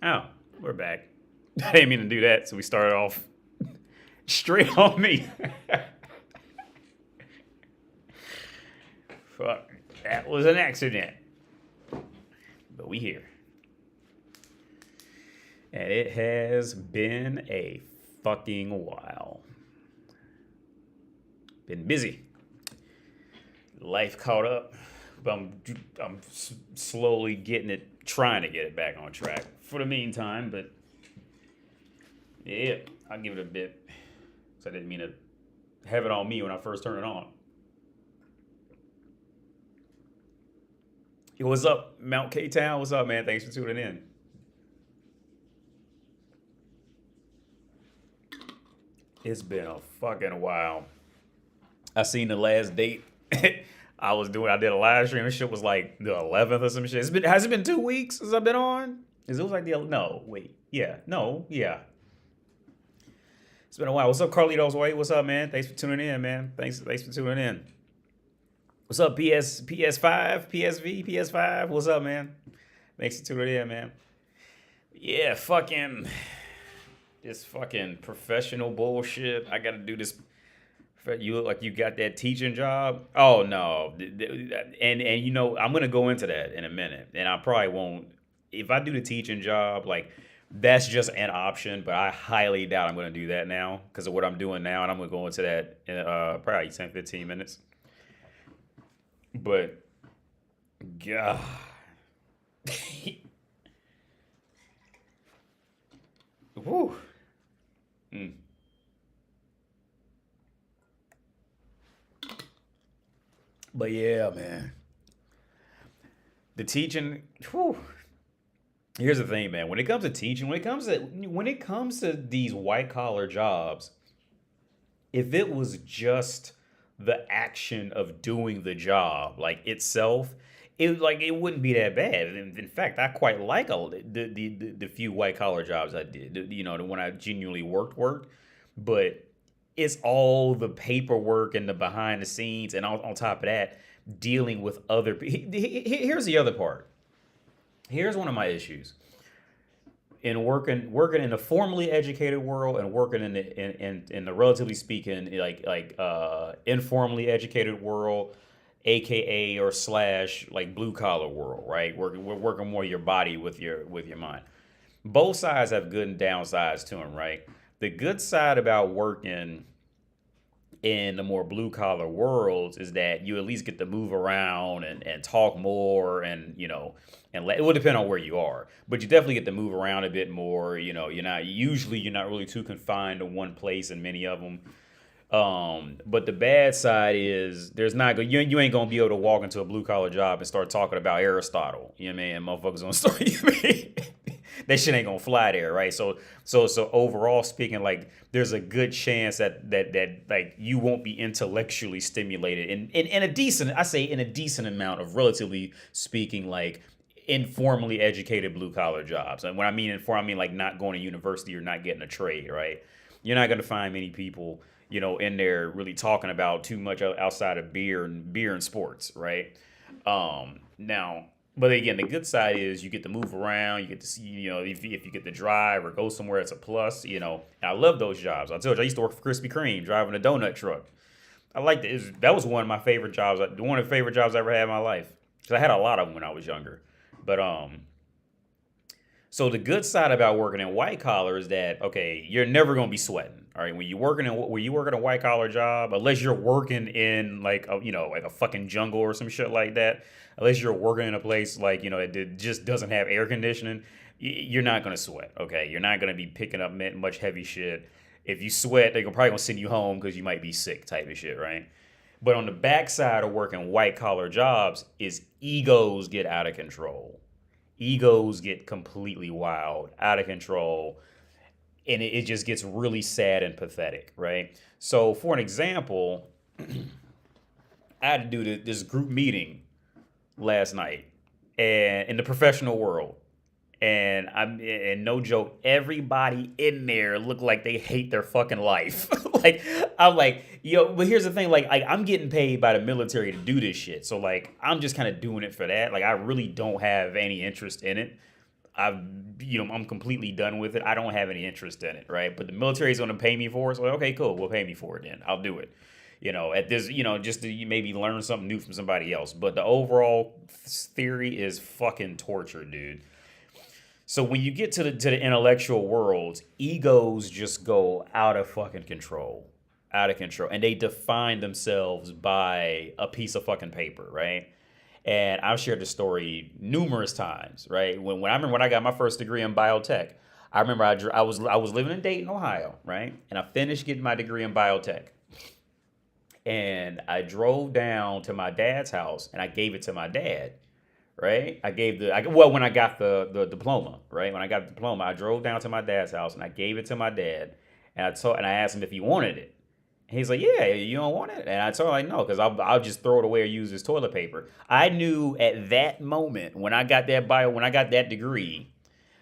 Oh, we're back. I didn't mean to do that, so we started off straight on me. Fuck, that was an accident. But we here. And it has been a fucking while. Been busy. Life caught up. But I'm slowly trying to get it back on track for the meantime. But yeah, I'll give it a bit. So I didn't mean to have it on me when I first turned it on. Yo, what's up, Mount K-Town? What's up, man? Thanks for tuning in. It's been a fucking while. I seen the last date I did a live stream. This shit was like the 11th or some shit. Has it been 2 weeks since I've been on? It was like no, wait. Yeah, no, yeah. It's been a while. What's up, Carlitos White? What's up, man? Thanks for tuning in, man. Thanks for tuning in. What's up, PS5, PSV, PS5? What's up, man? Thanks for tuning in, man. Yeah, this fucking professional bullshit. I gotta do this. You look like you got that teaching job. Oh no, and you know I'm gonna go into that in a minute, and I probably won't. If I do the teaching job, like that's just an option, but I highly doubt I'm gonna do that now because of what I'm doing now, and I'm gonna go into that in probably 10-15 minutes. But God. Whew. Mm. But yeah, man. The teaching, whew. Here's the thing, man. When it comes to teaching, when it comes to these white collar jobs, if it was just the action of doing the job, like itself, it wouldn't be that bad. In fact, I quite like the few white collar jobs I did. You know, the one I genuinely worked. But it's all the paperwork and the behind the scenes, and on top of that, dealing with other people. Here's the other part. Here's one of my issues in working in the formally educated world and working in the relatively speaking informally educated world, aka or slash like blue collar world, right? We're working more your body with your mind. Both sides have good and downsides to them, right? The good side about working in the more blue collar worlds is that you at least get to move around and talk more, and you know, it will depend on where you are, but you definitely get to move around a bit more. You know, you're not really too confined to one place in many of them. But the bad side is you ain't gonna be able to walk into a blue collar job and start talking about Aristotle. You know what I mean? And motherfuckers gonna start. You know what I mean? That shit ain't gonna fly there, right? So overall speaking, like there's a good chance that like you won't be intellectually stimulated in a decent amount of, relatively speaking, like informally educated blue collar jobs. And when I mean informal, I mean like not going to university or not getting a trade, right? You're not gonna find many people, you know, in there really talking about too much outside of beer and sports, right? Now. But again, the good side is you get to move around. You get to see, you know, if you get to drive or go somewhere, it's a plus, you know. And I love those jobs. I told you, I used to work for Krispy Kreme, driving a donut truck. I liked it. That was one of my favorite jobs. One of the favorite jobs I ever had in my life. Because I had a lot of them when I was younger. But, so the good side about working in white collar is that, okay, you're never going to be sweating. All right. When you working a white collar job, unless you're working in like a fucking jungle or some shit like that, unless you're working in a place like, you know, it just doesn't have air conditioning, you're not going to sweat. Okay. You're not going to be picking up much heavy shit. If you sweat, they're probably going to send you home because you might be sick type of shit. Right. But on the backside of working white collar jobs is egos get out of control. Egos get completely wild, out of control, and it just gets really sad and pathetic, right? So, for an example, I had to do this group meeting last night, and in the professional world, and no joke, everybody in there looked like they hate their fucking life. Like I'm like, yo, but here's the thing, like I'm getting paid by the military to do this shit. So like I'm just kind of doing it for that. Like I really don't have any interest in it. I'm completely done with it. I don't have any interest in it, right? But the military is going to pay me for it. So, okay, cool. We'll pay me for it then. I'll do it. At this, just to maybe learn something new from somebody else. But the overall theory is fucking torture, dude. So when you get to the intellectual worlds, egos just go out of fucking control. Out of control. And they define themselves by a piece of fucking paper, right? And I've shared this story numerous times, right? When I remember when I got my first degree in biotech, I remember I was living in Dayton, Ohio, right? And I finished getting my degree in biotech. And I drove down to my dad's house and I gave it to my dad, right? When I got the diploma, right? When I got the diploma, I drove down to my dad's house and I gave it to my dad. And I asked him if he wanted it. He's like, yeah, you don't want it? And I told him, like, no, because I'll just throw it away or use it as toilet paper. I knew at that moment when I got that degree,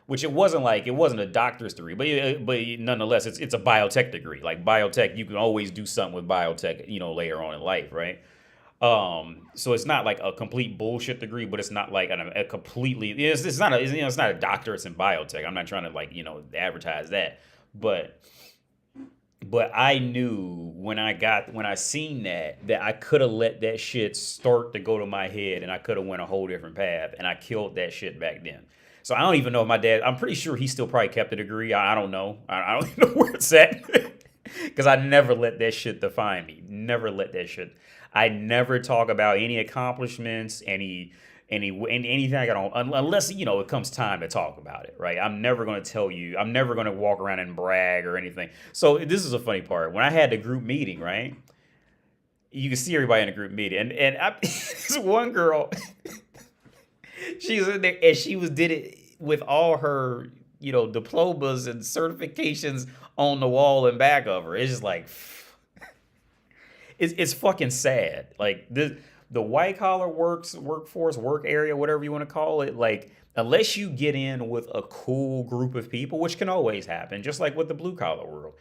which it wasn't a doctor's degree, but nonetheless, it's a biotech degree. Like biotech, you can always do something with biotech, later on in life, right? So it's not like a complete bullshit degree, but it's not like a completely, it's not a doctor, it's in biotech. I'm not trying to advertise that, but I knew when I seen that I could have let that shit start to go to my head and I could have went a whole different path and I killed that shit back then. So I don't even know if my dad, I'm pretty sure he still probably kept the degree. I don't know. I don't even know where it's at because I never let that shit define me. Never let that shit. I never talk about any accomplishments, anything I got on, unless, it comes time to talk about it, right? I'm never going to tell you. I'm never going to walk around and brag or anything. So this is a funny part. When I had the group meeting, right? You can see everybody in the group meeting. And this one girl, she was in there and did it with all her, diplomas and certifications on the wall and back of her. It's just like, it's fucking sad. Like the white collar workforce, work area, whatever you want to call it, like unless you get in with a cool group of people, which can always happen, just like with the blue collar world,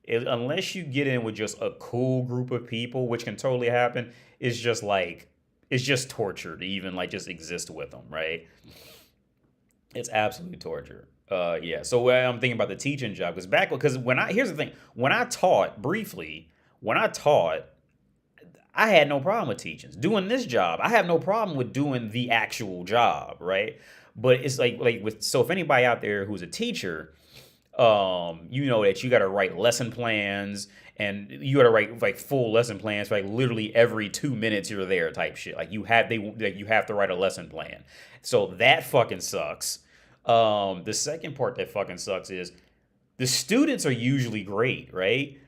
unless you get in with just a cool group of people, which can totally happen, it's just torture to even just exist with them, right? It's absolutely torture. Yeah. So I'm thinking about the teaching job because here's the thing, when I taught, I had no problem with teaching. Doing this job, I have no problem with doing the actual job, right? But it's so if anybody out there who's a teacher, that you got to write lesson plans and you got to write full lesson plans for literally every 2 minutes you're there type shit. You have to write a lesson plan. So that fucking sucks. The second part that fucking sucks is the students are usually great, right?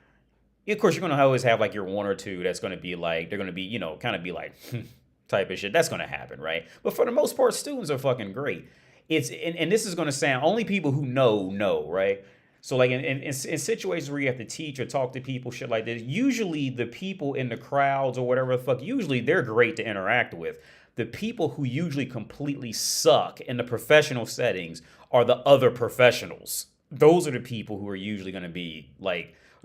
Of course, you're going to always have your one or two that's going to be they're going to be, kind of be type of shit. That's going to happen, right? But for the most part, students are fucking great. And this is going to sound, only people who know, right? So in situations where you have to teach or talk to people, shit like this, usually the people in the crowds or whatever the fuck, usually they're great to interact with. The people who usually completely suck in the professional settings are the other professionals. Those are the people who are usually going to be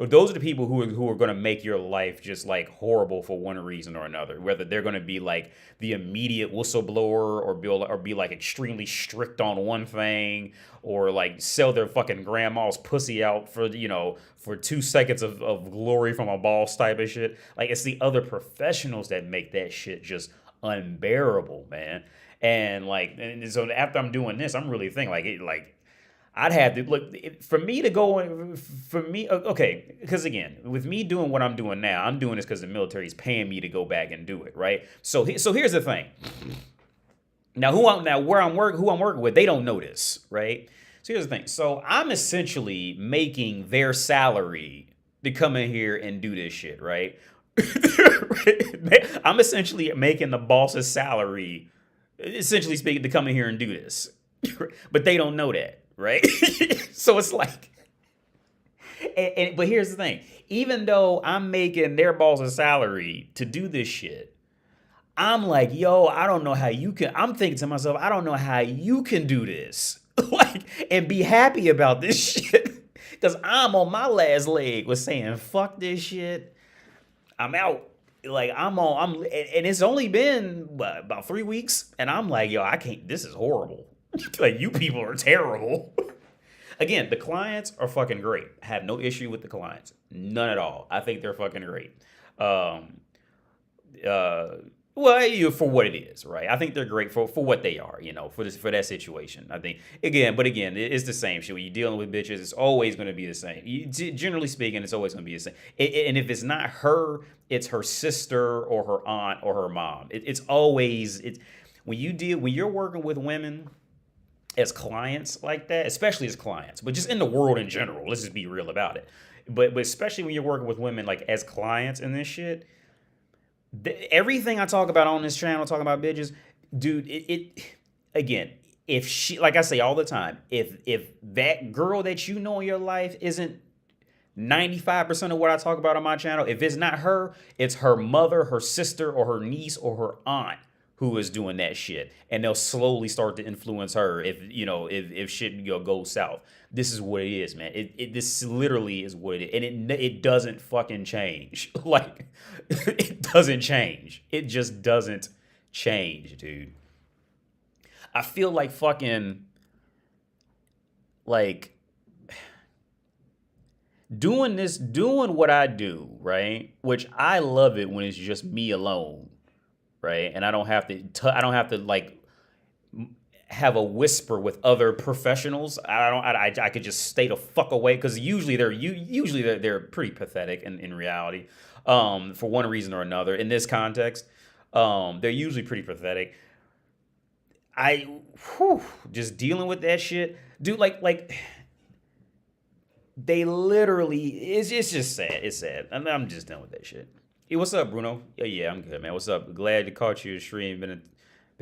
those are the people who are going to make your life just horrible for one reason or another. Whether they're going to be the immediate whistleblower or be extremely strict on one thing or sell their fucking grandma's pussy out for 2 seconds of glory from a boss type of shit. It's the other professionals that make that shit just unbearable, man. And so after I'm doing this, I'm really thinking I'd have to look for me to go for me. Okay, because again, with me doing what I'm doing now, I'm doing this because the military is paying me to go back and do it, right? So here's the thing. Now who I'm working with, they don't know this, right? So here's the thing. So I'm essentially making their salary to come in here and do this shit, right? I'm essentially making the boss's salary, essentially speaking, to come in here and do this, but they don't know that. Right? So it's but here's the thing. Even though I'm making their boss's salary to do this shit, I'm yo, I don't know how you can, I'm thinking to myself, I don't know how you can do this. And be happy about this shit. Because I'm on my last leg with saying, fuck this shit. I'm out. And it's only been about 3 weeks. And I'm yo, I can't, this is horrible. Like, you people are terrible. Again, the clients are fucking great. I have no issue with the clients. None at all. I think they're fucking great. Um, well, for what it is, right? I think they're great for what they are, for that situation. I think again, it's the same shit. When you're dealing with bitches, it's always going to be the same. Generally speaking, it's always going to be the same. And if it's not her, it's her sister or her aunt or her mom. It's always when you're working with women as clients like that, especially as clients, but just in the world in general. Let's just be real about it. But especially when you're working with women like as clients in this shit. Everything I talk about on this channel, talking about bitches, dude, again, if she, like I say all the time, if that girl that you know in your life isn't 95% of what I talk about on my channel, if it's not her, it's her mother, her sister, or her niece, or her aunt who is doing that shit, and they'll slowly start to influence her if shit goes south. This is what it is, man. This literally is what it is, and it doesn't fucking change. Like, it doesn't change. It just doesn't change, dude. I feel like fucking like doing what I do, right? Which I love it when it's just me alone. Right, and I don't have to like have a whisper with other professionals. I could just stay the fuck away, because usually they're pretty pathetic in reality, for one reason or another. In this context, they're usually pretty pathetic. Just dealing with that shit, dude. Like they literally, it's just sad. It's sad. I'm just done with that shit. Hey, what's up, Bruno? Yeah, I'm good, man. What's up? Glad to caught you stream. Been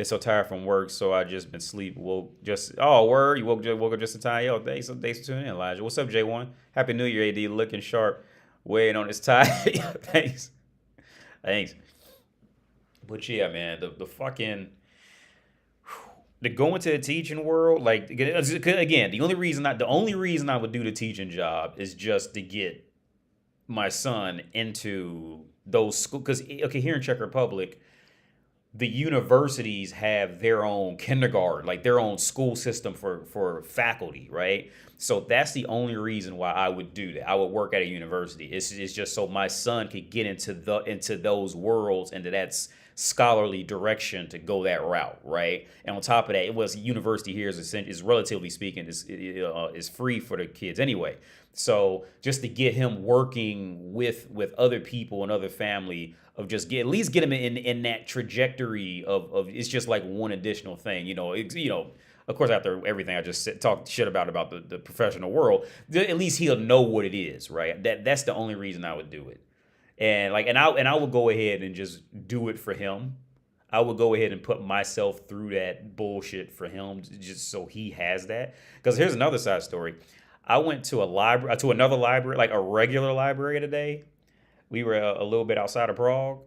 so tired from work, so I just been sleep. Word. You woke up just in time. Yo, thanks for tuning in, Elijah. What's up, J1? Happy New Year, AD. Looking sharp, weighing on his tie. Thanks. But yeah, man, the fucking to go into the teaching world, like, again, the only reason I would do the teaching job is just to get my son into those schools, because here in Czech Republic, the universities have their own kindergarten, like their own school system for faculty, right? So that's the only reason why I would do that. I would work at a university. It's just so my son could get into those worlds, into that scholarly direction, to go that route, right? And on top of that, university here is relatively speaking is free for the kids anyway. So just to get him working with other people and other family, of just at least get him in that trajectory of it's just like one additional thing, of course, after everything I just talked shit about the professional world, at least he'll know what it is, right? That's the only reason I would do it. And I would go ahead and just do it for him. I would go ahead and put myself through that bullshit for him, just so he has that. Because here's another side story. I went to another library, like a regular library today. We were a little bit outside of Prague.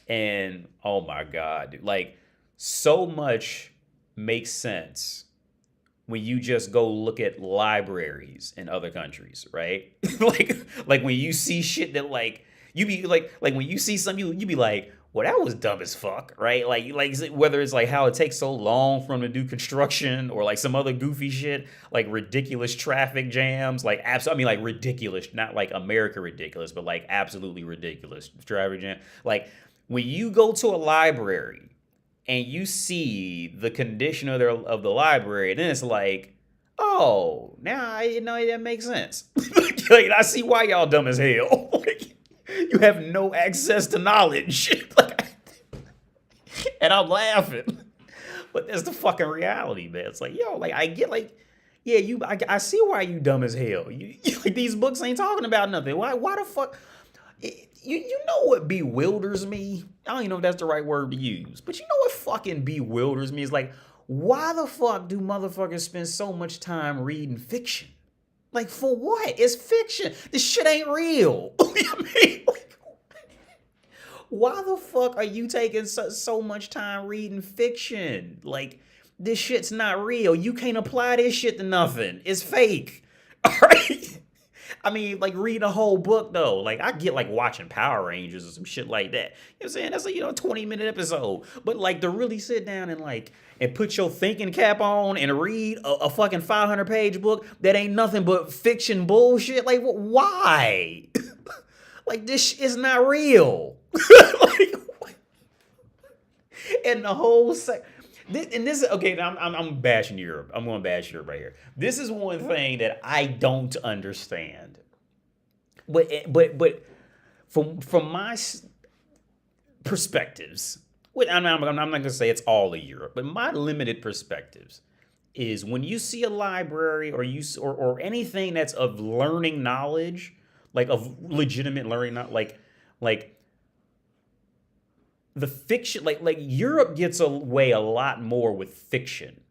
And oh my God, dude, like, so much makes sense when you just go look at libraries in other countries, right? like when you see shit that, like, you be like when you see something, you be like, well, that was dumb as fuck, right? Like whether it's like how it takes so long for them to do construction, or like some other goofy shit, like ridiculous traffic jams, like like ridiculous, not like America ridiculous, but like absolutely ridiculous traffic jam. Like when you go to a library and you see the condition of the library, then it's like, oh, now that makes sense. Like, I see why y'all dumb as hell. Like, you have no access to knowledge. And I'm laughing. But that's the fucking reality, man. It's like, yo, like, I get, like, yeah, I see why you dumb as hell. Like, these books ain't talking about nothing. Why the fuck? You know what bewilders me? I don't even know if that's the right word to use. But you know what fucking bewilders me? Is like, why the fuck do motherfuckers spend so much time reading fiction? Like, for what? It's fiction. This shit ain't real. I mean, like, why the fuck are you taking so much time reading fiction? Like, this shit's not real. You can't apply this shit to nothing. It's fake. All right? I mean, like, reading a whole book, though. Like, I get, like, watching Power Rangers or some shit like that. You know what I'm saying? That's a, 20-minute episode. But, like, to really sit down and and put your thinking cap on and read a fucking 500-page book that ain't nothing but fiction bullshit? Like, why? Like, this is not real. Like, and the whole this okay. I'm bashing Europe. I'm going to bash Europe right here. This is one thing that I don't understand. But from my perspectives, I'm not going to say it's all of Europe, but my limited perspectives is when you see a library or anything that's of learning knowledge, like of legitimate learning, not like the fiction, like Europe gets away a lot more with fiction.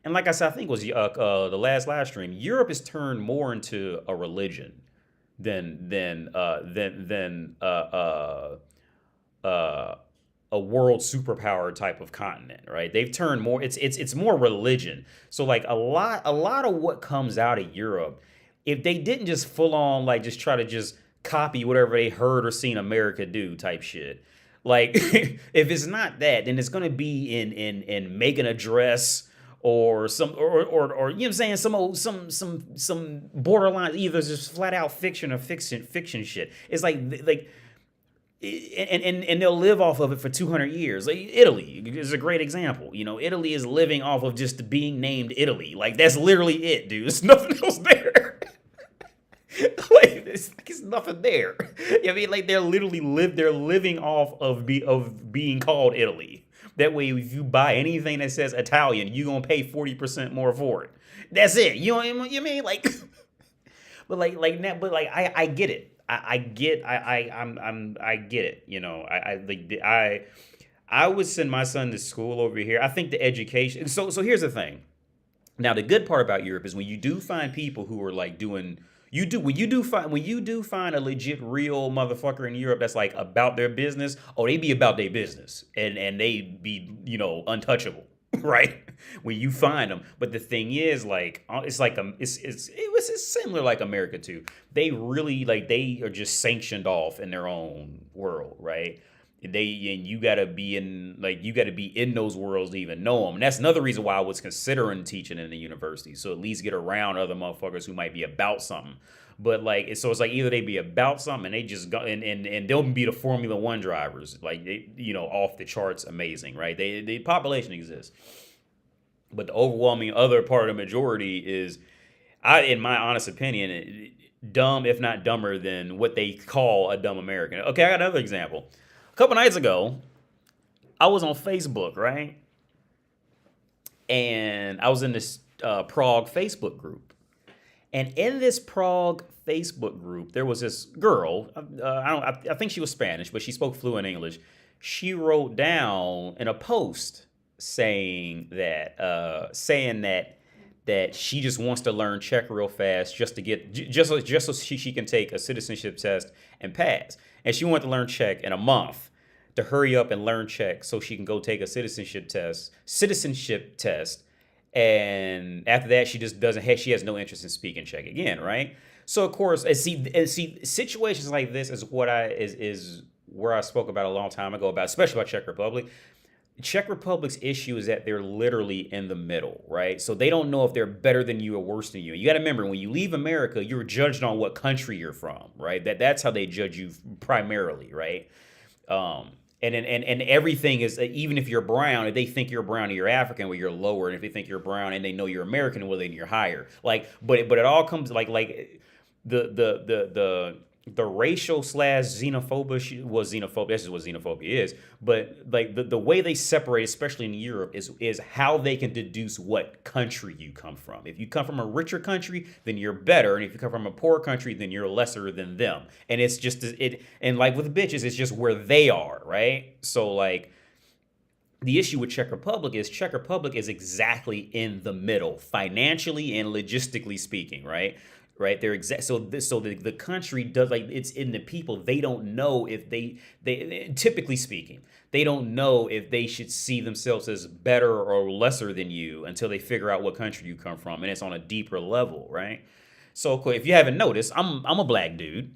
And like I said, I think it was the last live stream, Europe has turned more into a religion than a world superpower type of continent, right? They've turned more. It's more religion. So like a lot of what comes out of Europe, if they didn't just full on like just try to just copy whatever they heard or seen America do type shit. Like if it's not that, then it's gonna be in making a dress or some or you know what I'm saying, some borderline either just flat out fiction or fiction shit. It's like and they'll live off of it for 200 years. Like Italy is a great example. You know, Italy is living off of just being named Italy. Like that's literally it, dude. There's nothing else there. Like it's nothing there. I mean, like they're living off of being called Italy. That way, if you buy anything that says Italian, you're gonna pay 40% more for it. That's it. You know what I mean? Like, but I get it. I get it. You know, I would send my son to school over here. I think the education. So here's the thing. Now the good part about Europe is when you do find people who are like doing. When you do find a legit real motherfucker in Europe that's like about their business, they be about their business and they be, you know, untouchable, right? When you find them. But the thing is, like, it's similar like America too. They really they are just sanctioned off in their own world, right? You gotta be in those worlds to even know them. And that's another reason why I was considering teaching in the university. So at least get around other motherfuckers who might be about something. But it's like either they be about something and they just go and they'll be the Formula One drivers, like they, you know, off the charts, amazing, right? The population exists, but the overwhelming other part of the majority is, in my honest opinion, dumb, if not dumber than what they call a dumb American. Okay, I got another example. A couple nights ago, I was on Facebook, right? And I was in this Prague Facebook group. And in this Prague Facebook group, there was this girl. I think she was Spanish, but she spoke fluent English. She wrote down in a post saying that she just wants to learn Czech real fast just so she can take a citizenship test and pass. And she wanted to learn Czech in a month to hurry up and learn Czech so she can go take a citizenship test. And after that, she just she has no interest in speaking Czech again, right? So of course, and see situations like this is what is where I spoke about a long time ago about, especially about Czech Republic. Czech Republic's issue is that they're literally in the middle, right? So they don't know if they're better than you or worse than you. You got to remember, when you leave America, you're judged on what country you're from, right? That's how they judge you primarily, right? And everything is, even if you're brown, if they think you're brown and you're African, well, you're lower. And if they think you're brown and they know you're American, well, then you're higher. Like, but it all comes like the racial / xenophobia was xenophobia. This is what xenophobia is. But like the way they separate, especially in Europe, is how they can deduce what country you come from. If you come from a richer country, then you're better, and if you come from a poor country, then you're lesser than them. And it's just and like with bitches, it's just where they are, right? So like the issue with Czech Republic is exactly in the middle, financially and logistically speaking, right? Right, they're so the country does, like, it's in the people. They don't know if they typically speaking, they don't know if they should see themselves as better or lesser than you until they figure out what country you come from, and it's on a deeper level, right? So if you haven't noticed, I'm a black dude.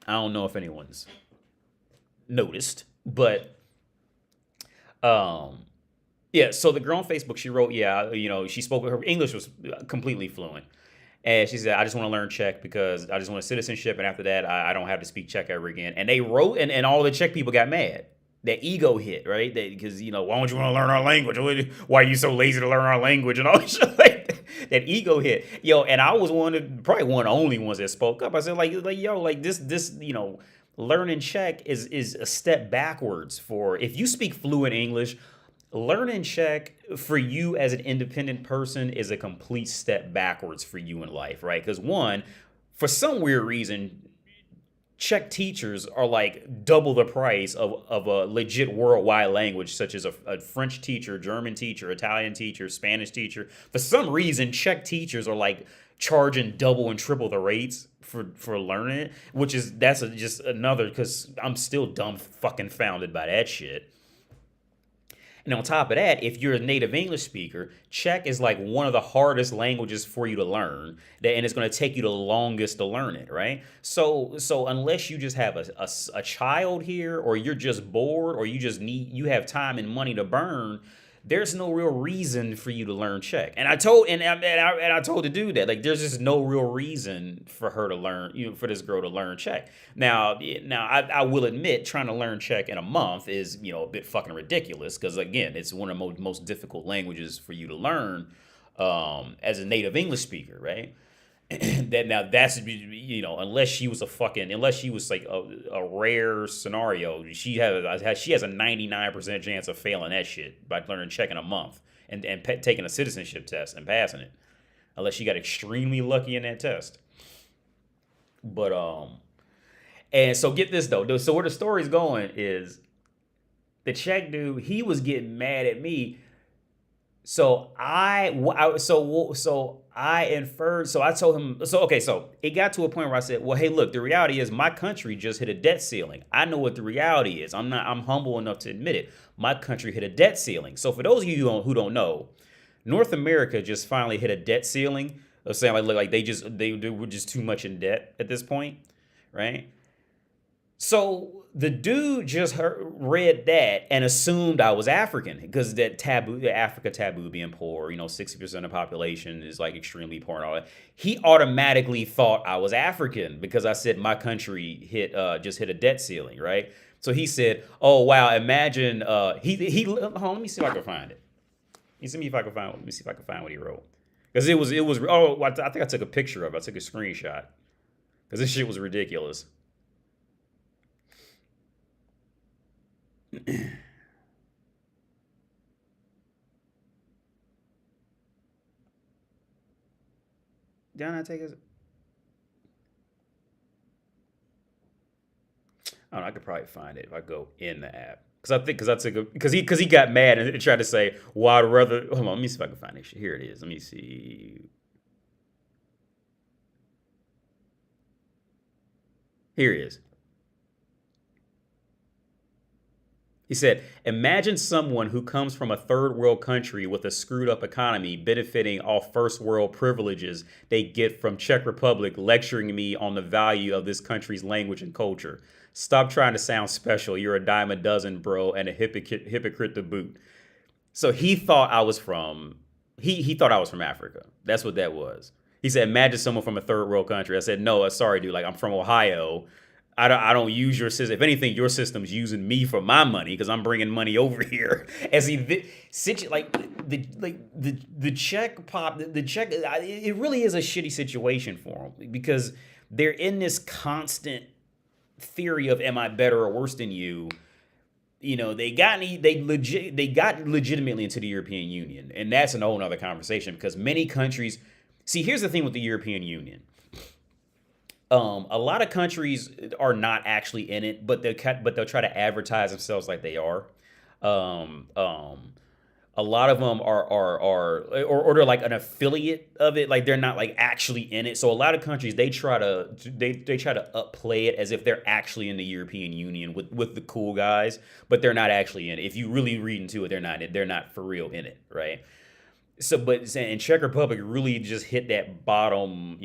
I don't know if anyone's noticed, but Yeah, so the girl on Facebook, she wrote, yeah, she spoke, her English was completely fluent. And she said, I just want to learn Czech because I just want citizenship. And after that, I don't have to speak Czech ever again. And they wrote, and all the Czech people got mad. That ego hit, right? Because, why don't you want to learn our language? Why are you so lazy to learn our language? And all that shit like that. That ego hit. And I was probably one of the only ones that spoke up. I said, this, learning Czech is a step backwards for, if you speak fluent English, learning Czech for you as an independent person is a complete step backwards for you in life, right? Because one, for some weird reason, Czech teachers are like double the price of a legit worldwide language, such as a French teacher, German teacher, Italian teacher, Spanish teacher. For some reason, Czech teachers are like charging double and triple the rates for learning it, just another, because I'm still dumb fucking founded by that shit. And on top of that, if you're a native English speaker, Czech is like one of the hardest languages for you to learn, and it's going to take you the longest to learn it, right? So unless you just have a child here, or you're just bored, or you have time and money to burn, there's no real reason for you to learn Czech. And I told the dude that, like, there's just no real reason for her to learn, for this girl to learn Czech. Now I will admit, trying to learn Czech in a month is, a bit fucking ridiculous, because again, it's one of the most difficult languages for you to learn as a native English speaker, right? That's unless she was like a rare scenario, she has a 99% chance of failing that shit by learning Czech in a month and taking a citizenship test and passing it, unless she got extremely lucky in that test. But and so get this though, so where the story's going is the Czech dude, he was getting mad at me. So I inferred, so I told him, so it got to a point where I said, well, hey, look, the reality is my country just hit a debt ceiling. I know what the reality is. I'm humble enough to admit it. My country hit a debt ceiling. So for those of you who don't know, North America just finally hit a debt ceiling of saying like they were just too much in debt at this point, right? So the dude just read that and assumed I was African, because that taboo, the Africa taboo, being poor, 60% of the population is like extremely poor and all that. He automatically thought I was African because I said my country just hit a debt ceiling, right? So he said, "Oh wow, imagine." Hold on, let me see if I can find it. Let me see if I can find what he wrote, because it was. Oh, I think I took a picture of it. I took a screenshot because this shit was ridiculous. Did I not take it? I don't know. I could probably find it if I go in the app. Because he got mad and tried to say, well, I'd rather. Hold on, let me see if I can find it. Here it is. Let me see. Here it is. He said, imagine someone who comes from a third world country with a screwed up economy benefiting off first world privileges they get from Czech Republic lecturing me on the value of this country's language and culture. Stop trying to sound special. You're a dime a dozen, bro, and a hypocrite to boot. So he thought I was from Africa. That's what that was. He said, imagine someone from a third world country. I said, no, sorry, dude. Like, I'm from Ohio. I don't use your system. If anything, your system's using me for my money because I'm bringing money over here. As the Czech pop, the Czech, it really is a shitty situation for them because they're in this constant theory of am I better or worse than you. They got legitimately into the European Union, and that's a whole nother conversation because many countries. See, here's the thing with the European Union. A lot of countries are not actually in it, but they'll try to advertise themselves like they are. A lot of them or they're like an affiliate of it, like they're not like actually in it. So a lot of countries they try to upplay it as if they're actually in the European Union with the cool guys, but they're not actually in it. If you really read into it, they're not for real in it, right? So, but in Czech Republic, really just hit that bottom,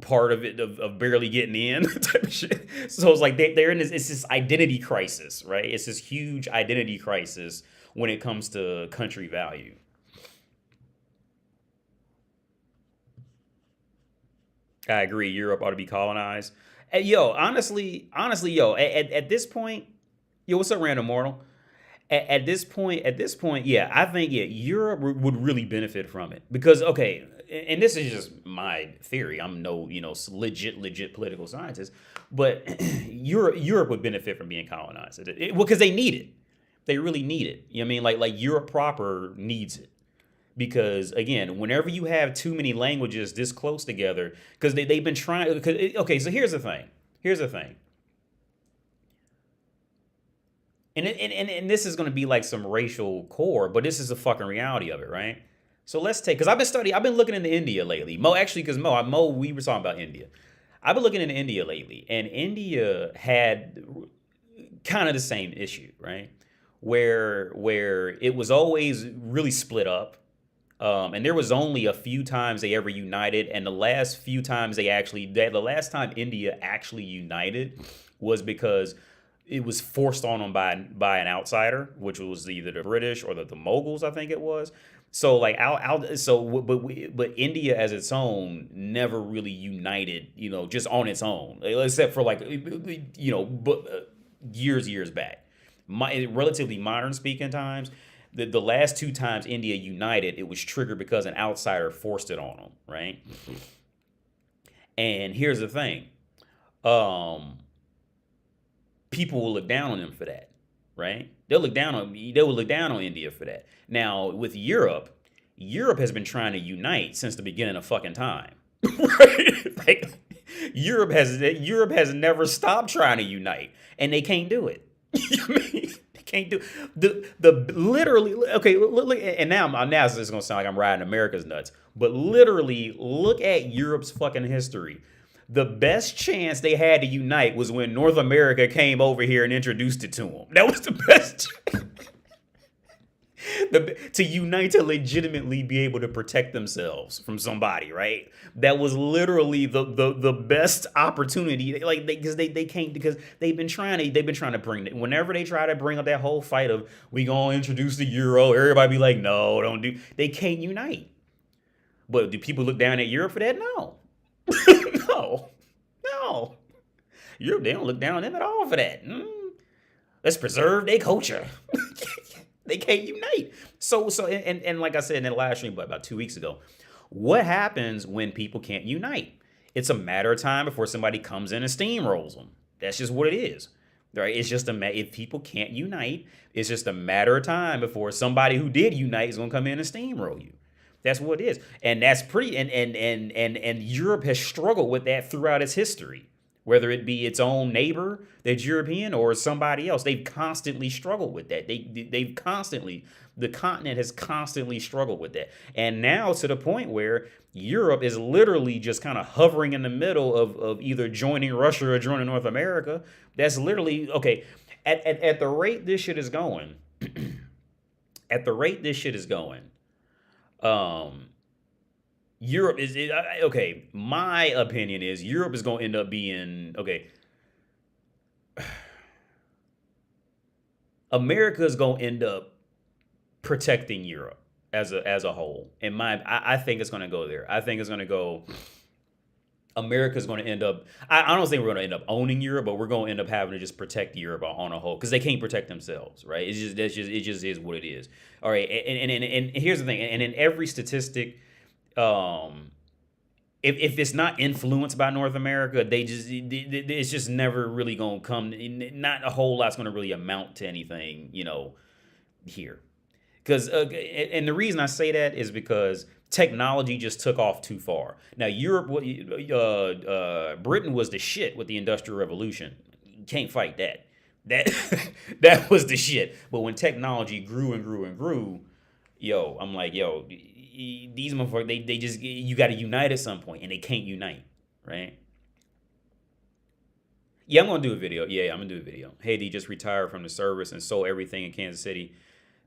part of it of barely getting in type of shit. So it's like they're in this identity crisis, right? It's this huge identity crisis when it comes to country value. I agree. Europe ought to be colonized. Yo, honestly, yo, at this point, yo, what's up, Random Mortal? At this point, yeah, I think yeah, Europe would really benefit from it because okay, and this is just my theory. I'm no legit political scientist, but Europe would benefit from being colonized. Well, because they need it. They really need it. You know what I mean? Like Europe proper needs it. Because again, whenever you have too many languages this close together, because they've been trying. Okay, so here's the thing. Here's the thing. And this is going to be like some racial core, but this is the fucking reality of it, right? So let's take, because I've been looking into India lately. Mo, we were talking about India. I've been looking into India lately, and India had kind of the same issue, right? Where it was always really split up. And there was only a few times they ever united, and the last time India actually united was because it was forced on them by an outsider, which was either the British or the Mughals, I think it was. So like but India as its own never really united, just on its own, except for like years back, relatively modern speaking times. The last two times India united, it was triggered because an outsider forced it on them, right? And here's the thing. People will look down on them for that, right? They will look down on India for that. Now, with Europe has been trying to unite since the beginning of fucking time. Right? Like Europe has never stopped trying to unite, and they can't do it. You know what I mean? Can't do the literally okay. Look, and now it's just gonna sound like I'm riding America's nuts, but literally look at Europe's fucking history. The best chance they had to unite was when North America came over here and introduced it to them. That was the best. To unite to legitimately be able to protect themselves from somebody, right? That was literally the best opportunity. Like they can't, because they've been trying to bring it. Whenever they try to bring up that whole fight of we gonna introduce the euro, everybody be like, no, don't do. They can't unite. But do people look down at Europe for that? No, no. Europe, they don't look down on them at all for that. Let's preserve their culture. They can't unite. So and like I said in the last stream about 2 weeks ago, what happens when people can't unite? It's a matter of time before somebody comes in and steamrolls them. That's just what it is. Right? It's just if people can't unite, it's just a matter of time before somebody who did unite is going to come in and steamroll you. That's what it is. And that's pretty and Europe has struggled with that throughout its history. Whether it be its own neighbor that's European or somebody else, they've constantly struggled with that. The continent has constantly struggled with that. And now to the point where Europe is literally just kind of hovering in the middle of either joining Russia or joining North America. That's literally, okay, at the rate this shit is going, Europe is okay. My opinion is Europe is going to end up being okay. America is going to end up protecting Europe as a whole. I think it's going to go there. I think it's going to go. America's going to end up. I don't think we're going to end up owning Europe, but we're going to end up having to just protect Europe on a whole because they can't protect themselves, right? It just is what it is. All right, and here's the thing, and in every statistic. If it's not influenced by North America, it's just never really gonna come. Not a whole lot's gonna really amount to anything, here. Because and the reason I say that is because technology just took off too far. Now Europe, Britain was the shit with the Industrial Revolution. You can't fight that. That was the shit. But when technology grew and grew and grew, I'm like, these motherfuckers, they just, you got to unite at some point, and they can't unite, right? Yeah, I'm going to do a video. Yeah, I'm going to do a video. Haiti just retired from the service and sold everything in Kansas City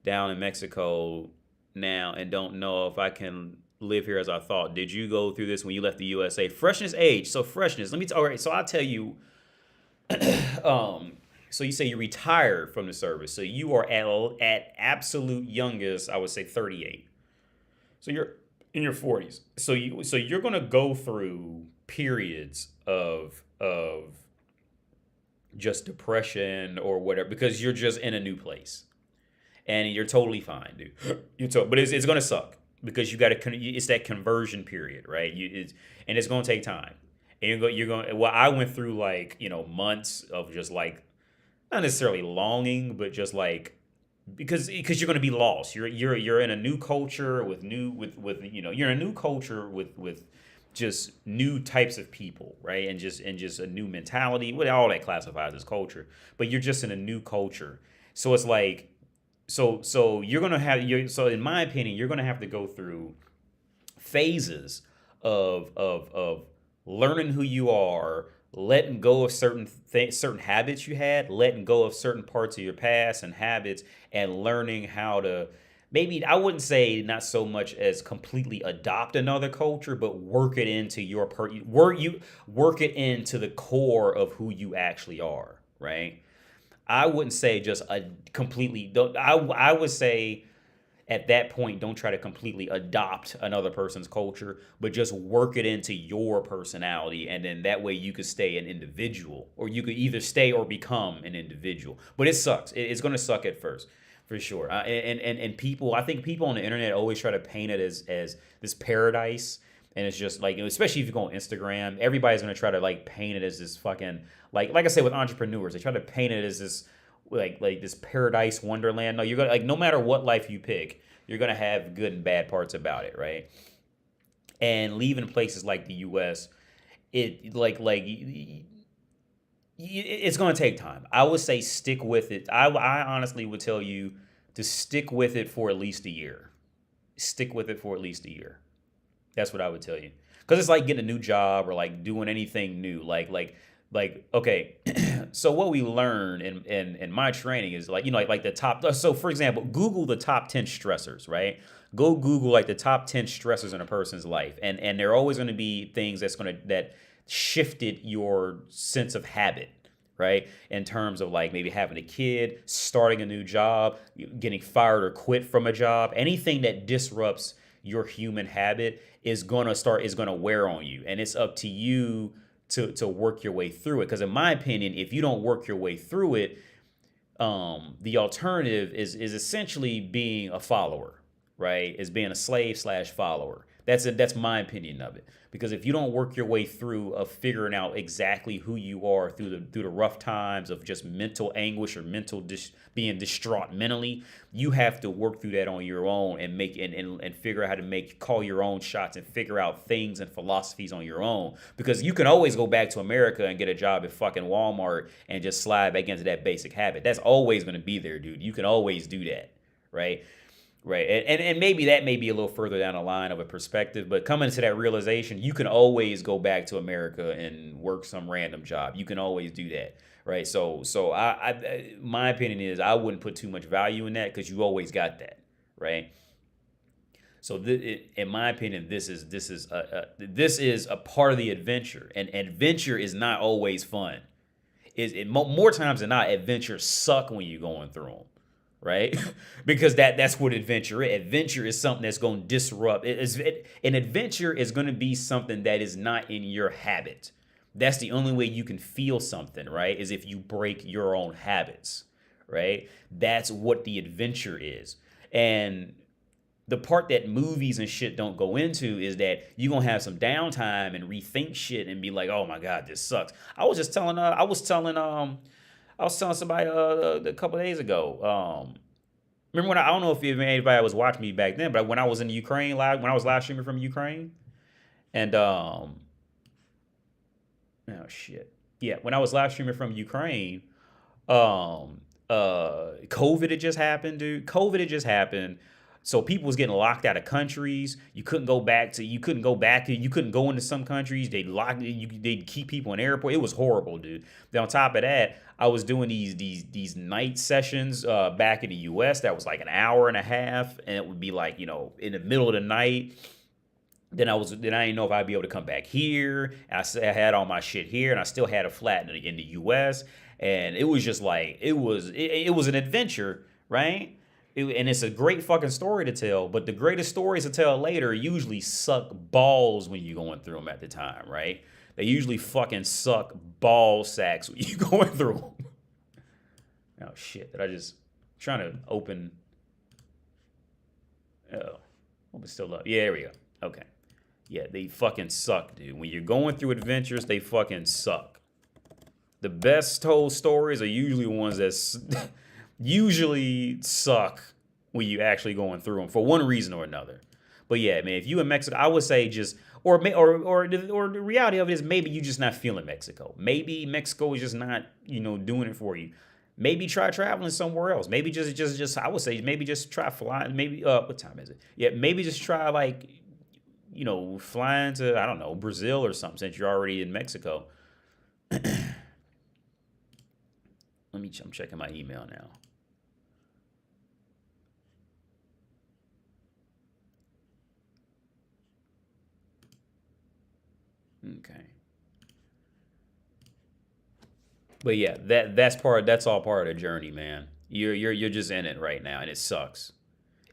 down in Mexico now and don't know if I can live here as I thought. Did you go through this when you left the USA? Freshness age. So freshness. All right, so I'll tell you. So you say you retired from the service. So you are at absolute youngest, I would say 38. So you're in your 40s. So you're gonna go through periods of just depression or whatever because you're just in a new place and you're totally fine, dude. But it's gonna suck because you got to. It's that conversion period, right? And it's gonna take time. And you're going. Well, I went through like months of just like not necessarily longing, but just like because you're gonna be lost. You're in a new culture with you're in a new culture with just new types of people, right? And just a new mentality. What all that classifies as culture, but you're just in a new culture. So it's like so you're gonna have so in my opinion you're gonna have to go through phases of learning who you are, letting go of certain habits you had, letting go of certain parts of your past and habits, and learning how to maybe I wouldn't say not so much as completely adopt another culture, but work it into work it into the core of who you actually are, right? I wouldn't say just a completely. I would say at that point, don't try to completely adopt another person's culture, but just work it into your personality, and then that way you could stay an individual, or you could either stay or become an individual. But it sucks. It's going to suck at first, for sure. And people, I think people on the internet always try to paint it as this paradise. And it's just like, especially if you go on Instagram, everybody's gonna try to like paint it as this fucking like I said with entrepreneurs, they try to paint it as this like this paradise wonderland. No, you're gonna like no matter what life you pick, you're gonna have good and bad parts about it, right? And leaving places like the U.S., it's gonna take time. I would say stick with it. I honestly would tell you to stick with it for at least a year. Stick with it for at least a year. That's what I would tell you. Because it's like getting a new job or like doing anything new. Okay. So what we learn in my training is like the top. So for example, Google the top 10 stressors, right? Go Google like the top 10 stressors in a person's life, and there are always going to be things that shifted your sense of habit, right? In terms of like maybe having a kid, starting a new job, getting fired or quit from a job, anything that disrupts your human habit is gonna wear on you, and it's up to you to work your way through it. Because in my opinion, if you don't work your way through it, the alternative is essentially being a follower, right? Is being a slave / follower. That's my opinion of it. Because if you don't work your way through of figuring out exactly who you are through the rough times of just mental anguish or being distraught mentally, you have to work through that on your own and make and figure out how to call your own shots and figure out things and philosophies on your own. Because you can always go back to America and get a job at fucking Walmart and just slide back into that basic habit. That's always going to be there, dude. You can always do that, right? Right. And maybe that may be a little further down the line of a perspective, but coming to that realization, you can always go back to America and work some random job. You can always do that. Right. So my opinion is I wouldn't put too much value in that because you always got that. Right. So in my opinion, this is a part of the adventure, and adventure is not always fun. More times than not, adventures suck when you're going through them. Right? Because that's what adventure is. Adventure is something that's going to disrupt. An adventure is going to be something that is not in your habit. That's the only way you can feel something, right? Is if you break your own habits, right? That's what the adventure is. And the part that movies and shit don't go into is that you're going to have some downtime and rethink shit and be like, oh my God, this sucks. I was telling somebody a couple of days ago. Remember when I don't know if anybody was watching me back then, but when I was in Ukraine when I was live streaming from Ukraine, and oh shit, yeah, when I was live streaming from Ukraine, COVID had just happened, dude. COVID had just happened. So people was getting locked out of countries. You couldn't go into some countries. They'd keep people in airport. It was horrible, dude. Then on top of that, I was doing these night sessions back in the US that was like an hour and a half, and it would be like, in the middle of the night. Then I didn't know if I'd be able to come back here. I had all my shit here, and I still had a flat in the US. And it was just like it was an adventure, right? And it's a great fucking story to tell, but the greatest stories to tell later usually suck balls when you're going through them at the time, right? They usually fucking suck ball sacks when you're going through them. Oh shit! Did I just trying to open? Oh, hope it's still up. Yeah, there we go. Okay. Yeah, they fucking suck, dude. When you're going through adventures, they fucking suck. The best told stories are usually ones that usually suck when you actually going through them for one reason or another. But yeah, man, if you in Mexico, I would say just or the reality of it is maybe you just not feeling Mexico. Maybe Mexico is just not doing it for you. Maybe try traveling somewhere else. Maybe just I would say maybe just try flying. Maybe what time is it? Yeah, maybe just try like flying to I don't know Brazil or something since you're already in Mexico. I'm checking my email now. Okay. But yeah, that's all part of the journey, man. You're just in it right now and it sucks.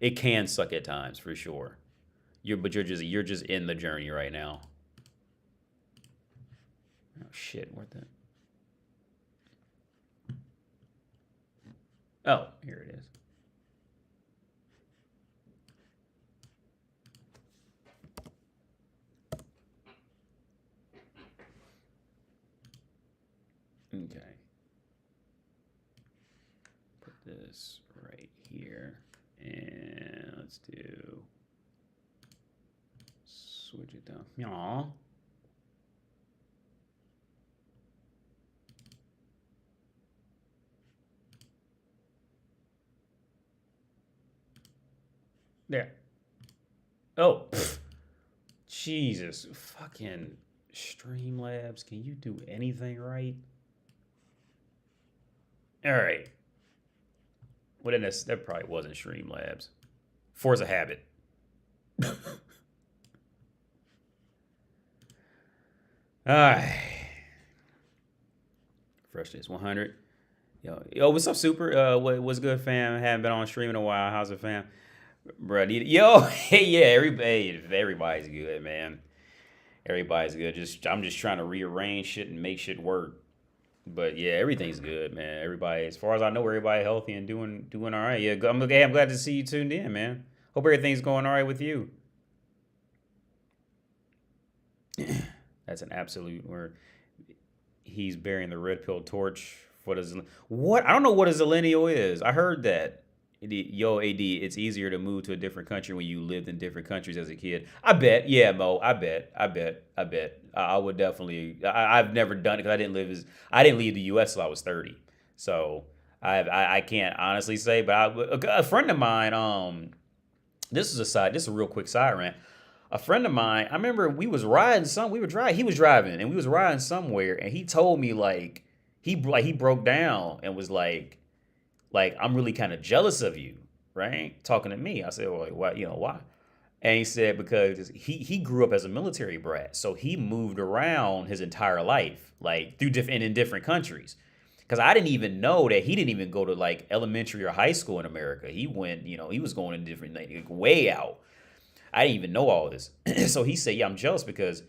It can suck at times for sure. You're just in the journey right now. Oh shit, what the Oh, here it is. Okay. Put this right here. And let's do switch it down. Aww. There. Oh, pfft. Jesus. Fucking Streamlabs. Can you do anything right? All right. Well, then that probably wasn't Streamlabs. Forza Habit. All right. Freshness 100. Yo, what's up, Super? What's good, fam? Haven't been on stream in a while. How's it, fam? Bro, hey, yeah, everybody's good, man. Everybody's good. I'm just trying to rearrange shit and make shit work. But yeah, everything's good, man. Everybody, as far as I know, everybody healthy and doing all right. Yeah, I'm glad to see you tuned in, man. Hope everything's going all right with you. That's an absolute word. He's bearing the red pill torch for the what? I don't know what a zillennial is. I heard that. Yo, AD, it's easier to move to a different country when you lived in different countries as a kid. I bet. Yeah, Mo. I bet. I would definitely. I've never done it because I didn't leave the U.S. till I was 30. So I can't honestly say. But a friend of mine. This is a real quick side rant. A friend of mine. I remember we was riding We were driving. He was driving, and we was riding somewhere, and he told me like he broke down and was like I'm really kind of jealous of you, right? Talking to me. I said, well, like, why? Why? And he said because he grew up as a military brat, so he moved around his entire life, like in different countries. Because I didn't even know that he didn't even go to like elementary or high school in America. He went, he was going in different, like, way out. I didn't even know all this. So he said, yeah, I'm jealous because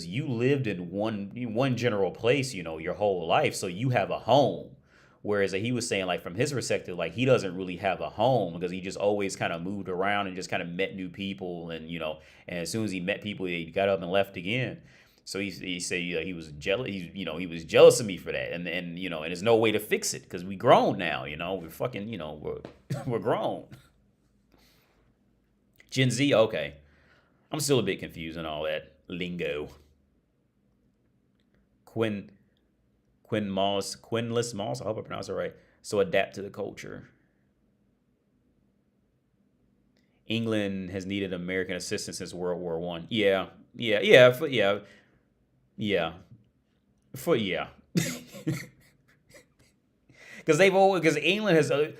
you lived in one general place, your whole life, so you have a home. Whereas he was saying, like, from his perspective, like, he doesn't really have a home because he just always kind of moved around and just kind of met new people. And, and as soon as he met people, he got up and left again. So he said he was jealous. He was jealous of me for that. And there's no way to fix it because we grown now, we're fucking, we're grown. Gen Z, okay. I'm still a bit confused on all that lingo. Quinless Moss, I hope I pronounced it right. So adapt to the culture. England has needed American assistance since World War One. Yeah. because they've always because England has the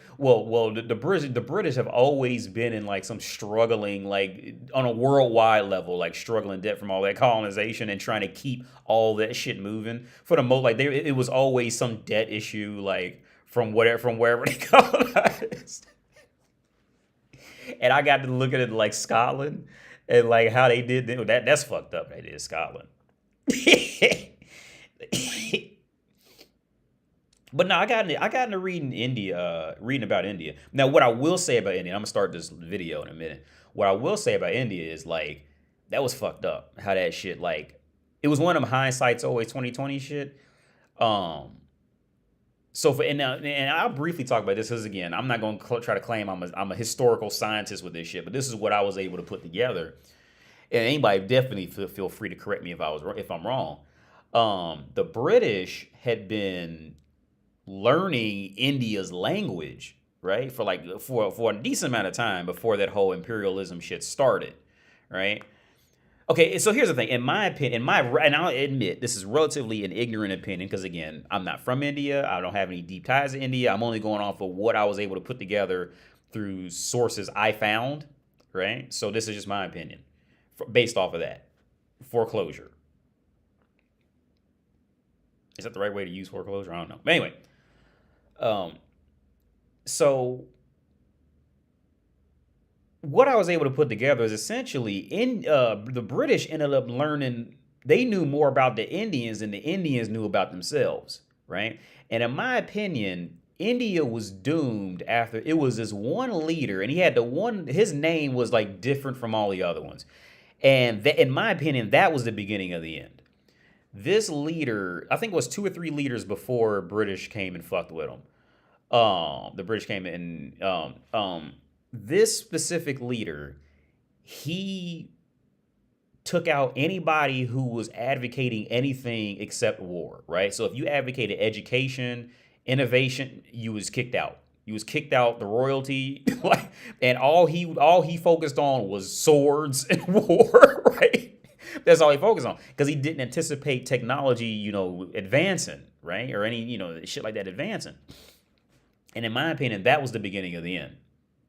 British have always been in like some struggling like on a worldwide level like struggling debt from all that colonization and trying to keep all that shit moving for the most like it was always some debt issue like from wherever they colonized. And I got to look at it like Scotland and like how they did that's fucked up. They did Scotland. But no, I got into reading about India. Now, what I will say about India, I'm gonna start this video in a minute. What I will say about India is like that was fucked up. How that shit like it was one of them hindsight's always 2020 shit. So for and I'll briefly talk about this because again, I'm not gonna try to claim I'm a historical scientist with this shit, but this is what I was able to put together. And anybody definitely feel free to correct me if I'm wrong. The British had been learning India's language, right? For a decent amount of time before that whole imperialism shit started, right? Okay, so here's the thing. In my opinion, and I'll admit this is relatively an ignorant opinion because again, I'm not from India. I don't have any deep ties to India. I'm only going off of what I was able to put together through sources I found, right? So this is just my opinion based off of that. Foreclosure. Is that the right way to use foreclosure? I don't know. But anyway, so what I was able to put together is essentially the British ended up learning. They knew more about the Indians than the Indians knew about themselves, right? And in my opinion, India was doomed after it was this one leader, and he had his name was like different from all the other ones. And in my opinion, that was the beginning of the end. This leader, I think it was 2 or 3 leaders before British came and fucked with him. The British came in. This specific leader, he took out anybody who was advocating anything except war, right? So if you advocated education, innovation, you was kicked out. You was kicked out, the royalty, and all he focused on was swords and war, right? That's all he focused on because he didn't anticipate technology, advancing, right? Or any, shit like that advancing. And in my opinion, that was the beginning of the end.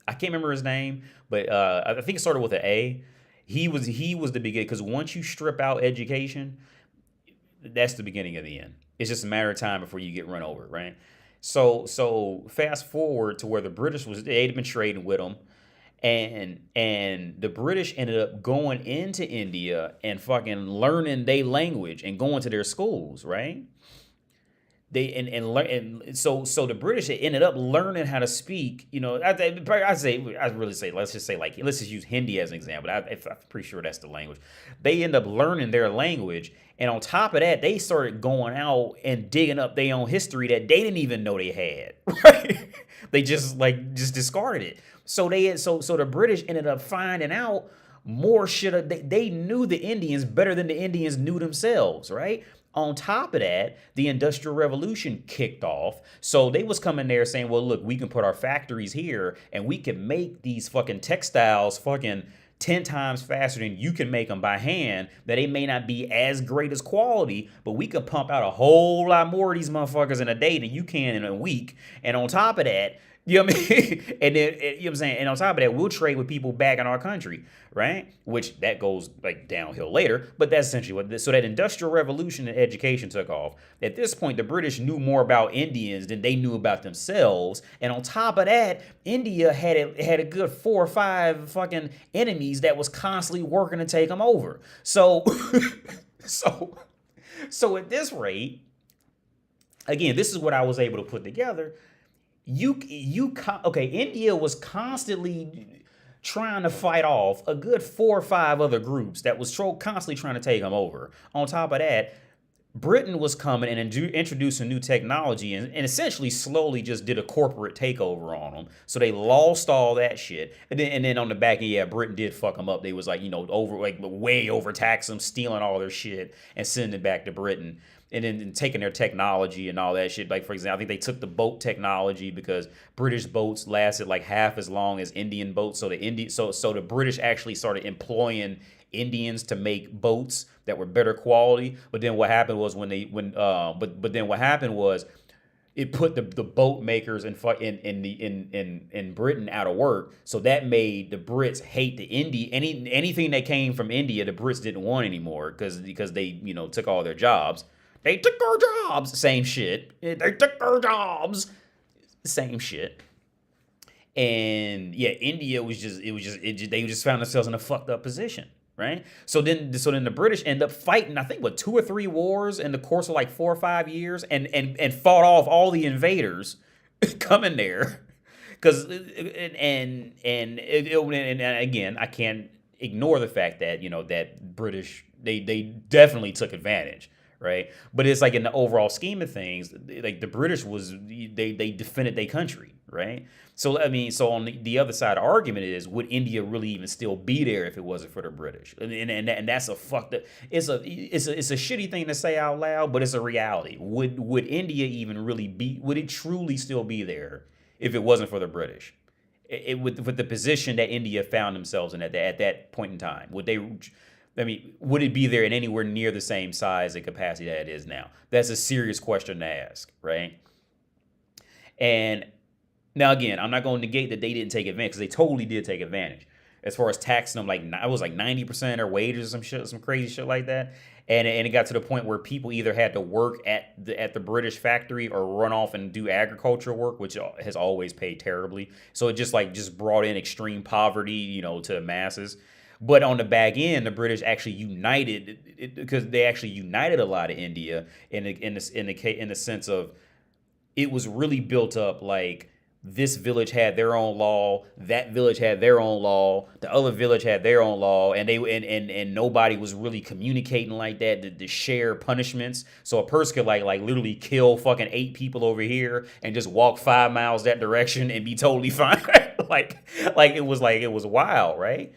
I can't remember his name, but I think it started with an A. He was the beginning because once you strip out education, that's the beginning of the end. It's just a matter of time before you get run over, right? So fast forward to where the British they'd been trading with them. And the British ended up going into India and fucking learning their language and going to their schools, right? So the British ended up learning how to speak. Let's just use Hindi as an example. I'm pretty sure that's the language. They end up learning their language, and on top of that, they started going out and digging up their own history that they didn't even know they had. Right? They just discarded it. So the British ended up finding out more shit. They knew the Indians better than the Indians knew themselves, right? On top of that, the Industrial Revolution kicked off. So they was coming there saying, well, look, we can put our factories here and we can make these fucking textiles fucking 10 times faster than you can make them by hand. That they may not be as great as quality, but we could pump out a whole lot more of these motherfuckers in a day than you can in a week. And on top of that, you know what I mean? And then, you know what I'm saying? And on top of that, we'll trade with people back in our country, right? Which that goes like downhill later, but that's essentially so that Industrial Revolution and education took off. At this point, the British knew more about Indians than they knew about themselves. And on top of that, India had a good 4 or 5 fucking enemies that was constantly working to take them over. So, so at this rate, again, this is what I was able to put together. India was constantly trying to fight off a good 4 or 5 other groups that was constantly trying to take them over. On top of that, Britain was coming and introducing new technology and essentially slowly just did a corporate takeover on them. So they lost all that shit. And then on the back end, yeah, Britain did fuck them up. They was way overtax them, stealing all their shit and sending it back to Britain. And then taking their technology and all that shit. Like, for example, I think they took the boat technology because British boats lasted like half as long as Indian boats. So the British actually started employing Indians to make boats that were better quality. But then what happened was It put the boat makers in Britain out of work. So that made the Brits hate the anything that came from India. The Brits didn't want anymore because they took all their jobs. They took our jobs. Same shit. They took our jobs. Same shit. And yeah, India they just found themselves in a fucked up position, right? So then the British end up fighting, I think, what, 2 or 3 wars in the course of like 4 or 5 years, and fought off all the invaders coming there, because and again, I can't ignore the fact that that British they definitely took advantage. Right, but it's like in the overall scheme of things, like the British they defended their country, right? So I mean, so on the other side of the argument is, would India really even still be there if it wasn't for the British? And that's a fucked up. It's a shitty thing to say out loud, but it's a reality. Would India even really be? Would it truly still be there if it wasn't for the British? With the position that India found themselves in at that point in time, would they? I mean, would it be there in anywhere near the same size and capacity that it is now? That's a serious question to ask, right? And now, again, I'm not going to negate that they didn't take advantage, because they totally did take advantage. As far as taxing them, like it was like 90% of their wages, some crazy shit like that. And it got to the point where people either had to work at the British factory or run off and do agricultural work, which has always paid terribly. So it just brought in extreme poverty, to the masses. But on the back end, the British actually united, because they actually united a lot of India in the sense of, it was really built up like this village had their own law, that village had their own law, the other village had their own law, and and nobody was really communicating like that to share punishments. So a person could like literally kill fucking 8 people over here and just walk 5 miles that direction and be totally fine. like it was wild, right?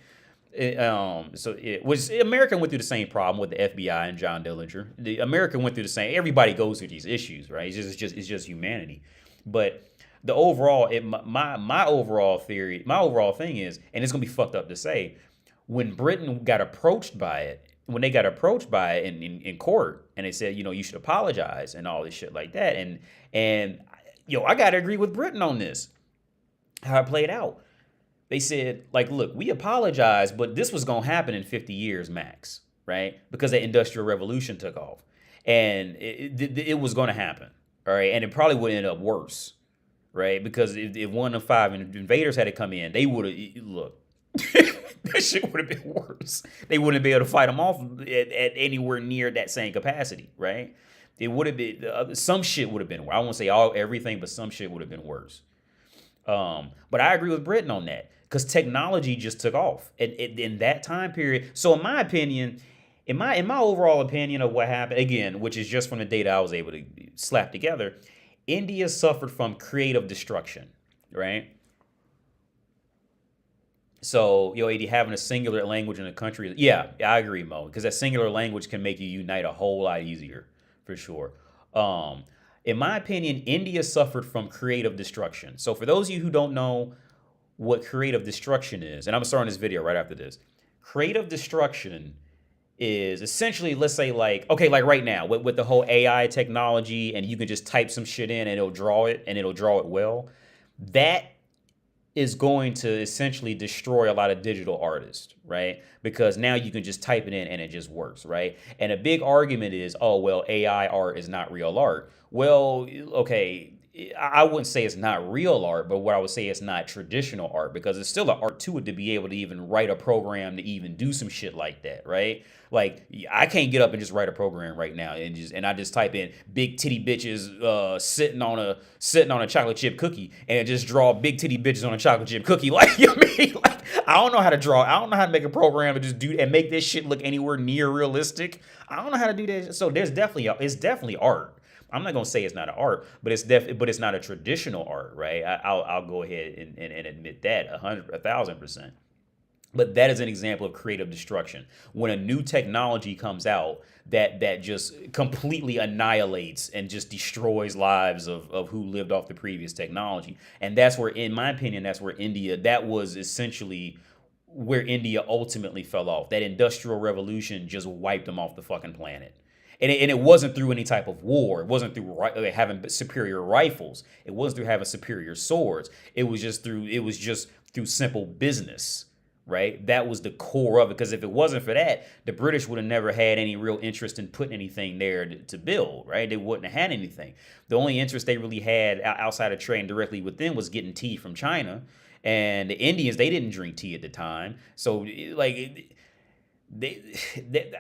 America went through the same problem with the FBI and John Dillinger. The America went through the same. Everybody goes through these issues, right? It's just humanity. But the overall, my overall theory, my overall thing is, and it's gonna be fucked up to say, when Britain got approached by it, in court, and they said, you should apologize and all this shit like that, and I gotta agree with Britain on this, how it played out. They said, like, look, we apologize, but this was going to happen in 50 years max, right? Because the Industrial Revolution took off. And it was going to happen, all right? And it probably would end up worse, right? Because if 1 of 5 invaders had to come in, they would have, look, that shit would have been worse. They wouldn't be able to fight them off at anywhere near that same capacity, right? It would have been, some shit would have been worse. I won't say everything, but some shit would have been worse. But I agree with Britain on that, because technology just took off in that time period. So in my opinion, in my overall opinion of what happened, again, which is just from the data I was able to slap together, India suffered from creative destruction, right? So, having a singular language in a country, yeah, I agree, Mo, because that singular language can make you unite a whole lot easier, for sure. In my opinion, India suffered from creative destruction. So for those of you who don't know what creative destruction is, and I'm starting this video right after this. Creative destruction is essentially, let's say like right now with the whole AI technology, and you can just type some shit in and it'll draw it, and it'll draw it well. That is going to essentially destroy a lot of digital artists, right? Because now you can just type it in and it just works, right? And a big argument is, oh, well, AI art is not real art. Well, okay, I wouldn't say it's not real art, but what I would say it's not traditional art, because it's still an art to it to be able to even write a program to even do some shit like that, right? Like, I can't get up and just write a program right now and I just type in big titty bitches sitting on a chocolate chip cookie and just draw big titty bitches on a chocolate chip cookie. Like, you know what I mean? Like, I don't know how to draw. I don't know how to make a program and just do and make this shit look anywhere near realistic. I don't know how to do that. So it's definitely art. I'm not gonna say it's not an art, but it's not a traditional art, right? I'll go ahead and admit that 1,000%. But that is an example of creative destruction. When a new technology comes out that just completely annihilates and just destroys lives of who lived off the previous technology. And that's where, in my opinion, that was essentially where India ultimately fell off. That industrial revolution just wiped them off the fucking planet. And it wasn't through any type of war. It wasn't through having superior rifles. It wasn't through having superior swords. It was just through simple business, right? That was the core of it. Because if it wasn't for that, the British would have never had any real interest in putting anything there to build, right? They wouldn't have had anything. The only interest they really had outside of trading directly with them was getting tea from China. And the Indians, they didn't drink tea at the time. So, like,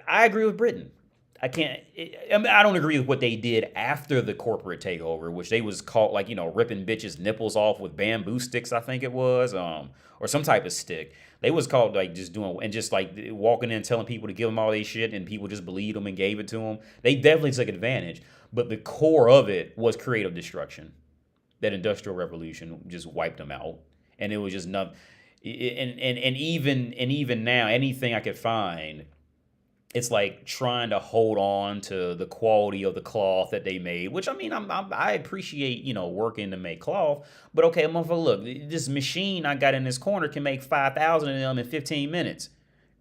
I agree with Britain. I don't agree with what they did after the corporate takeover, which they was caught, like, ripping bitches' nipples off with bamboo sticks, I think it was, or some type of stick. They was called, like, just doing, and just, like, walking in telling people to give them all their shit, and people just believed them and gave it to them. They definitely took advantage, but the core of it was creative destruction. That Industrial Revolution just wiped them out, and it was just nothing. And even now, anything I could find, it's like trying to hold on to the quality of the cloth that they made, which, I mean, I appreciate, working to make cloth, but okay, motherfucker, look, this machine I got in this corner can make 5,000 of them in 15 minutes.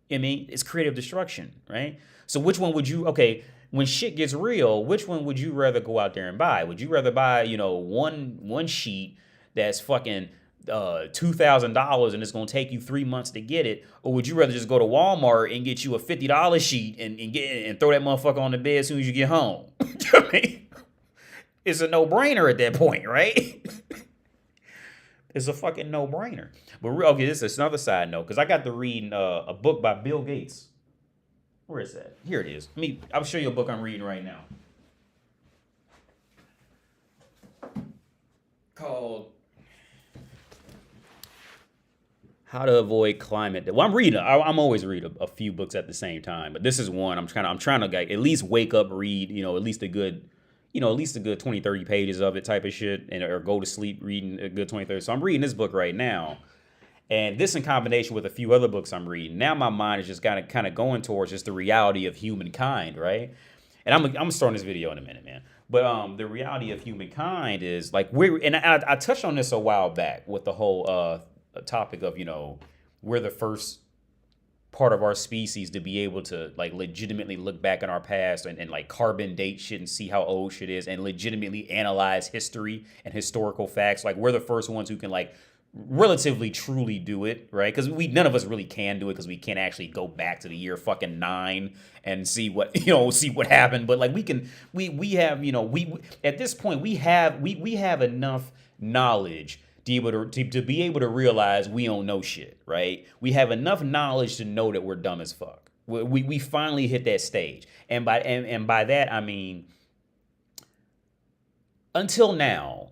I mean, it's creative destruction, right? So which one would you, okay, when shit gets real, which one would you rather go out there and buy? Would you rather buy, one sheet that's fucking $2,000 and it's gonna take you 3 months to get it, or would you rather just go to Walmart and get you a $50 sheet and throw that motherfucker on the bed as soon as you get home? I mean, it's a no-brainer at that point, right? It's a fucking no-brainer. But okay, this is another side note, because I got to reading a book by Bill Gates. Where is that? Here it is. I'll show you a book I'm reading right now. Called How to Avoid Climate. Well, I'm reading. I'm always reading a few books at the same time, but this is one I'm trying to like, at least wake up, read, at least a good 20, 30 pages of it type of shit, or go to sleep reading a good 20, 30. So I'm reading this book right now, and this in combination with a few other books I'm reading. Now my mind is just kind of going towards just the reality of humankind, right? And I'm starting this video in a minute, man. But the reality of humankind is like I touched on this a while back with the whole topic of, we're the first part of our species to be able to, like, legitimately look back in our past and like carbon date shit and see how old shit is and legitimately analyze history and historical facts. Like, we're the first ones who can, like, relatively truly do it, right? Because none of us really can do it, because we can't actually go back to the year fucking 9 and see what happened. But like, we have at this point we have enough knowledge to be able to realize we don't know shit, right? We have enough knowledge to know that we're dumb as fuck. We finally hit that stage, and by that I mean, until now,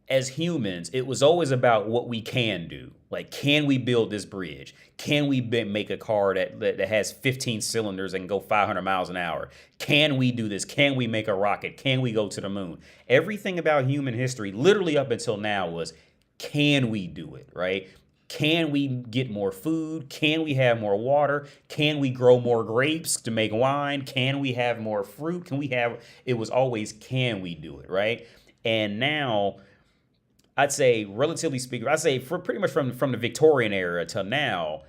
as humans, it was always about what we can do. Like, can we build this bridge? Can we make a car that has 15 cylinders and go 500 miles an hour? Can we do this? Can we make a rocket? Can we go to the moon? Everything about human history, literally up until now, was, can we do it, right? Can we get more food? Can we have more water? Can we grow more grapes to make wine? Can we have more fruit? It was always, can we do it, right? And now, I'd say, relatively speaking, for pretty much from the Victorian era till now,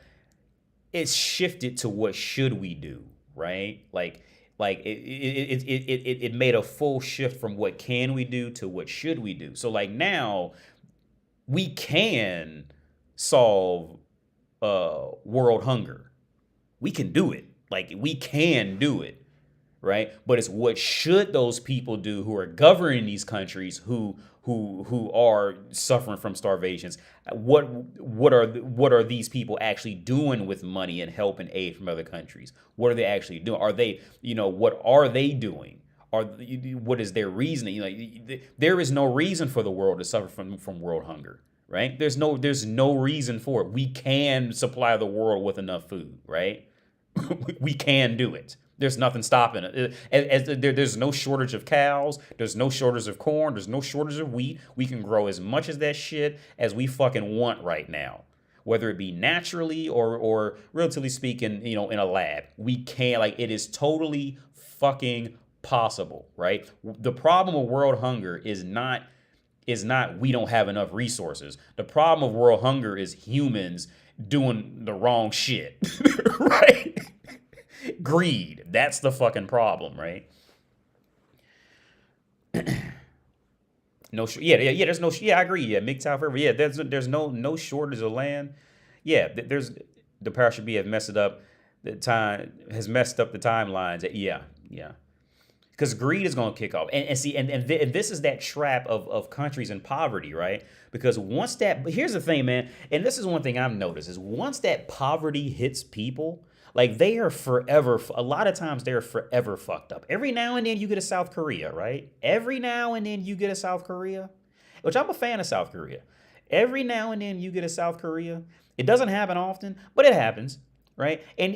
it's shifted to what should we do, right? Like it made a full shift from what can we do to what should we do. So like, now we can solve world hunger. We can do it. Like, we can do it, right? But it's what should those people do who are governing these countries, who are suffering from starvations? What are these people actually doing with money and help and aid from other countries? What are they actually doing? Are they, what are they doing? What is their reasoning? Like, there is no reason for the world to suffer from world hunger, right? There's no reason for it. We can supply the world with enough food, right? We can do it. There's nothing stopping it. There's no shortage of cows. There's no shortage of corn. There's no shortage of wheat. We can grow as much of that shit as we fucking want right now, whether it be naturally or relatively speaking, in a lab. We can. Like, it is totally fucking possible, right? The problem with world hunger is not we don't have enough resources. The problem of world hunger is humans doing the wrong shit, right? Greed. That's the fucking problem, right? There's no. Yeah, I agree. Yeah, MGTOW forever. Yeah, there's no shortage of land. Yeah, there's the power should be have messed it up. The time has messed up the timelines. Yeah, yeah. Because greed is going to kick off, and see, and this is that trap of countries in poverty, right? Because once that, but here's the thing, man, and this is one thing I've noticed is once that poverty hits people, like they are forever. A lot of times they're forever fucked up. Every now and then you get a South Korea, right? Every now and then you get a South Korea, which I'm a fan of South Korea. Every now and then you get a South Korea. It doesn't happen often, but it happens, right? And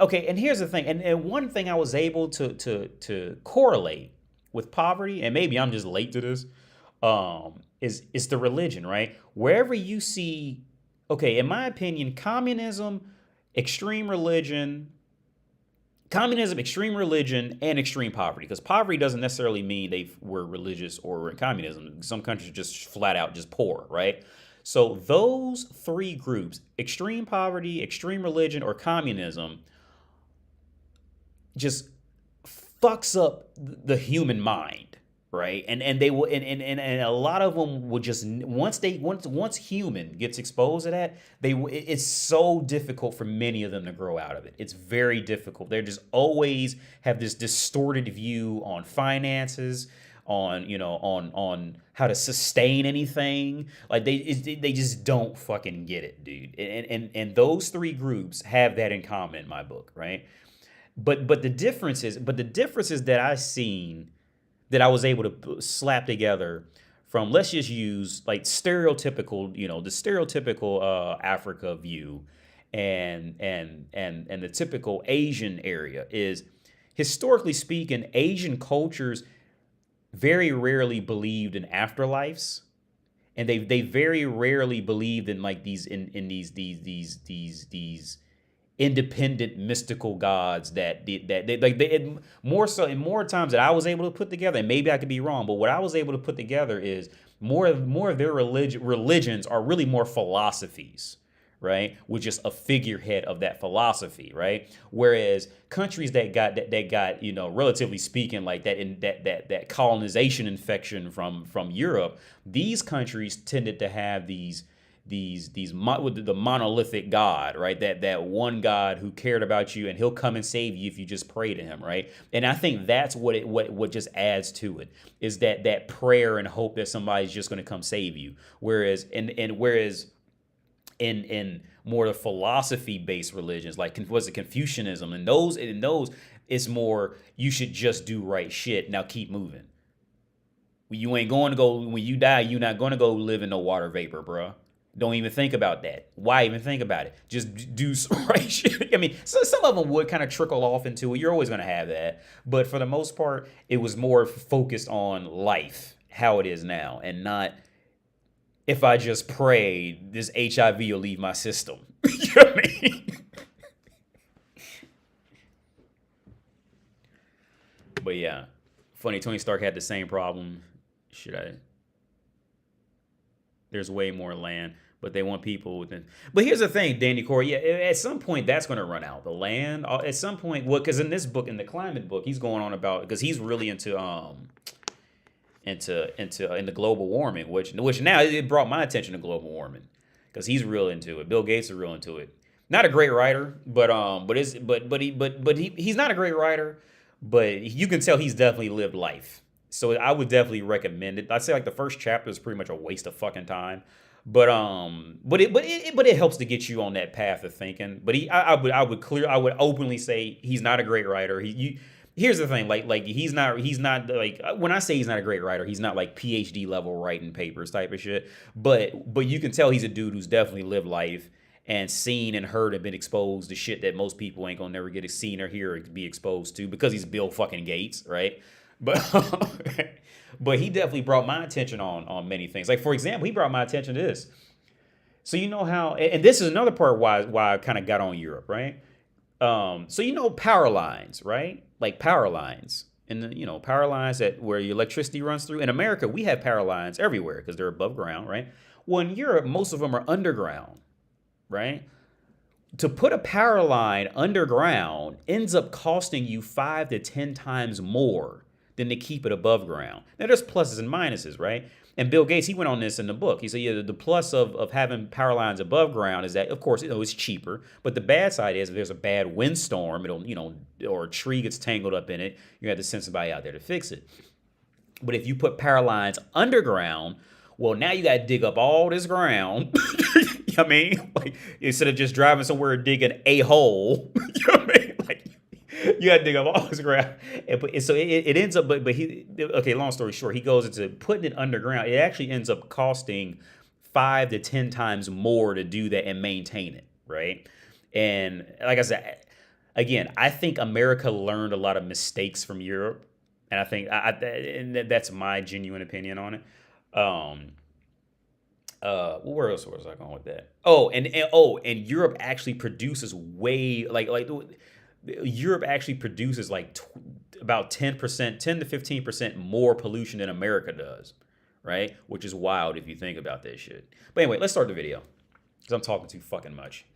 okay, and here's the thing, and one thing I was able to correlate with poverty, and maybe I'm just late to this, is the religion, right? Wherever you see, okay, in my opinion, extreme religion, and extreme poverty, because poverty doesn't necessarily mean they were religious or were in communism. Some countries are just flat out just poor, right? So those three groups, extreme poverty, extreme religion, or communism, just fucks up the human mind, right? And they will, and a lot of them will just once human gets exposed to that, it's so difficult for many of them to grow out of it. It's very difficult. They just always have this distorted view on finances, on how to sustain anything. Like they just don't fucking get it, dude. And those three groups have that in common in my book, right? But the differences that I've seen that I was able to slap together from, let's just use like stereotypical, the stereotypical Africa view and the typical Asian area is, historically speaking, Asian cultures very rarely believed in afterlives, and they very rarely believed in like these independent mystical gods that more so, in more times that I was able to put together, and maybe I could be wrong, but what I was able to put together is more of their religions are really more philosophies, right? With just a figurehead of that philosophy, right? Whereas countries that got relatively speaking, like that colonization infection from Europe, these countries tended to have with the monolithic God, right? That one God who cared about you, and he'll come and save you if you just pray to him, right? And I think that's what just adds to it, is that prayer and hope that somebody's just going to come save you. Whereas in more the philosophy-based religions, like was it Confucianism, and those it's more, you should just do right shit, now keep moving. You ain't going to go, when you die, you're not going to go live in no water vapor, bro. Don't even think about that. Why even think about it? Just do right shit. I mean, so some of them would kind of trickle off into it. You're always going to have that. But for the most part, it was more focused on life, how it is now, and not, if I just pray, this HIV will leave my system. You know what I mean? But yeah, funny, Tony Stark had the same problem. There's way more land, but they want people within. But here's the thing, Danny Corey. Yeah, at some point that's going to run out. The land at some point. Well, because in this book, in the climate book, he's going on about, because he's really into global warming, which now it brought my attention to global warming, because he's real into it. Bill Gates is real into it. Not a great writer, but he's not a great writer, but you can tell he's definitely lived life. So I would definitely recommend it. I'd say like the first chapter is pretty much a waste of fucking time, but it helps to get you on that path of thinking. But I would openly say he's not a great writer. Here's the thing, like he's not like, when I say he's not a great writer, he's not like PhD level writing papers type of shit. But you can tell he's a dude who's definitely lived life and seen and heard and been exposed to shit that most people ain't gonna never get to see or hear or be exposed to, because he's Bill fucking Gates, right? But but he definitely brought my attention on many things. Like, for example, he brought my attention to this. So you know how, and this is another part why I kind of got on Europe, right? So power lines, right? Like power lines, and power lines that where your electricity runs through. In America, we have power lines everywhere because they're above ground, right? Well, in Europe, most of them are underground, right? To put a power line underground ends up costing you 5 to 10 times more than to keep it above ground. Now, there's pluses and minuses, right? And Bill Gates, he went on this in the book. He said, yeah, the plus of having power lines above ground is that, of course, it's cheaper. But the bad side is if there's a bad windstorm, it'll, or a tree gets tangled up in it, you have to send somebody out there to fix it. But if you put power lines underground, well, now you got to dig up all this ground. You know what I mean? Like, instead of just driving somewhere and digging a hole, you know what I mean? Like, you got to dig up all this ground. So it ends up, but he, okay, long story short, he goes into putting it underground. It actually ends up costing 5 to 10 times more to do that and maintain it, right? And like I said, again, I think America learned a lot of mistakes from Europe. And I think and that's my genuine opinion on it. Where else was I going with that? And Europe actually produces Europe actually produces about 10%, 10 to 15% more pollution than America does, right? Which is wild if you think about that shit. But anyway, let's start the video because I'm talking too fucking much.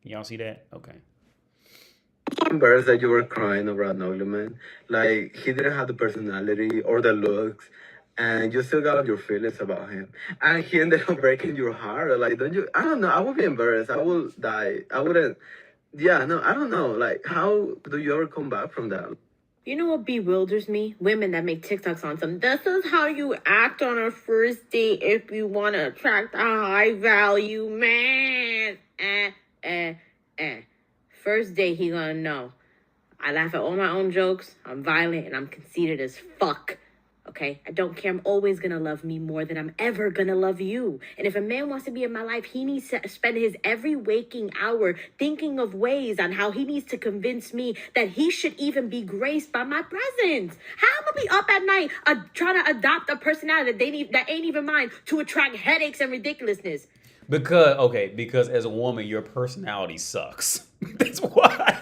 Y'all see that? Okay. Embarrassed that you were crying over an ugly man. Like, he didn't have the personality or the looks, and you still got your feelings about him. And he ended up breaking your heart. Like, don't you? I don't know. I would be embarrassed. I will die. I wouldn't. Yeah, no, I don't know. Like, how do you ever come back from that? You know what bewilders me? Women that make TikToks on some, this is how you act on a first date if you want to attract a high value man. First date, he gonna know. I laugh at all my own jokes. I'm violent and I'm conceited as fuck. Okay? I don't care. I'm always gonna love me more than I'm ever gonna love you. And if a man wants to be in my life, he needs to spend his every waking hour thinking of ways on how he needs to convince me that he should even be graced by my presence. How am I gonna be up at night trying to adopt a personality that ain't even mine to attract headaches and ridiculousness? Because as a woman, your personality sucks. That's why.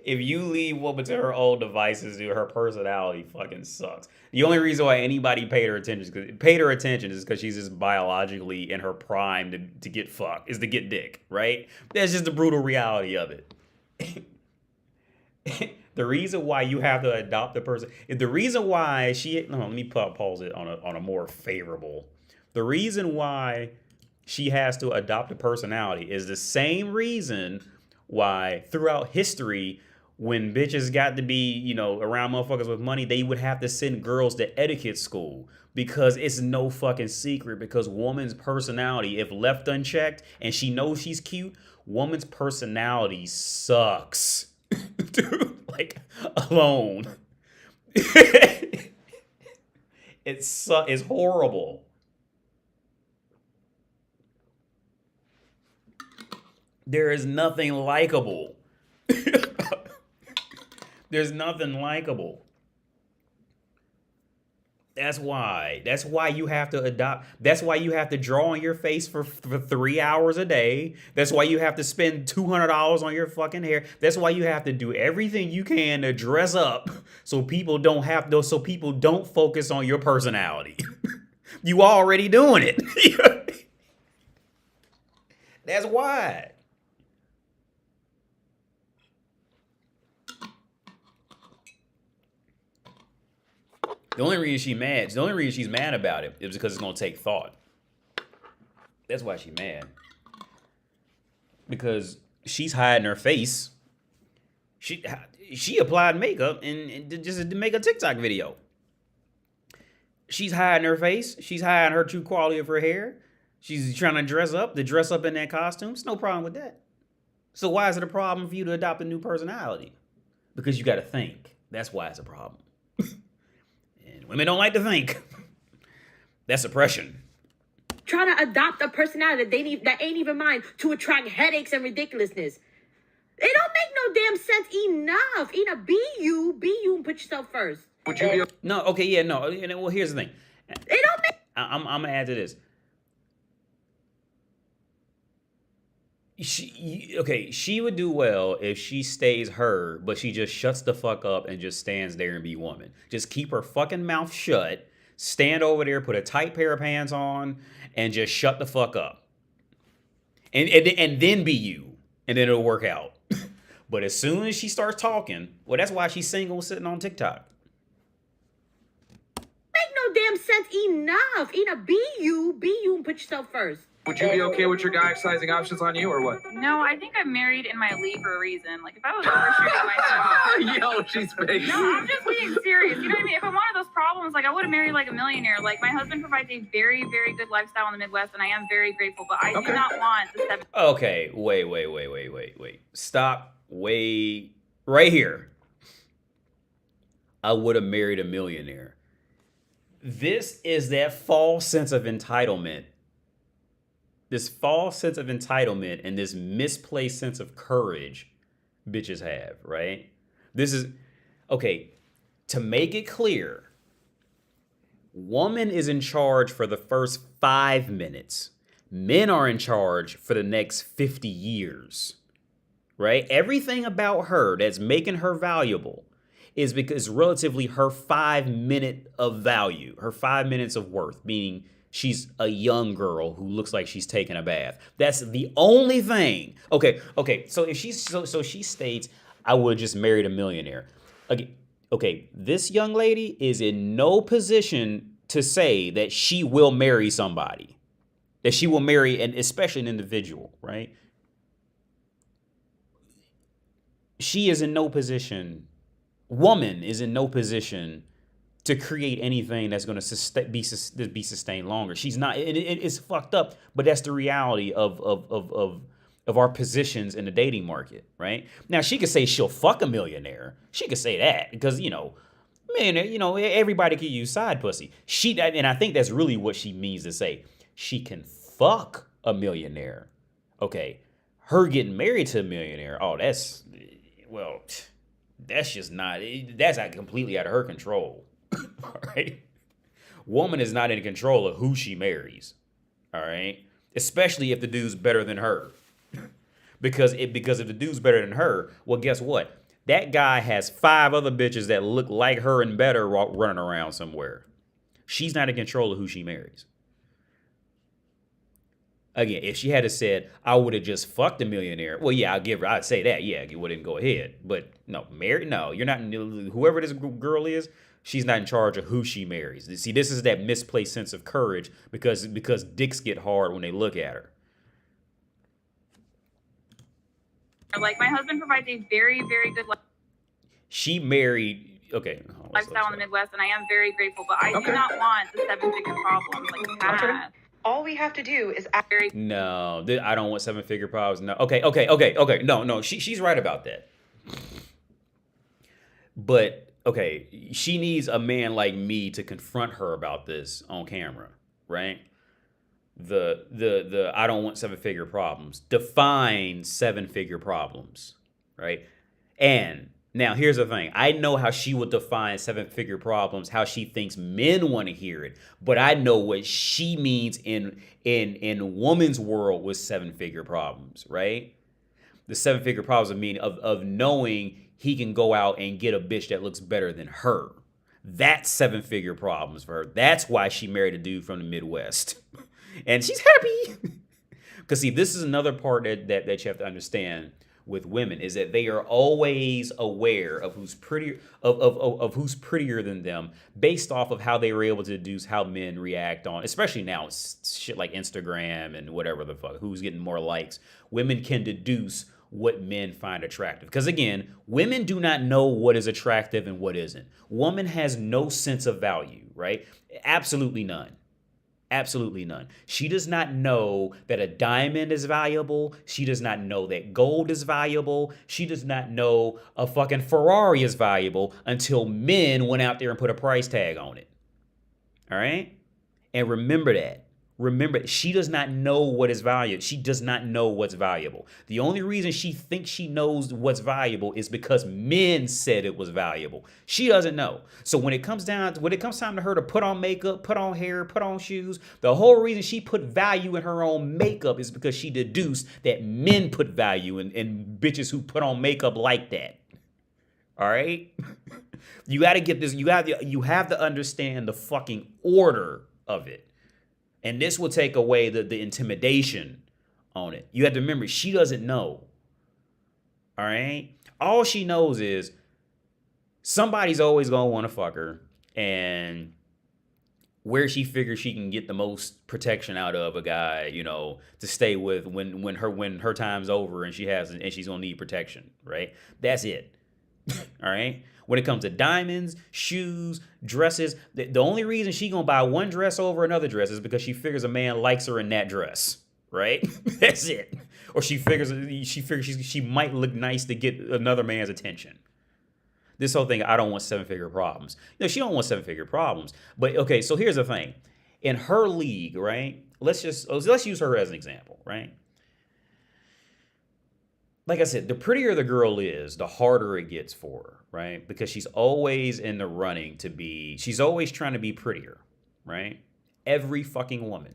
If you leave woman to her own devices, dude, her personality fucking sucks. The only reason why anybody paid her attention is because she's just biologically in her prime to get fucked, is to get dick, right? That's just the brutal reality of it. The reason why you have to adopt a person, the reason why let me pause it on a more favorable. The reason why she has to adopt a personality is the same reason why throughout history, when bitches got to be, around motherfuckers with money, they would have to send girls to etiquette school because it's no fucking secret. Because woman's personality, if left unchecked and she knows she's cute, woman's personality sucks. Dude, alone. It's horrible. There is nothing likable. There's nothing likable. That's why you have to adopt. That's why you have to draw on your face for 3 hours a day. That's why you have to spend $200 on your fucking hair. That's why you have to do everything you can to dress up so people don't focus on your personality. You already doing it. That's why. The only reason she's mad about it is because it's gonna take thought. That's why she's mad. Because she's hiding her face. She applied makeup and just to make a TikTok video. She's hiding her face. She's hiding her true quality of her hair. She's trying to dress up in that costume. It's no problem with that. So why is it a problem for you to adopt a new personality? Because you got to think. That's why it's a problem. Women don't like to think. That's oppression. Trying to adopt a personality that ain't even mine to attract headaches and ridiculousness. It don't make no damn sense. Enough. Be you and put yourself first. Would you be? No, okay, yeah, no. Well, here's the thing. It don't make. I'm gonna add to this. She would do well if she stays her, but she just shuts the fuck up and just stands there and be woman. Just keep her fucking mouth shut, stand over there, put a tight pair of pants on, and just shut the fuck up. And then be you. And then it'll work out. But as soon as she starts talking, well, that's why she's single sitting on TikTok. Make no damn sense. Enough. Be you and put yourself first. Would you be okay with your guy exercising options on you or what? No, I think I'm married in my leave for a reason. Like, if I was overshooting myself. Yo, she's fake. No, I'm just being serious. You know what I mean? If I'm one of those problems, like, I would have married like a millionaire. Like, my husband provides a very, very good lifestyle in the Midwest, and I am very grateful. But I do not want the 7. Okay, wait. Stop. Wait. Right here. I would have married a millionaire. This is that false sense of entitlement. This false sense of entitlement and this misplaced sense of courage bitches have, right? This is, okay, to make it clear, woman is in charge for the first 5 minutes. Men are in charge for the next 50 years, right? Everything about her that's making her valuable is because relatively her 5 minute of value, her 5 minutes of worth, meaning she's a young girl who looks like she's taking a bath. That's the only thing. Okay. So if she's so she states, I would have just married a millionaire. Okay. This young lady is in no position to say that she will marry somebody, that she will marry, and especially an individual, right? She is in no position. Woman is in no position to create anything that's going to be sustained longer. She's not. It's fucked up, but that's the reality of our positions in the dating market, right? Now she could say she'll fuck a millionaire. She could say that because everybody can use side pussy. And I think that's really what she means to say. She can fuck a millionaire. Okay, her getting married to a millionaire. Oh, that's just not. That's not completely out of her control. All right. Woman is not in control of who she marries. All right. Especially if the dude's better than her. because if the dude's better than her, well, guess what? That guy has 5 other bitches that look like her and better running around somewhere. She's not in control of who she marries. Again, if she had said, I would have just fucked a millionaire. Well, yeah, I'd say that. Yeah, you wouldn't go ahead. But no, married? No, you're not. Whoever this girl is, she's not in charge of who she marries. See, this is that misplaced sense of courage because dicks get hard when they look at her. Like, my husband provides a very, very good She married, okay. lifestyle in the Midwest, and I am very grateful. But I do not want the 7-figure problem like you have. All we have to do is No, I don't want 7-figure problems. No. Okay. No, she's right about that. But okay, she needs a man like me to confront her about this on camera, right? The I don't want 7-figure problems. Define 7-figure problems, right? And now here's the thing. I know how she would define 7-figure problems, how she thinks men want to hear it, but I know what she means in woman's world with 7-figure problems, right? The 7-figure problems of knowing he can go out and get a bitch that looks better than her. That's 7-figure problems for her. That's why she married a dude from the Midwest. And she's happy. Because see, this is another part that you have to understand with women is that they are always aware of who's prettier of who's prettier than them based off of how they were able to deduce how men react on, especially now it's shit like Instagram and whatever the fuck, who's getting more likes. Women can deduce what men find attractive. Because again, women do not know what is attractive and what isn't. Woman has no sense of value, right? Absolutely none. Absolutely none. She does not know that a diamond is valuable. She does not know that gold is valuable. She does not know a fucking Ferrari is valuable until men went out there and put a price tag on it. All right? And remember that. Remember, she does not know what is valuable. She does not know what's valuable. The only reason she thinks she knows what's valuable is because men said it was valuable. She doesn't know. So when it comes time to her to put on makeup, put on hair, put on shoes, the whole reason she put value in her own makeup is because she deduced that men put value in bitches who put on makeup like that. All right? You got to get this. You have to understand the fucking order of it, and this will take away the intimidation on it. You have to remember, she doesn't know. All right, all she knows is somebody's always gonna want to fuck her, and where she figures she can get the most protection out of a guy, you know, to stay with when her time's over and she's gonna need protection, right? That's it. All right. When it comes to diamonds, shoes, dresses, the only reason she gonna buy one dress over another dress is because she figures a man likes her in that dress, right? That's it. Or she figures she might look nice to get another man's attention. This whole thing, I don't want 7-figure problems. No, she don't want 7-figure problems. But okay, so here's the thing. In her league, right? Let's use her as an example, right? Like I said, the prettier the girl is, the harder it gets for her, right? Because she's always in the running she's always trying to be prettier, right? Every fucking woman.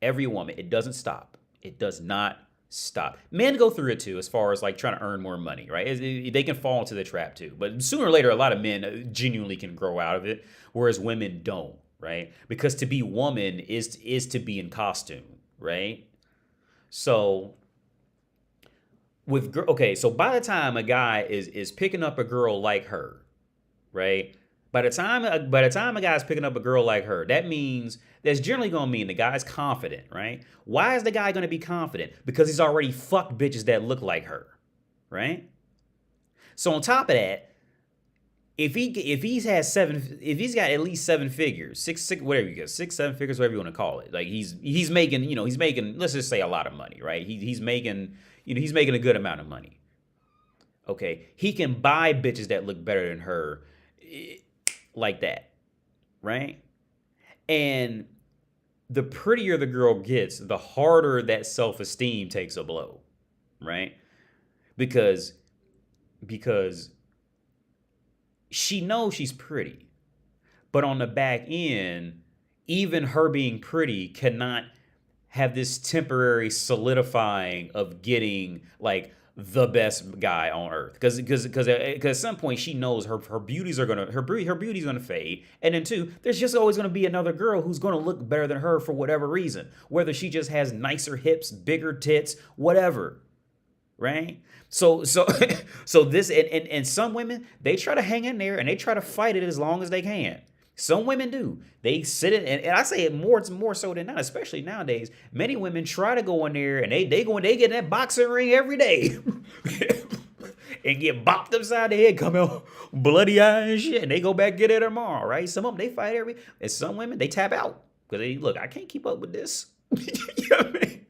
Every woman. It doesn't stop. It does not stop. Men go through it too, as far as like trying to earn more money, right? They can fall into the trap too. But sooner or later, a lot of men genuinely can grow out of it, whereas women don't, right? Because to be woman is to be in costume, right? So so by the time a guy is picking up a girl like her, right? By the time a guy's picking up a girl like her, that's generally gonna mean the guy's confident, right? Why is the guy gonna be confident? Because he's already fucked bitches that look like her, right? So on top of that, if he's got at least 7 figures, six whatever you get, 6, 7 figures, whatever you want to call it, like he's making, let's just say a lot of money, right? He's making a good amount of money. Okay, he can buy bitches that look better than her, like that, right? And the prettier the girl gets, the harder that self-esteem takes a blow, right? Because she knows she's pretty, but on the back end, even her being pretty cannot have this temporary solidifying of getting like the best guy on earth, because at some point she knows her beauty's gonna fade, and then 2, there's just always gonna be another girl who's gonna look better than her for whatever reason, whether she just has nicer hips, bigger tits, whatever, right? So this and some women, they try to hang in there and they try to fight it as long as they can. Some women do. They sit in, and I say it more so than not, especially nowadays. Many women try to go in there and they get in that boxing ring every day and get bopped upside the head, come out bloody eye and shit, and they go back get it tomorrow, right? Some of them, they fight and some women, they tap out because they look, I can't keep up with this. You know what I mean?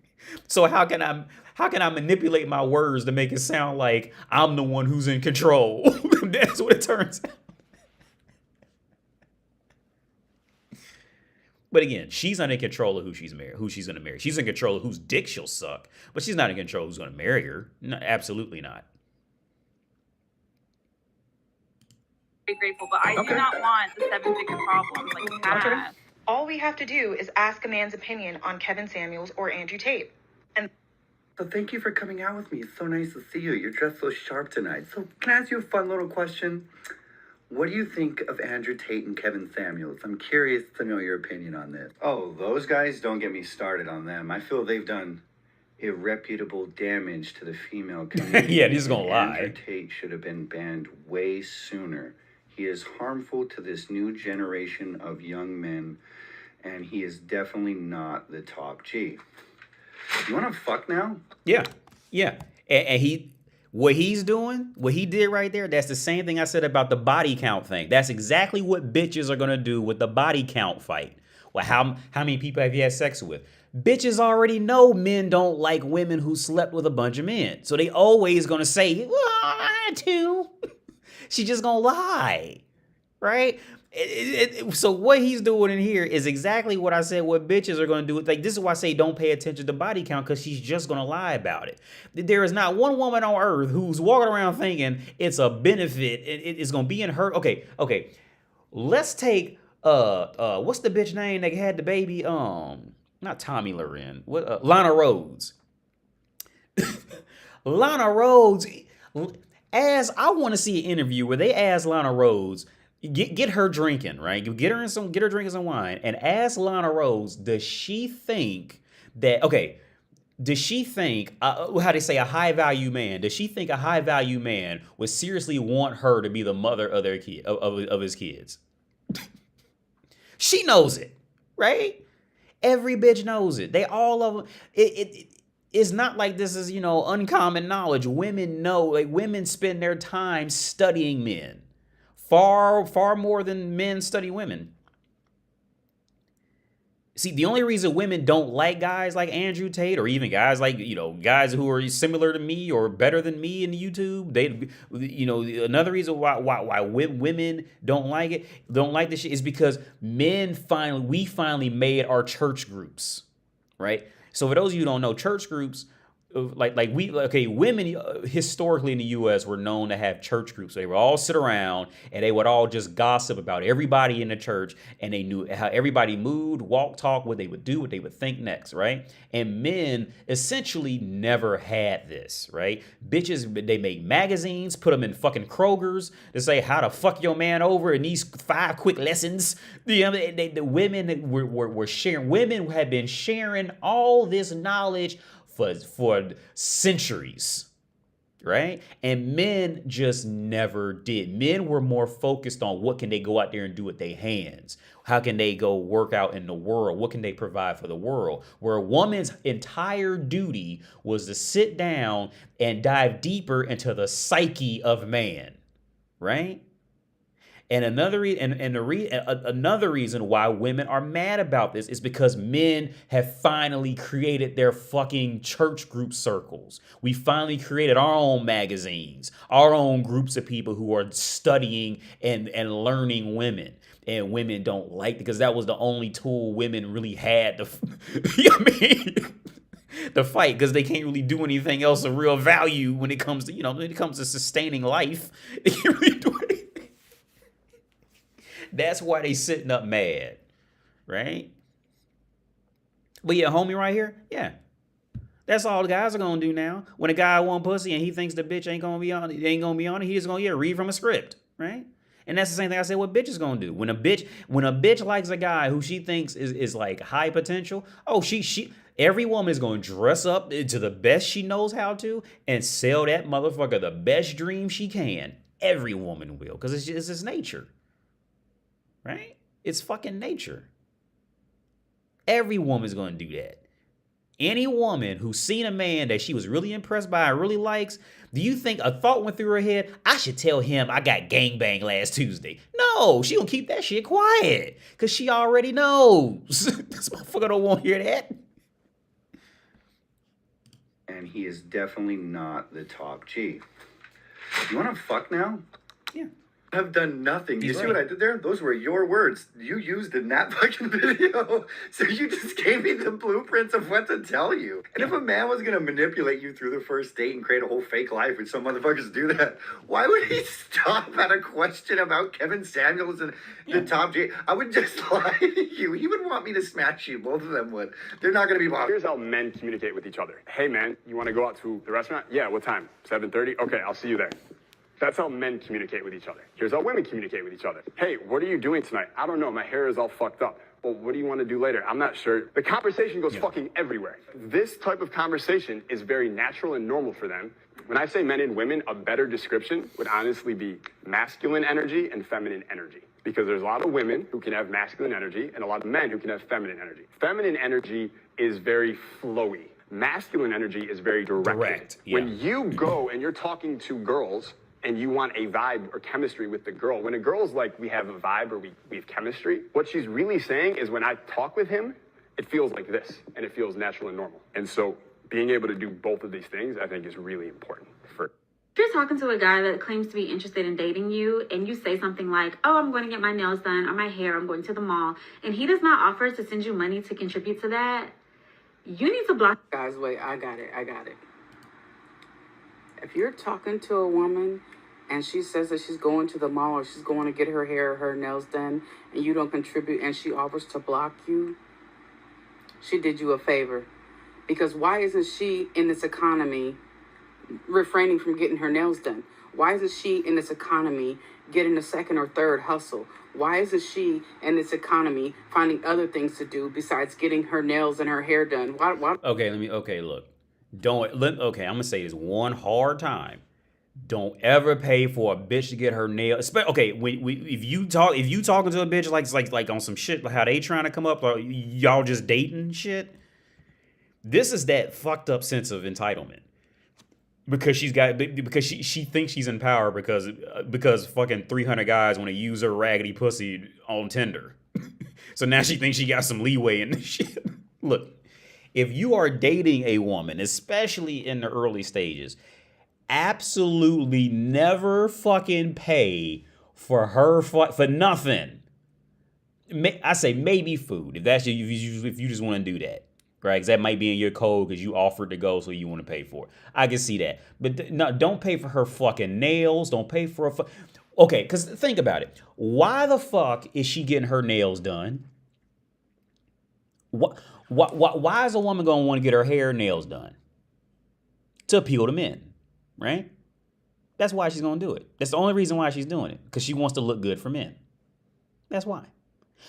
So how can I manipulate my words to make it sound like I'm the one who's in control? That's what it turns out. But again, she's not in control of who she's going to marry. She's in control of whose dick she'll suck, but she's not in control of who's going to marry her. No, absolutely not. Very grateful, but I do not want the 7-figure problems like you have. All we have to do is ask a man's opinion on Kevin Samuels or Andrew Tate. And So thank you for coming out with me. It's so nice to see you. You're dressed so sharp tonight. So can I ask you a fun little question? What do you think of Andrew Tate and Kevin Samuels? I'm curious to know your opinion on this. Oh, those guys, don't get me started on them. I feel they've done irreparable damage to the female community. Yeah, he's gonna lie. Andrew Tate should have been banned way sooner. He is harmful to this new generation of young men, and he is definitely not the top G. You want to fuck now? Yeah. And what he did right there, that's the same thing I said about the body count thing. That's exactly what bitches are going to do with the body count fight. Well, how many people have you had sex with? Bitches already know men don't like women who slept with a bunch of men. So they always going to say, well, I had to. She just going to lie, right? So what he's doing in here is exactly what I said what bitches are going to do. Like, this is why I say don't pay attention to body count, because she's just going to lie about it. There is not one woman on earth who's walking around thinking it's a benefit. It's going to be in her. Okay. Let's take, what's the bitch name that had the baby? Not Tommy Loren. Lana Rhodes. Lana Rhodes. I want to see an interview where they ask Lana Rhodes, get her drinking, right? Get her drinking some wine, and ask Lana Rhodes, does she think that does she think how they say a high value man? Does she think a high value man would seriously want her to be the mother of their kid of his kids? She knows it, right? Every bitch knows it. They all of them. It's not like this is, uncommon knowledge. Women know, like women spend their time studying men far more than men study women. See, the only reason women don't like guys like Andrew Tate, or even guys like, guys who are similar to me or better than me in YouTube, another reason why women don't like this shit is because we finally made our church groups, right? So for those of you who don't know, church groups, women historically in the U.S. were known to have church groups. They would all sit around and they would all just gossip about everybody in the church, and they knew how everybody moved, walked, talked, what they would do, what they would think next, right? And men essentially never had this, right? Bitches, they make magazines, put them in fucking Kroger's to say how to fuck your man over in these 5 quick lessons. The women were sharing. Women had been sharing all this knowledge for centuries, right? And men just never did. Men were more focused on what can they go out there and do with their hands. How can they go work out in the world? What can they provide for the world? Where a woman's entire duty was to sit down and dive deeper into the psyche of man, right? And another reason why women are mad about this is because men have finally created their fucking church group circles. We finally created our own magazines, our own groups of people who are studying and learning women. And women don't like it because that was the only tool women really had to, to fight, because they can't really do anything else of real value when it comes to, sustaining life. They can't really do anything. That's why they sitting up mad, right? But yeah, homie right here, yeah. That's all the guys are gonna do now. When a guy want pussy and he thinks the bitch ain't gonna be on it, he just gonna read from a script, right? And that's the same thing I said what bitch is gonna do. When a bitch likes a guy who she thinks is like high potential, every woman is gonna dress up to the best she knows how to and sell that motherfucker the best dream she can. Every woman will, because it's just nature. Right? It's fucking nature. Every woman's going to do that. Any woman who's seen a man that she was really impressed by and really likes, do you think a thought went through her head, I should tell him I got gangbang last Tuesday? No, she gonna keep that shit quiet because she already knows. This motherfucker don't want to hear that. And he is definitely not the top G. You want to fuck now? Yeah. I've done nothing. You see what I did there? Those were your words you used in that fucking video. So you just gave me the blueprints of what to tell you. And if a man was going to manipulate you through the first date and create a whole fake life, which some motherfuckers do that, why would he stop at a question about Kevin Samuels and the top G? I would just lie to you. He would want me to smash you. Both of them would. They're not going to be bothered. Here's how men communicate with each other. Hey, man, you want to go out to the restaurant? Yeah, what time? 7:30? Okay, I'll see you there. That's how men communicate with each other. Here's how women communicate with each other. Hey, what are you doing tonight? I don't know. My hair is all fucked up. Well, what do you want to do later? I'm not sure. The conversation goes fucking everywhere. This type of conversation is very natural and normal for them. When I say men and women, a better description would honestly be masculine energy and feminine energy. Because there's a lot of women who can have masculine energy and a lot of men who can have feminine energy. Feminine energy is very flowy. Masculine energy is very direct. Yeah. When you go and you're talking to girls, and you want a vibe or chemistry with the girl. When a girl's like, we have a vibe or we have chemistry, what she's really saying is when I talk with him, it feels like this, and it feels natural and normal. And so being able to do both of these things, I think is really important for. If you're talking to a guy that claims to be interested in dating you, and you say something like, oh, I'm going to get my nails done, or my hair, I'm going to the mall, and he does not offer to send you money to contribute to that, you need to block. Guys, wait, I got it. If you're talking to a woman and she says that she's going to the mall or she's going to get her hair or her nails done and you don't contribute and she offers to block you, she did you a favor. Because why isn't she in this economy refraining from getting her nails done? Why isn't she in this economy getting a second or third hustle? Why isn't she in this economy finding other things to do besides getting her nails and her hair done? Why? Okay, look. Okay, I'm gonna say this one hard time. Don't ever pay for a bitch to get her nails. Okay, if you talking to a bitch like on some shit, like how they trying to come up, like y'all just dating shit. This is that fucked up sense of entitlement. Because she thinks she's in power because fucking 300 guys want to use her raggedy pussy on Tinder. So now she thinks she got some leeway in this shit. Look, if you are dating a woman, especially in the early stages, absolutely never fucking pay for her for nothing. I say maybe food if you just want to do that. Right, because that might be in your code because you offered to go, so you want to pay for it. I can see that, but no, don't pay for her fucking nails. Don't pay for her. Okay, because think about it. Why the fuck is she getting her nails done? Why is a woman gonna want to get her hair and nails done? To appeal to men, right? That's why she's gonna do it. That's the only reason why she's doing it, because she wants to look good for men. That's why.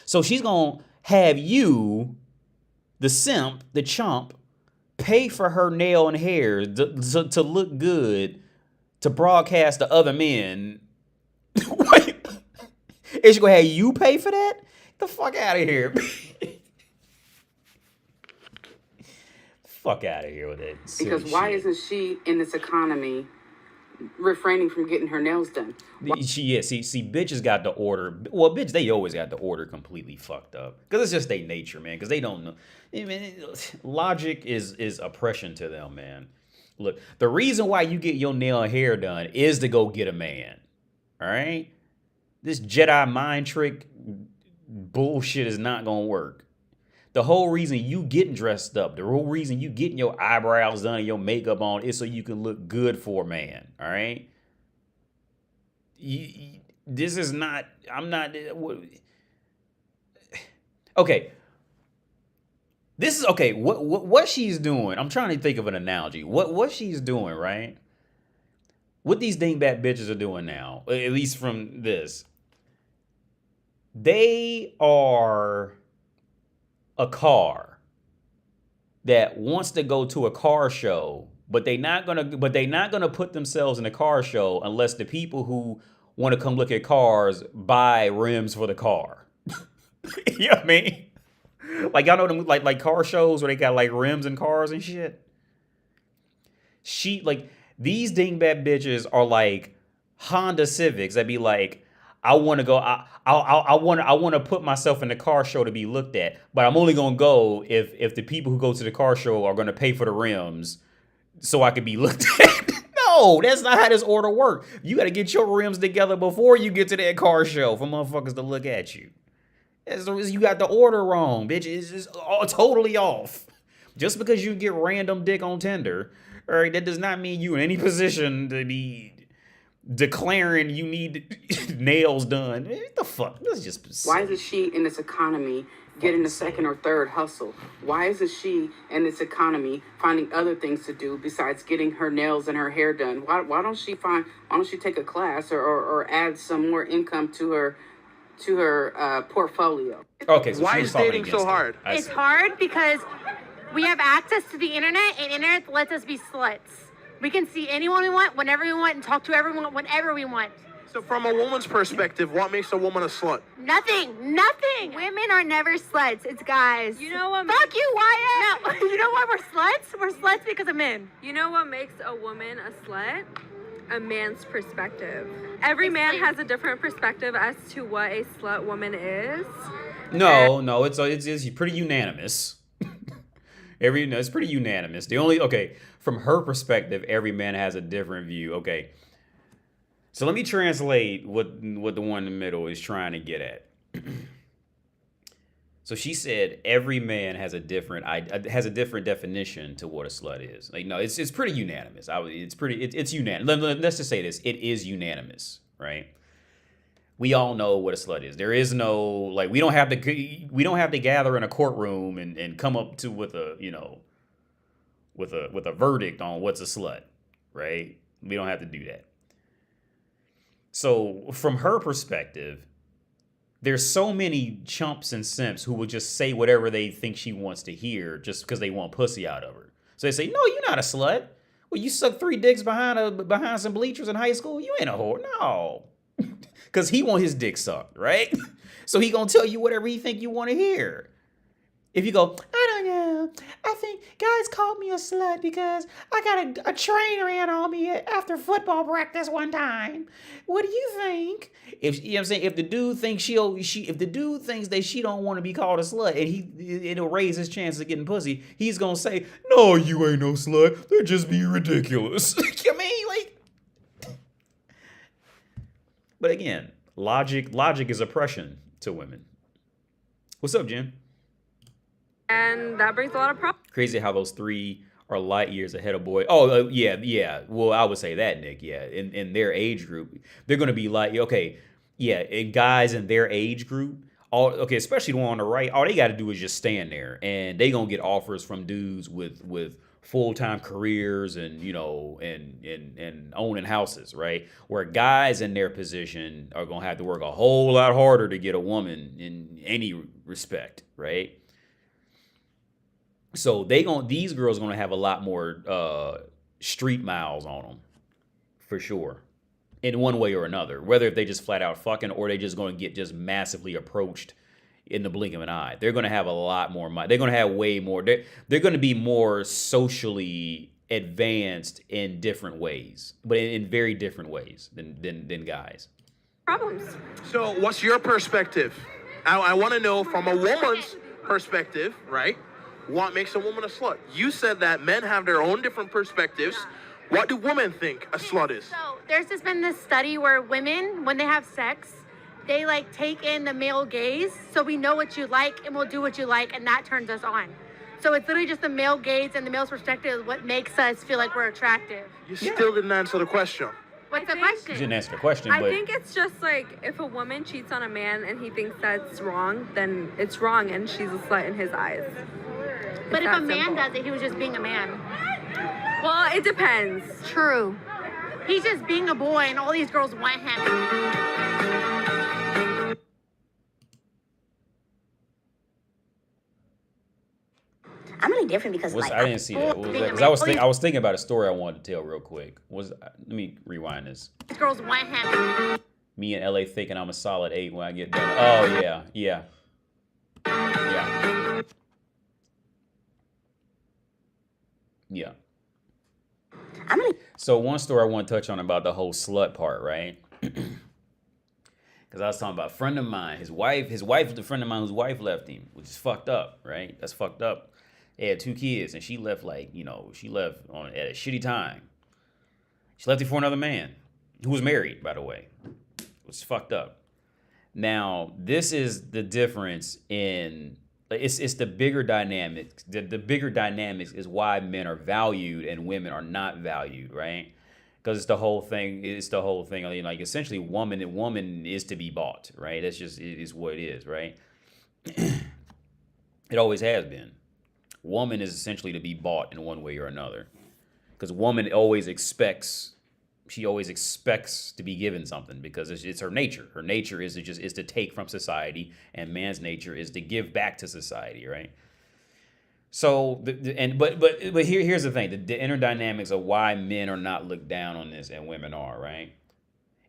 So she's gonna have you, the simp, the chump, pay for her nail and hair to look good, to broadcast to other men. Wait, is she gonna have you pay for that? Get the fuck out of here. Fuck out of here with that. Because why isn't she in this economy refraining from getting her nails done? See, bitches got the order. Well, bitch, they always got the order completely fucked up. Because it's just their nature, man. Because they don't know. I mean, logic is oppression to them, man. Look, the reason why you get your nail and hair done is to go get a man. All right? This Jedi mind trick bullshit is not going to work. The whole reason you getting dressed up, the whole reason you getting your eyebrows done and your makeup on is so you can look good for a man. All right? This is not, I'm not, okay. This is, okay, what she's doing, I'm trying to think of an analogy. What she's doing, right? What these dingbat bitches are doing now, at least from this, they are a car that wants to go to a car show, but they're not gonna put themselves in a car show unless the people who want to come look at cars buy rims for the car. You know what I mean? Like, y'all know them like car shows where they got like rims and cars and shit. These dingbat bitches are like Honda Civics that be like, I want to go. I want to put myself in the car show to be looked at, but I'm only gonna go if the people who go to the car show are gonna pay for the rims, so I can be looked at. No, that's not how this order works. You got to get your rims together before you get to that car show for motherfuckers to look at you. You got the order wrong, bitch. It's just totally off. Just because you get random dick on Tinder, all right, that does not mean you in any position to be declaring you need nails done. What the fuck? This is just. Why isn't she in this economy getting a second or third hustle? Why isn't she in this economy finding other things to do besides getting her nails and her hair done? Why don't she take a class or add some more income to her portfolio? Okay, so why is dating so hard? It's hard because we have access to the internet, and internet lets us be sluts. We can see anyone we want, whenever we want, and talk to everyone whenever we want. So from a woman's perspective, what makes a woman a slut? Nothing. Women are never sluts. It's guys. You know what? Fuck you, Wyatt. No, you know why we're sluts? We're sluts because of men. You know what makes a woman a slut? A man's perspective. Every man has a different perspective as to what a slut woman is. No, it's pretty unanimous. It's pretty unanimous. From her perspective, every man has a different view. Okay. So let me translate what the one in the middle is trying to get at. So she said every man has a different definition to what a slut is. Like, no, it's pretty unanimous. It's unanimous. Let's just say this. It is unanimous, right? We all know what a slut is. There is no, like, we don't have to gather in a courtroom and come up with a verdict on what's a slut. right? We don't have to do that. So from her perspective, there's so many chumps and simps who will just say whatever they think she wants to hear just because they want pussy out of her. So they say, no, you're not a slut. Well, you sucked 3 dicks behind some bleachers in high school? You ain't a whore. No. Because he want his dick sucked, right? So he gonna tell you whatever he think you want to hear. If you go, I don't know. I think guys called me a slut because I got a train ran on me after football practice one time. What do you think? If you know what I'm saying, if the dude thinks if the dude thinks that she don't want to be called a slut and it'll raise his chances of getting pussy, he's gonna say, no, you ain't no slut. They're just being ridiculous. I mean, like. But again, logic is oppression to women. What's up, Jen? And that brings a lot of problems. Crazy how those 3 are light years ahead of boy. Oh, yeah. Well, I would say that, Nick. Yeah, in their age group, they're gonna be like, okay, yeah. And guys in their age group, especially the one on the right, all they got to do is just stand there, and they gonna get offers from dudes with full-time careers and and owning houses, right? Where guys in their position are gonna have to work a whole lot harder to get a woman in any respect, right? So these girls gonna have a lot more street miles on them, for sure, in one way or another. Whether if they just flat out fucking or they just gonna get just massively approached in the blink of an eye. They're gonna have a lot more money. They're gonna have way more. They're gonna be more socially advanced in different ways, but in very different ways than guys. Problems. So what's your perspective? I want to know from a woman's perspective, right? What makes a woman a slut? You said that men have their own different perspectives. What do women think a slut is? So there's just been this study where women, when they have sex, they like take in the male gaze. So we know what you like and we'll do what you like, and that turns us on. So it's literally just the male gaze and the male's perspective is what makes us feel like we're attractive. You still didn't answer the question. What's the question? You didn't answer the question, I but think it's just like if a woman cheats on a man and he thinks that's wrong, then it's wrong and she's a slut in his eyes. But if a man does it, he was just being a man. Well, it depends. True. He's just being a boy and all these girls want him. I'm really different because I didn't see that. Because I was thinking about a story I wanted to tell real quick. Let me rewind this. These girls want him. Me in LA thinking I'm a solid 8 when I get done. Oh yeah. So one story I want to touch on about the whole slut part, right? Because I was talking about a friend of mine, his wife was a friend of mine whose wife left him, which is fucked up, right? That's fucked up. They had 2 kids, and she left at a shitty time. She left him for another man, who was married, by the way. It was fucked up. Now, this is the difference in, it's the bigger dynamics. The bigger dynamics is why men are valued and women are not valued, right? Because it's the whole thing. Like essentially, woman is to be bought, right? That's just is what it is, right? It always has been. Woman is essentially to be bought in one way or another, because woman always expects to be given something because it's her nature. Her nature is to take from society, and man's nature is to give back to society, right? So but here's the thing: the inner dynamics of why men are not looked down on this and women are, right?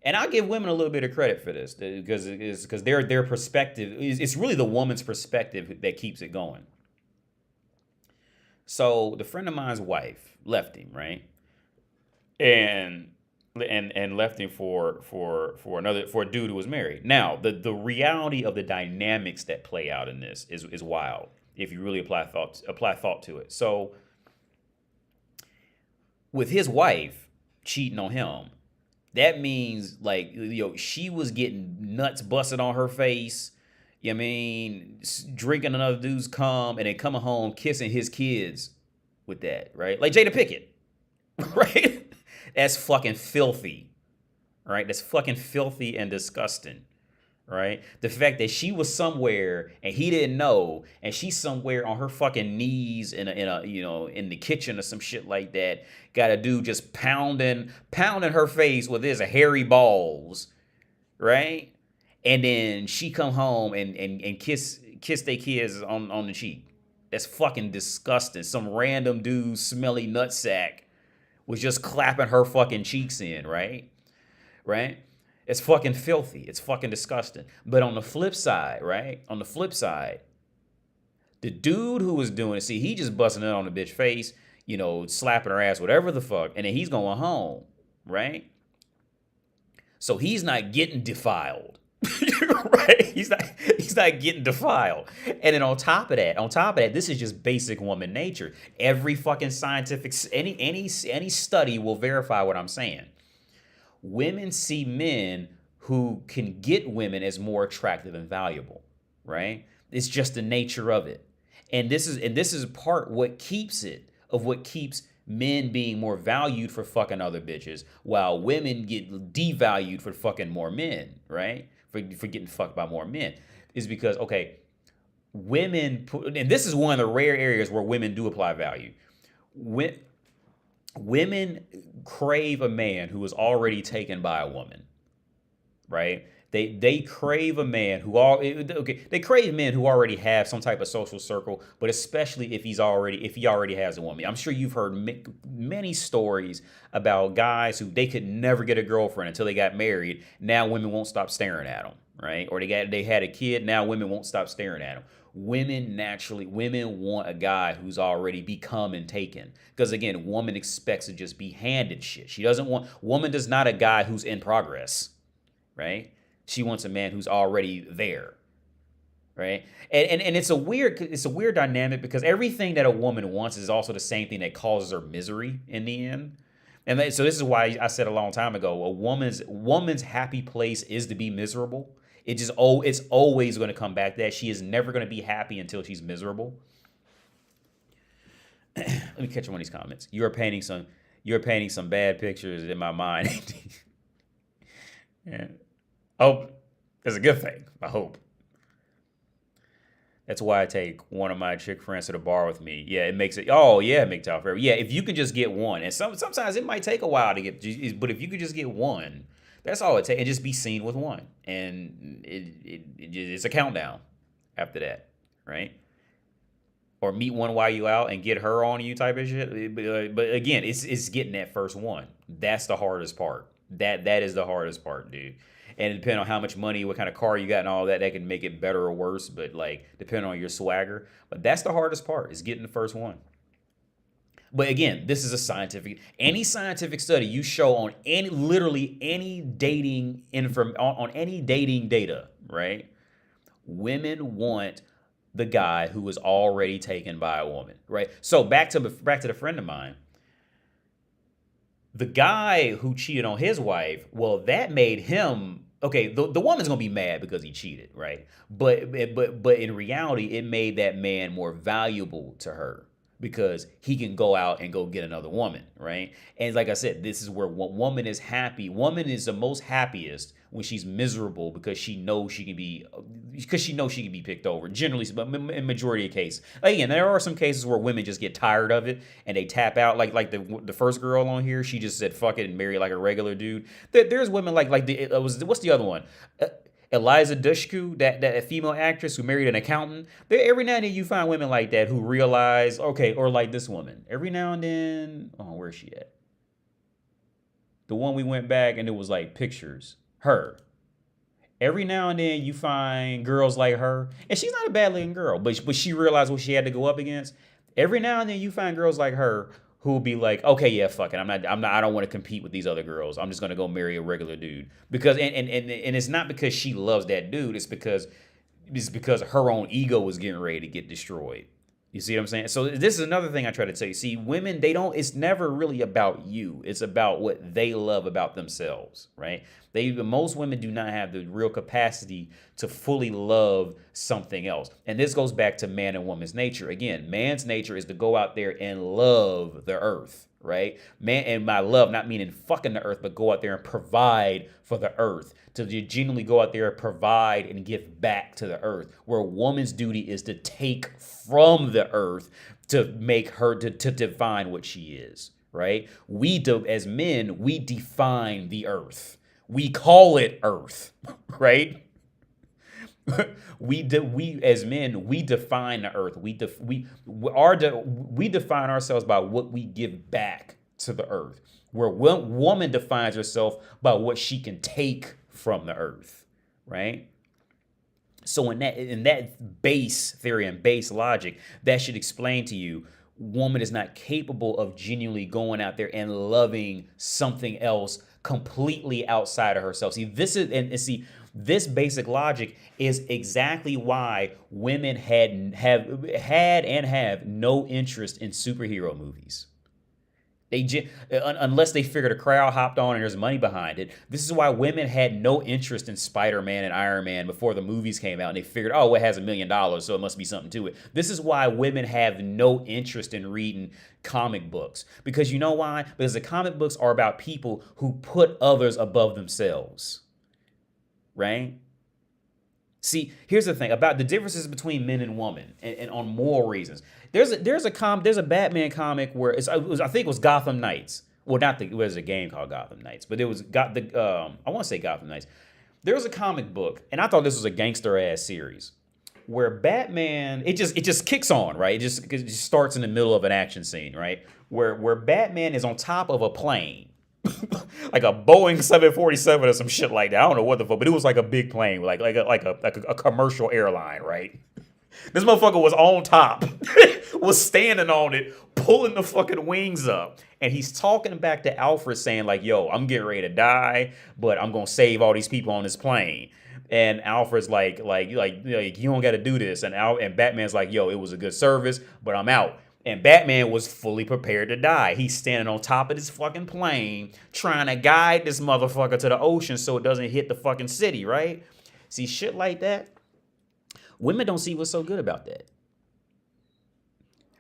And I'll give women a little bit of credit for this because their perspective it's really the woman's perspective that keeps it going. So the friend of mine's wife left him, right? And left him for a dude who was married. Now, the reality of the dynamics that play out in this is wild if you really apply thought to it. So with his wife cheating on him, that means she was getting nuts busted on her face. You know what I mean, drinking another dude's cum and then coming home kissing his kids with that, right? Like Jada Pinkett, right? That's fucking filthy, right? That's fucking filthy and disgusting, right? The fact that she was somewhere and he didn't know, and she's somewhere on her fucking knees in a in the kitchen or some shit like that. Got a dude just pounding her face with his hairy balls, right? And then she come home and kiss their kids on the cheek. That's fucking disgusting. Some random dude, smelly nutsack, was just clapping her fucking cheeks in, right? Right? It's fucking filthy. It's fucking disgusting. But on the flip side, right? On the flip side, the dude who was doing it, see, he just busting it on the bitch face, slapping her ass, whatever the fuck, and then he's going home, right? So he's not getting defiled. Right? He's not getting defiled. And then on top of that, this is just basic woman nature. Every fucking scientific any study will verify what I'm saying. Women see men who can get women as more attractive and valuable, right? It's just the nature of it. And this is what keeps men being more valued for fucking other bitches, while women get devalued for fucking more men, right? For getting fucked by more men, is because, okay, women, and this is one of the rare areas where women do apply value. Women crave a man who is already taken by a woman, right? They crave a man they crave men who already have some type of social circle, but especially if he already has a woman. I'm sure you've heard many stories about guys who they could never get a girlfriend until they got married. Now women won't stop staring at them, right? Or they had a kid. Now women won't stop staring at them. Women want a guy who's already become and taken. Because again, woman expects to just be handed shit. Woman does not a guy who's in progress, right? She wants a man who's already there, right? And it's a weird dynamic, because everything that a woman wants is also the same thing that causes her misery in the end. And so this is why I said a long time ago, a woman's happy place is to be miserable. It's always going to come back to that. She is never going to be happy until she's miserable. Let me catch one of these comments. You're painting some bad pictures in my mind. Yeah. Oh, that's a good thing, I hope. That's why I take one of my chick friends to the bar with me. Yeah, it makes it tough. Yeah, if you can just get one. And sometimes it might take a while to get, but if you could just get one, that's all it takes. And just be seen with one. And it's a countdown after that, right? Or meet one while you out and get her on you type of shit. But again, it's getting that first one. That's the hardest part. That is the hardest part, dude. And depending on how much money, what kind of car you got and all that can make it better or worse. But depending on your swagger. But that's the hardest part, is getting the first one. But again, this is any scientific study you show on any dating on any dating data, right? Women want the guy who was already taken by a woman, right? So back to the friend of mine. The guy who cheated on his wife, well, that made him, okay, the woman's gonna be mad because he cheated, right? But in reality, it made that man more valuable to her, because he can go out and go get another woman, right? And like I said, this is where woman is happy. Woman is the most happiest when she's miserable, because she knows she can be picked over. Generally, but in majority of cases, again, there are some cases where women just get tired of it and they tap out. Like the first girl on here, she just said fuck it and marry like a regular dude. There's women what's the other one? Eliza Dushku, that female actress who married an accountant. Every now and then you find women like that who realize, okay, or like this woman. Every now and then, where's she at? The one we went back and it was like pictures. Her. Every now and then you find girls like her, and she's not a bad looking girl, but she realized what she had to go up against. Every now and then you find girls like her who will be like, okay, yeah, fuck it. I don't want to compete with these other girls. I'm just gonna go marry a regular dude. Because and it's not because she loves that dude, it's because her own ego was getting ready to get destroyed. You see what I'm saying? So this is another thing I try to tell you. See, women, it's never really about you. It's about what they love about themselves, right? Most women do not have the real capacity to fully love something else. And this goes back to man and woman's nature. Again, man's nature is to go out there and love the earth, right? Man, and by love, not meaning fucking the earth, but go out there and provide for the earth. To genuinely go out there and provide and give back to the earth. Where a woman's duty is to take from the earth to make her, to define what she is, right? As men, we define the earth. We call it earth, right? We as men, we define the earth. We define ourselves by what we give back to the earth. Where woman defines herself by what she can take from the earth, right? So in that base theory and base logic, that should explain to you, woman is not capable of genuinely going out there and loving something else completely outside of herself. See, this basic logic is exactly why women had and have no interest in superhero movies. Unless they figured a crowd hopped on and there's money behind it. This is why women had no interest in Spider-Man and Iron Man before the movies came out, and they figured, oh, it has $1 million, so it must be something to it. This is why women have no interest in reading comic books. Because you know why? Because the comic books are about people who put others above themselves. Right? See, here's the thing about the differences between men and women, and on moral reasons. There's a Batman comic where I think it was Gotham Knights. Well, it was a game called Gotham Knights, but I want to say Gotham Knights. There was a comic book, and I thought this was a gangster ass series where Batman it just kicks on, right? It just starts in the middle of an action scene, right? Where Batman is on top of a plane. Like a Boeing 747 or some shit like that. I don't know what the fuck, but it was like a big plane, like a commercial airline, right? This motherfucker was on top, was standing on it, pulling the fucking wings up, and he's talking back to Alfred, saying like, "Yo, I'm getting ready to die, but I'm gonna save all these people on this plane." And Alfred's like you don't got to do this, and Batman's like, "Yo, it was a good service, but I'm out." And Batman was fully prepared to die. He's standing on top of this fucking plane, trying to guide this motherfucker to the ocean so it doesn't hit the fucking city, right? See, shit like that. Women don't see what's so good about that.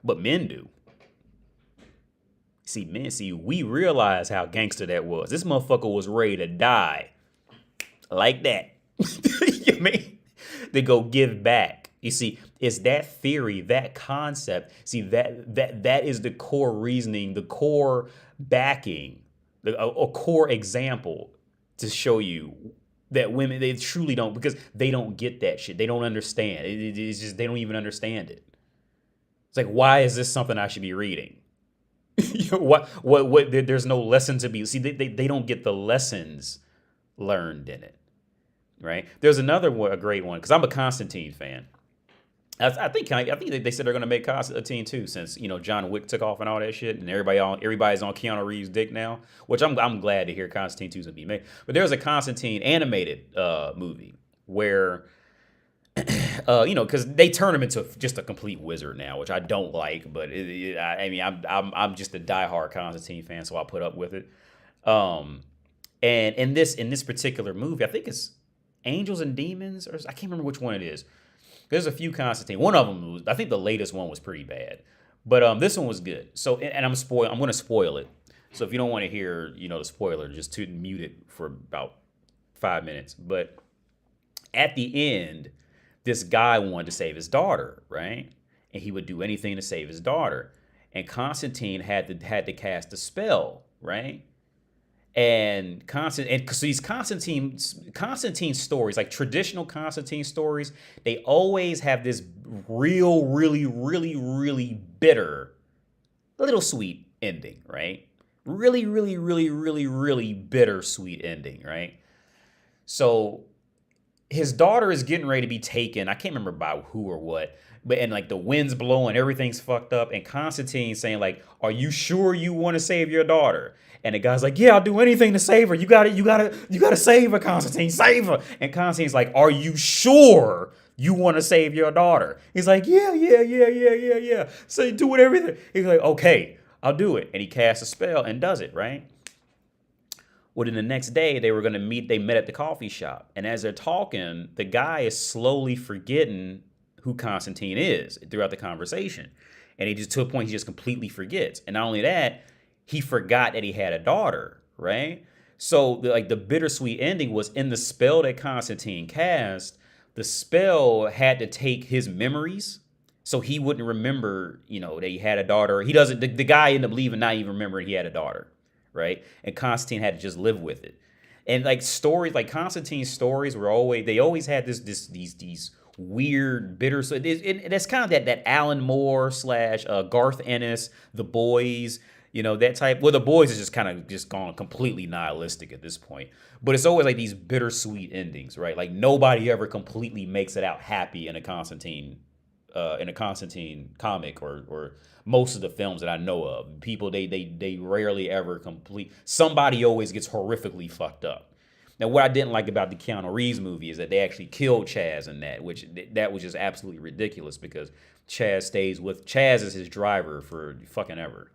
But men do. See, we realize how gangster that was. This motherfucker was ready to die. Like that. You mean? To go give back. You see, it's that theory, that concept. See, that is the core reasoning, the core backing, a core example to show you that women, they truly don't, because they don't get that shit. They don't understand. It's just, they don't even understand it. It's like, why is this something I should be reading? What, there's no lesson to be, see, they don't get the lessons learned in it, right? There's another one, a great one, because I'm a Constantine fan. I think they said they're gonna make Constantine too, since John Wick took off and all that shit, and everybody's on Keanu Reeves' dick now. Which I'm glad to hear Constantine 2's gonna be made. But there's a Constantine animated movie where because they turn him into just a complete wizard now, which I don't like. But I'm just a diehard Constantine fan, so I'll put up with it. And in this particular movie, I think it's Angels and Demons, or I can't remember which one it is. There's a few Constantine. One of them I think the latest one was pretty bad, but this one was good. So, and I'm going to spoil it. So if you don't want to hear, the spoiler, just mute it for about 5 minutes. But at the end, this guy wanted to save his daughter, right? And he would do anything to save his daughter. And Constantine had to cast a spell, right? And these Constantine stories, like traditional Constantine stories, they always have this real, really, really, really bitter, little sweet ending, right? Really, really, really, really, really bitter sweet ending, right? So his daughter is getting ready to be taken. I can't remember by who or what, and like the wind's blowing, everything's fucked up, and Constantine's saying like, "Are you sure you want to save your daughter?" And the guy's like, "Yeah, I'll do anything to save her. You gotta save her, Constantine, save her." And Constantine's like, "Are you sure you want to save your daughter?" He's like, yeah. So you do everything. He's like, "Okay, I'll do it." And he casts a spell and does it, right? Well, then the next day they were going to meet. They met at the coffee shop, and as they're talking, the guy is slowly forgetting who Constantine is throughout the conversation, and he just to a point he just completely forgets. And not only that, he forgot that he had a daughter, right? So the bittersweet ending was in the spell that Constantine cast. The spell had to take his memories, so he wouldn't remember, that he had a daughter. He doesn't. The guy ended up leaving, not even remembering he had a daughter, right? And Constantine had to just live with it. And stories like Constantine's stories were always had these weird bitter. So that's kind of that Alan Moore / Garth Ennis, The Boys. That type. Well, The Boys is just kind of just gone completely nihilistic at this point. But it's always like these bittersweet endings, right? Like nobody ever completely makes it out happy in a Constantine comic or most of the films that I know of. People they rarely ever complete. Somebody always gets horrifically fucked up. Now, what I didn't like about the Keanu Reeves movie is that they actually killed Chaz in that, which that was just absolutely ridiculous because Chaz is his driver for fucking ever.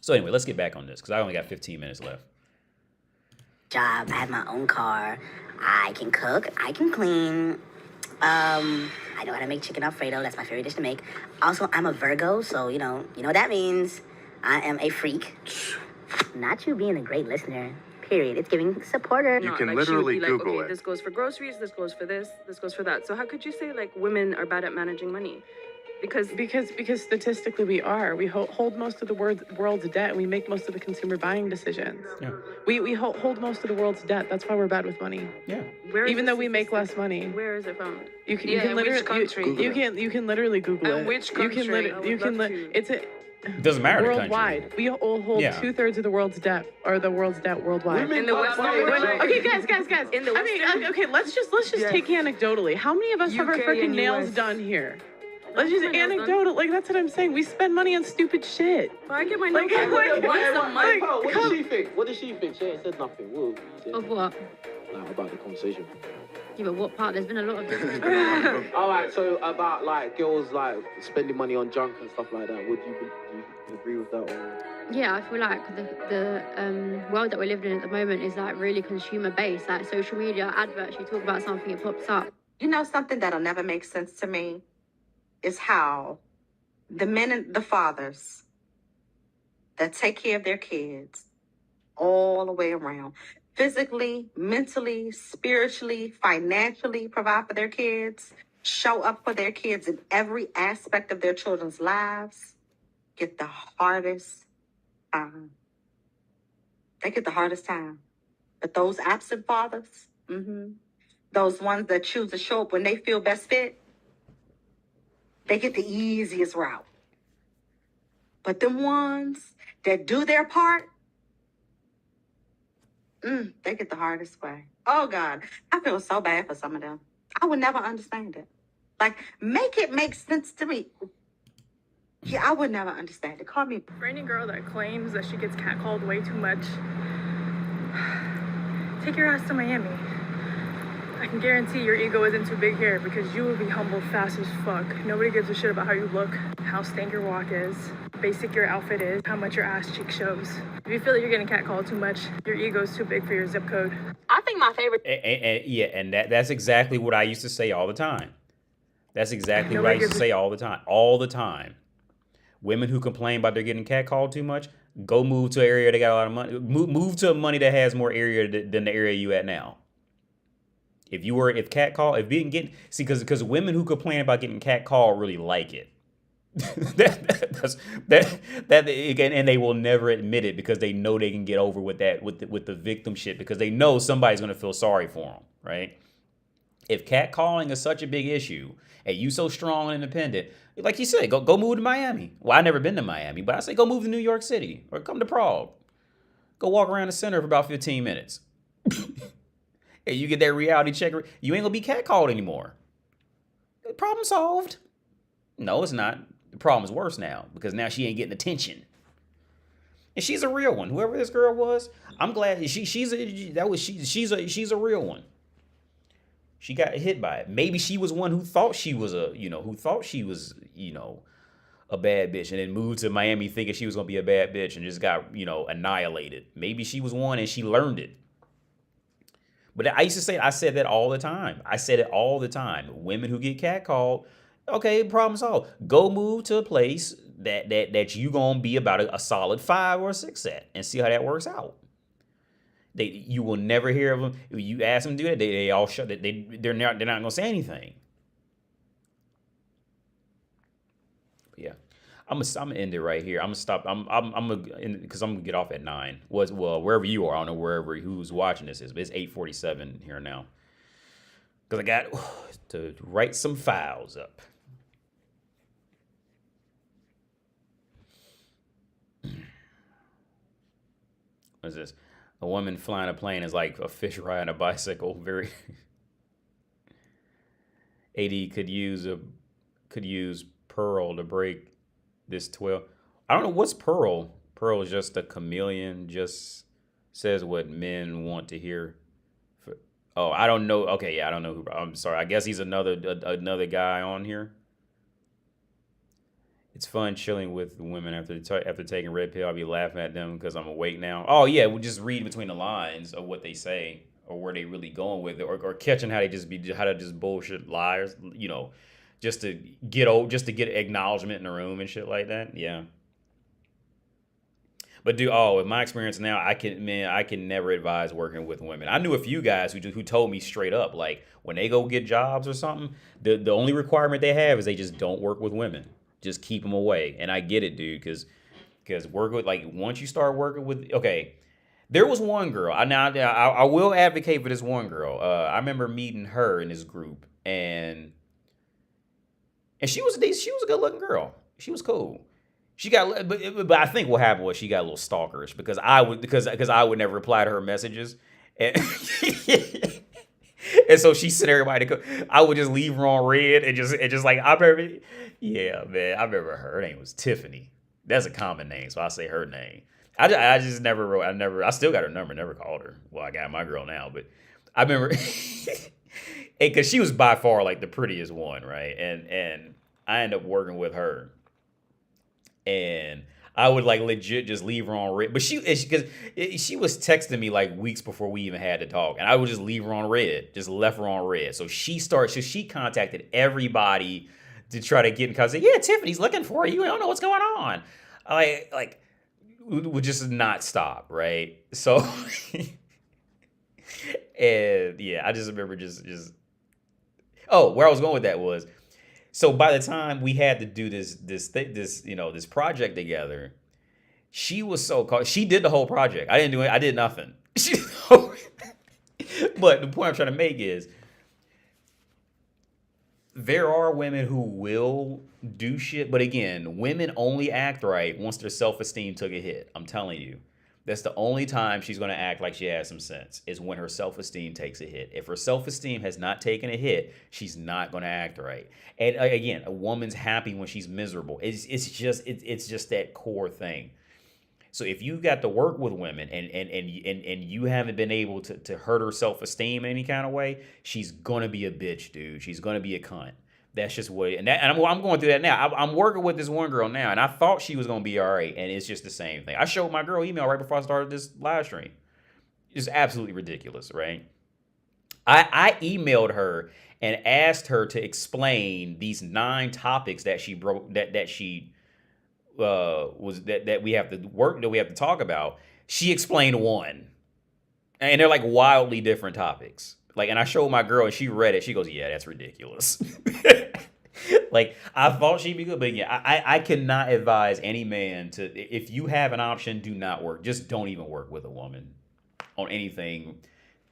So anyway, let's get back on this because I only got 15 minutes left. Job. I have my own car. I can cook. I can clean. I know how to make chicken Alfredo. That's my favorite dish to make. Also, I'm a Virgo, so you know what that means. I am a freak. Not you being a great listener. Period. It's giving supporter. You can literally Google it. This goes for groceries. This goes for this. This goes for that. So how could you say women are bad at managing money? Because statistically we are. We hold most of the world's debt, and we make most of the consumer buying decisions. Yeah. We hold most of the world's debt. That's why we're bad with money. Yeah. Even though we make less money. Where is it found? You can literally you can literally Google it. Which country? It doesn't matter. Worldwide, we all hold 2/3 of the world's debt, or the world's debt worldwide. In the West. Okay, guys. In the Western. Okay, let's just take anecdotally. How many of us have our freaking nails done here? Let's just anecdotal. That's what I'm saying. We spend money on stupid shit. Well, I get my nails done once a month. What does she think? What does she think? She ain't said nothing. Of what? About the conversation. Yeah, but what part? There's been a lot of different. Alright, so about girls spending money on junk and stuff like that. Do you agree with that? Or? Yeah, I feel like the world that we're living in at the moment is really consumer based. Like social media adverts, you talk about something, it pops up. Something that'll never make sense to me is how the men and the fathers that take care of their kids all the way around, physically, mentally, spiritually, financially provide for their kids, show up for their kids in every aspect of their children's lives, get the hardest time. They get the hardest time. But those absent fathers, those ones that choose to show up when they feel best fit, they get the easiest route. But them ones that do their part, they get the hardest way. Oh, God. I feel so bad for some of them. I would never understand it. Make it make sense to me. Yeah, I would never understand it. Call me. For any girl that claims that she gets catcalled way too much, take your ass to Miami. I can guarantee your ego isn't too big here because you will be humbled fast as fuck. Nobody gives a shit about how you look, how stank your walk is, basic your outfit is, how much your ass cheek shows. If you feel that you're getting catcalled too much, your ego's too big for your zip code. I think my favorite. And that's exactly what I used to say all the time. That's exactly what I used to say all the time. All the time. Women who complain about they're getting catcalled too much, go move to an area that got a lot of money. Move to a money that has more area than the area you at now. Because women who complain about getting catcalled really like it. And they will never admit it because they know they can get over with that with the victim shit because they know somebody's gonna feel sorry for them, right? If catcalling is such a big issue and you so strong and independent, like you said, go move to Miami. Well, I've never been to Miami, but I say go move to New York City or come to Prague. Go walk around the center for about 15 minutes. And you get that reality check. You ain't gonna be catcalled anymore. Problem solved. No, it's not. The problem is worse now because now she ain't getting attention. And she's a real one. Whoever this girl was, I'm glad she's a real one. She got hit by it. Maybe she was one who thought she was a bad bitch and then moved to Miami thinking she was going to be a bad bitch and just got, annihilated. Maybe she was one and she learned it. But I used to say, I said that all the time. I said it all the time. Women who get catcalled, okay, problem solved. Go move to a place that you gonna be about a solid 5 or 6 at, and see how that works out. You will never hear of them. You ask them to do that, they all shut. They're not gonna say anything. But yeah, I'm gonna end it right here. I'm gonna stop. I'm gonna because I'm gonna get off at 9. Well, wherever you are, I don't know wherever who's watching this is, but it's 8:47 here now. Because I got to write some files up. What's this? A woman flying a plane is like a fish riding a bicycle. Very. AD could use Pearl to break this 12. I don't know what's Pearl. Pearl is just a chameleon. Just says what men want to hear. Oh, I don't know. Okay, yeah, I don't know who. I'm sorry. I guess he's another guy on here. It's fun chilling with women after taking red pill. I'll be laughing at them because I'm awake now. Oh yeah, we'll just read between the lines of what they say or where they really going with it, or catching how to just bullshit liars. Just to get acknowledgement in the room and shit like that. Yeah. But with my experience now, I can never advise working with women. I knew a few guys who told me straight up, like when they go get jobs or something, the only requirement they have is they just don't work with women. Just keep them away. And I get it, dude, because work with, like, once you start working with, okay, there was one girl. I will advocate for this one girl. I remember meeting her in this group, and she was a good looking girl. She was cool. She got, but I think what happened was she got a little stalkerish because I would never reply to her messages, and and so she sent everybody to go. I would just leave her on red and just like I remember. Yeah, man, I remember her name was Tiffany. That's a common name, so I say her name. I just never wrote. I still got her number. Never called her. Well, I got my girl now, but I remember because she was by far like the prettiest one, right? And I ended up working with her. And I would like legit just leave her on red. But she was texting me like weeks before we even had to talk. And I would just leave her on red. Just left her on red. So she contacted everybody to try to get in contact. Yeah, Tiffany's looking for you. I don't know what's going on. Like would just not stop, right? So and yeah, I just remember just where I was going with that was, so by the time we had to do this project together, she was so caught. She did the whole project. I didn't do it. I did nothing. But the point I'm trying to make is there are women who will do shit, but again, women only act right once their self-esteem took a hit. I'm telling you. That's the only time she's going to act like she has some sense, is when her self-esteem takes a hit. If her self-esteem has not taken a hit, she's not going to act right. And again, a woman's happy when she's miserable. It's just that core thing. So if you got to work with women and you haven't been able to hurt her self-esteem in any kind of way, she's going to be a bitch, dude. She's going to be a cunt. That's just what, and I'm going through that now. I'm working with this one girl now, and I thought she was going to be all right, and it's just the same thing. I showed my girl email right before I started this live stream. It's absolutely ridiculous, right? I emailed her and asked her to explain these 9 topics that she broke that we have to talk about. She explained 1, and they're like wildly different topics. Like, and I showed my girl and she read it. She goes, "Yeah, that's ridiculous." Like, I thought she'd be good, but yeah, I cannot advise any man to, if you have an option, do not work. Just don't even work with a woman on anything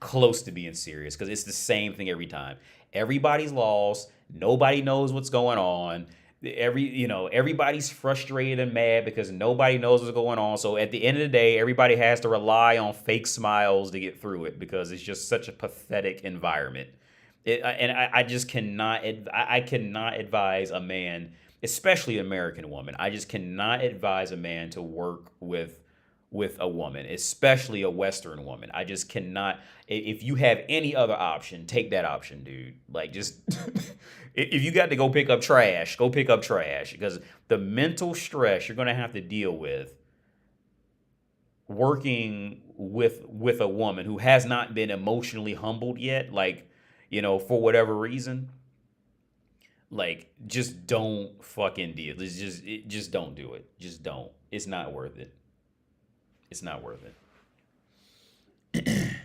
close to being serious, because it's the same thing every time. Everybody's lost. Nobody knows what's going on. Everybody's frustrated and mad because nobody knows what's going on. So at the end of the day, everybody has to rely on fake smiles to get through it, because it's just such a pathetic environment. I just cannot advise a man, especially an American woman. I just cannot advise a man to work with with a woman, especially a Western woman. I just cannot. If you have any other option, take that option, dude. Like, just if you got to go pick up trash, go pick up trash, because the mental stress you're gonna have to deal with working with a woman who has not been emotionally humbled yet, like, for whatever reason. Like, just don't fucking deal. Just don't do it. Just don't. It's not worth it. It's not worth it.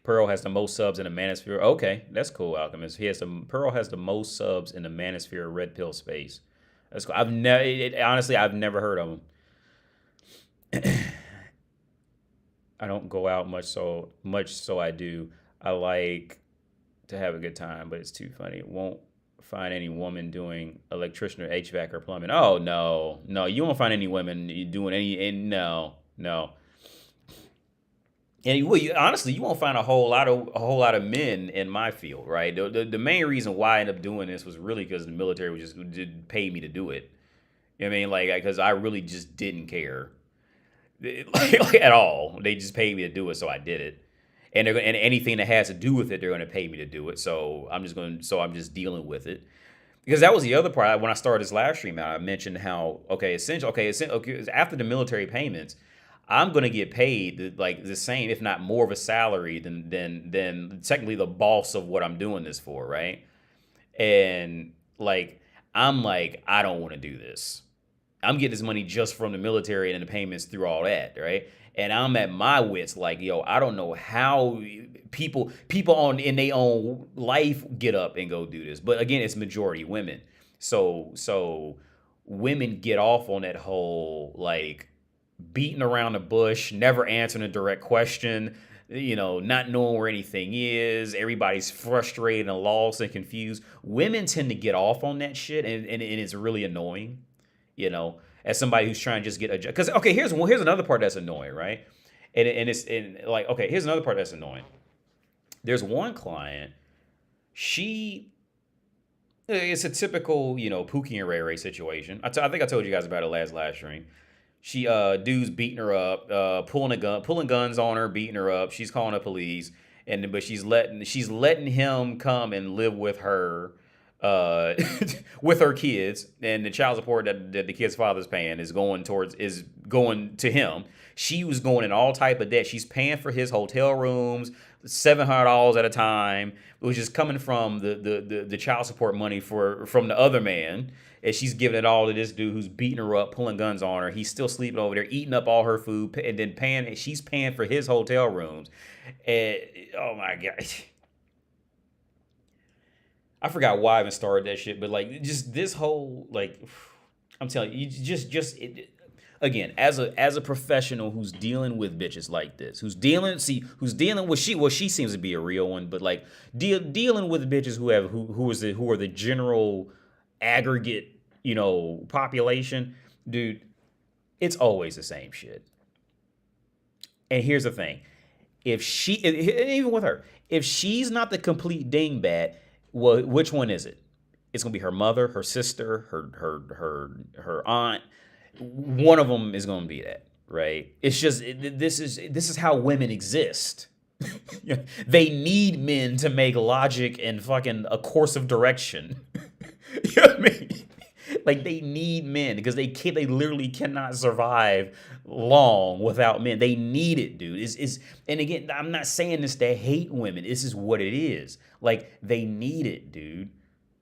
Pearl has the most subs in the manosphere. Okay, that's cool, Alchemist. Pearl has the most subs in the manosphere red pill space. That's cool. Honestly, I've never heard of them. I don't go out much, so I do. I like to have a good time, but it's too funny. It won't find any woman doing electrician or HVAC or plumbing. Oh no, you won't find any women doing any. No. And honestly, you won't find a whole lot of men in my field, right? The main reason why I ended up doing this was really because the military did pay me to do it. You know what I mean? Like, because I really just didn't care, like at all. They just paid me to do it, so I did it. And anything that has to do with it, they're going to pay me to do it. So I'm just dealing with it. Because that was the other part. When I started this live stream, I mentioned how after the military payments, I'm going to get paid like the same, if not more of a salary than technically the boss of what I'm doing this for, right? And I'm like, I don't want to do this. I'm getting this money just from the military and the payments through all that, right? And I'm at my wits, like, yo, I don't know how people in their own life get up and go do this. But again, it's majority women. So women get off on that whole, like, beating around the bush, never answering a direct question, not knowing where anything is. Everybody's frustrated and lost and confused. Women tend to get off on that shit, and it's really annoying, as somebody who's trying to just get a job. Because, okay, here's another part that's annoying, right? Here's another part that's annoying. There's one client, it's a typical, Pookie and Ray Ray situation. I think I told you guys about it last live stream. She, dude's beating her up, pulling guns on her, beating her up. She's calling the police, but she's letting him come and live with her, with her kids, and the child support that the kid's father's paying is going to him. She was going in all type of debt. She's paying for his hotel rooms, $700 at a time, which is coming from the child support money from the other man. And she's giving it all to this dude who's beating her up, pulling guns on her. He's still sleeping over there, eating up all her food, and then she's paying for his hotel rooms. And, oh my God. I forgot why I even started that shit, but like, just this whole, like, I'm telling you, again, as a professional who's dealing with bitches like this, who's dealing with she seems to be a real one, but like dealing with bitches who are the general aggregate, population, dude, it's always the same shit. And here's the thing. Even with her, if she's not the complete dingbat, well, which one is it? It's gonna be her mother, her sister, her aunt. One of them is gonna be that, right? It's just this is how women exist. They need men to make logic and fucking a course of direction. You know what I mean? Like, they need men because they literally cannot survive long without men. They need it, dude. And again, I'm not saying this to hate women. This is what it is. Like, they need it, dude.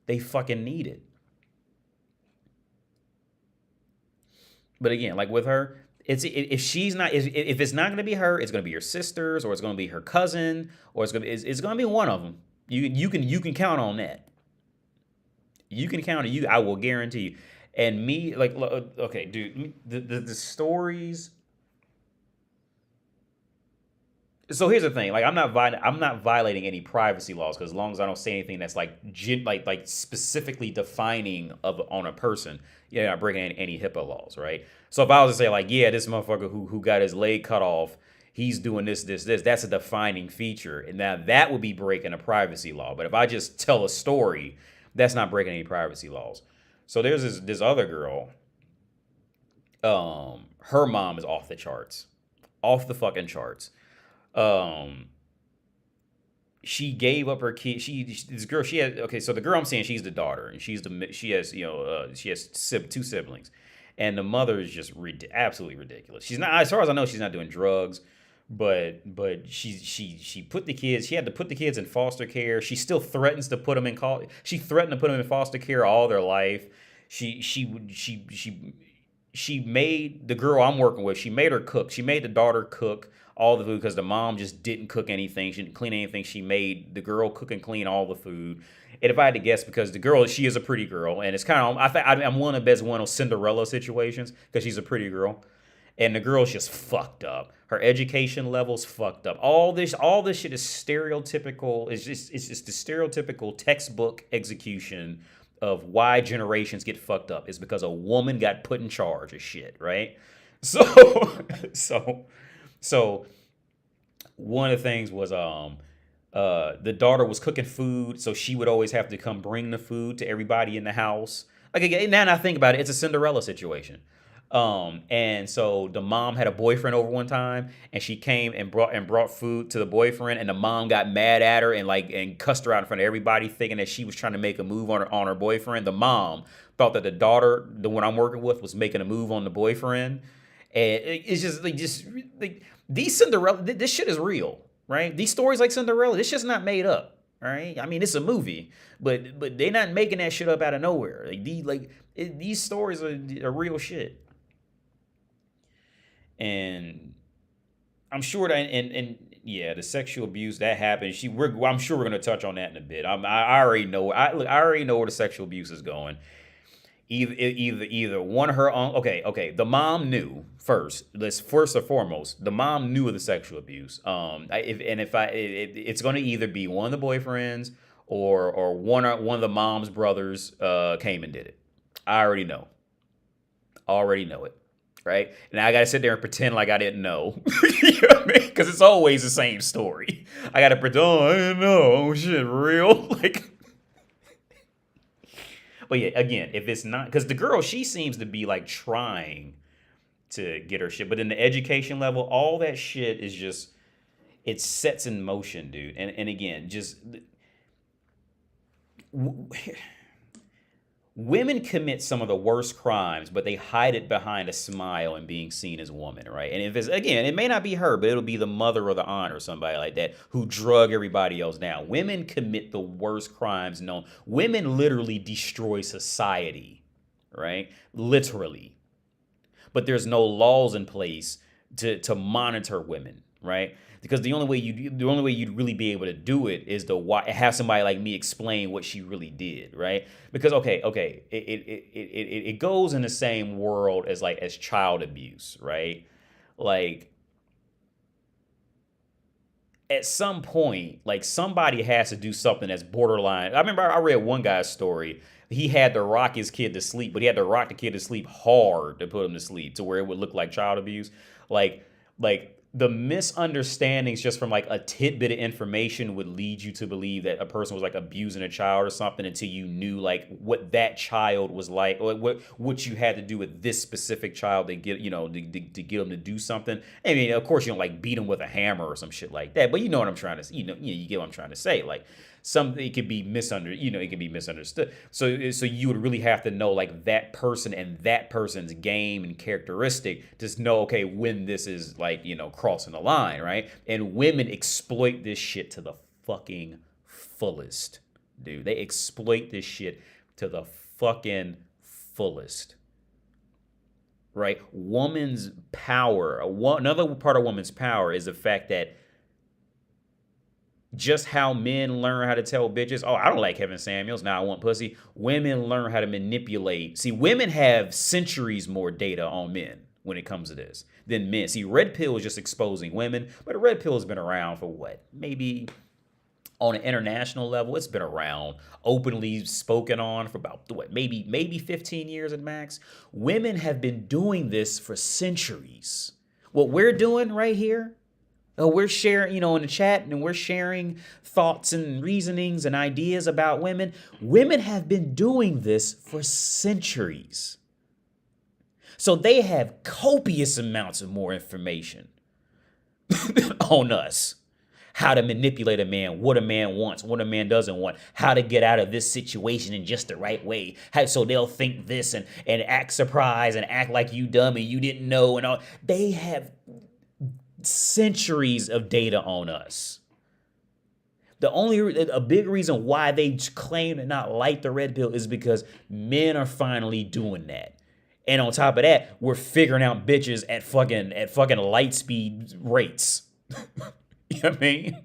They fucking need it. But again, like with her, if it's not gonna be her, it's gonna be your sisters, or it's gonna be her cousin, or it's gonna be one of them. You can count on that. You can count on I will guarantee you. And me, like, okay, dude, the stories. So here's the thing, like, I'm not violating any privacy laws, because as long as I don't say anything that's like specifically defining on a person, you're not breaking any HIPAA laws, right? So if I was to say, like, yeah, this motherfucker who got his leg cut off, he's doing this, that's a defining feature, and now that would be breaking a privacy law. But if I just tell a story, that's not breaking any privacy laws. So there's this other girl. Her mom is off the charts. Off the fucking charts. She gave up her kid. This girl, she had, okay, so the girl I'm saying, she's the daughter, and she has, she has two siblings, and the mother is just absolutely ridiculous. She's not, as far as I know, she's not doing drugs, but she put the kids, she had to put the kids in foster care. She still threatens to put them in she threatened to put them in foster care all their life. She made the girl I'm working with, she made her cook. She made the daughter cook all the food because the mom just didn't cook anything. She didn't clean anything. She made the girl cook and clean all the food. And if I had to guess, because the girl, she is a pretty girl, and it's kind of, I'm one of the best one of Cinderella situations because she's a pretty girl, and the girl's just fucked up. Her education level's fucked up. All this shit is stereotypical. It's just the stereotypical textbook execution of why generations get fucked up. It's because a woman got put in charge of shit, right? So one of the things was the daughter was cooking food, so she would always have to come bring the food to everybody in the house. Like, again, now that I think about it, it's a Cinderella situation. And so the mom had a boyfriend over one time, and she came and brought food to the boyfriend, and the mom got mad at her and cussed her out in front of everybody, thinking that she was trying to make a move on her boyfriend. The mom thought that the daughter, the one I'm working with, was making a move on the boyfriend. And it's just like these Cinderella, this shit is real, right? These stories like Cinderella, this shit's not made up, right? I mean, it's a movie, but they're not making that shit up out of nowhere. These stories are real shit. And I'm sure that, and yeah, the sexual abuse that happened. I'm sure we're gonna touch on that in a bit. I already know. I already know where the sexual abuse is going. Either one of her own. Okay. The mom knew first. First and foremost, the mom knew of the sexual abuse. It's gonna either be one of the boyfriends or one of the mom's brothers came and did it. I already know. Already know it. Right? And I got to sit there and pretend like I didn't know. You know what I mean? Because it's always the same story. I got to pretend, I didn't know. Oh, shit, real? But yeah, again, if it's not, because the girl, she seems to be like trying to get her shit. But in the education level, all that shit is just, it sets in motion, dude. And again, just... Women commit some of the worst crimes, but they hide it behind a smile and being seen as woman, right? And if it's, again, it may not be her, but it'll be the mother or the aunt or somebody like that who drug everybody else down. Women commit the worst crimes known. Women literally destroy society, right? Literally. But there's no laws in place to monitor women, right? Because the only way you'd really be able to do it is to have somebody like me explain what she really did, right? Because it goes in the same world as child abuse, right? Like, at some point, like, somebody has to do something that's borderline. I remember I read one guy's story. He had to rock his kid to sleep, but he had to rock the kid to sleep hard to put him to sleep to where it would look like child abuse. Like the misunderstandings just from like a tidbit of information would lead you to believe that a person was like abusing a child or something until you knew like what that child was like, or what you had to do with this specific child to get, to get them to do something. I mean, of course you don't like beat them with a hammer or some shit like that, but you know what I'm trying to, you get what I'm trying to say. Like, it could be misunderstood. So you would really have to know like that person and that person's game and characteristic to know, okay, when this is like, crossing the line, right? And women exploit this shit to the fucking fullest, dude. They exploit this shit to the fucking fullest. Right? Woman's power, another part of woman's power is the fact that just how men learn how to tell bitches, oh, I don't like Kevin Samuels, now I want pussy. Women learn how to manipulate. See, women have centuries more data on men when it comes to this than men. See, Red Pill is just exposing women, but Red Pill has been around for what? Maybe on an international level, it's been around, openly spoken on for about, what, maybe 15 years at max. Women have been doing this for centuries. What we're doing right here, we're sharing, in the chat, and we're sharing thoughts and reasonings and ideas about women. Women have been doing this for centuries. So they have copious amounts of more information on us. How to manipulate a man, what a man wants, what a man doesn't want, how to get out of this situation in just the right way. So they'll think this and act surprised and act like you dumb and you didn't know and all. They have centuries of data on us. A big reason why they claim to not like the red pill is because men are finally doing that. And on top of that, we're figuring out bitches at fucking light speed rates. You know what I mean?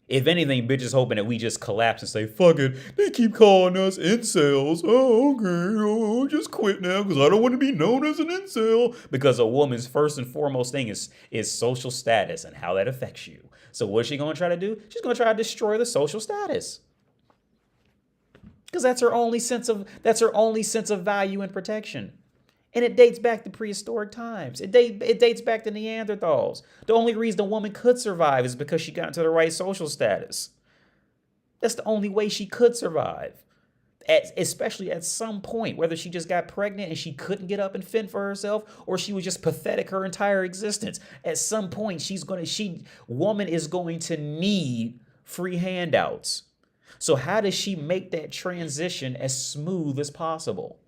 If anything, bitches hoping that we just collapse and say, fuck it, they keep calling us incels. Oh, okay, just quit now because I don't want to be known as an incel. Because a woman's first and foremost thing is social status and how that affects you. So what's she going to try to do? She's going to try to destroy the social status. Because that's her only sense of value and protection. And it dates back to prehistoric times. It dates back to Neanderthals. The only reason a woman could survive is because she got into the right social status. That's the only way she could survive. Especially at some point, whether she just got pregnant and she couldn't get up and fend for herself, or she was just pathetic her entire existence. At some point, woman is going to need free handouts. So how does she make that transition as smooth as possible?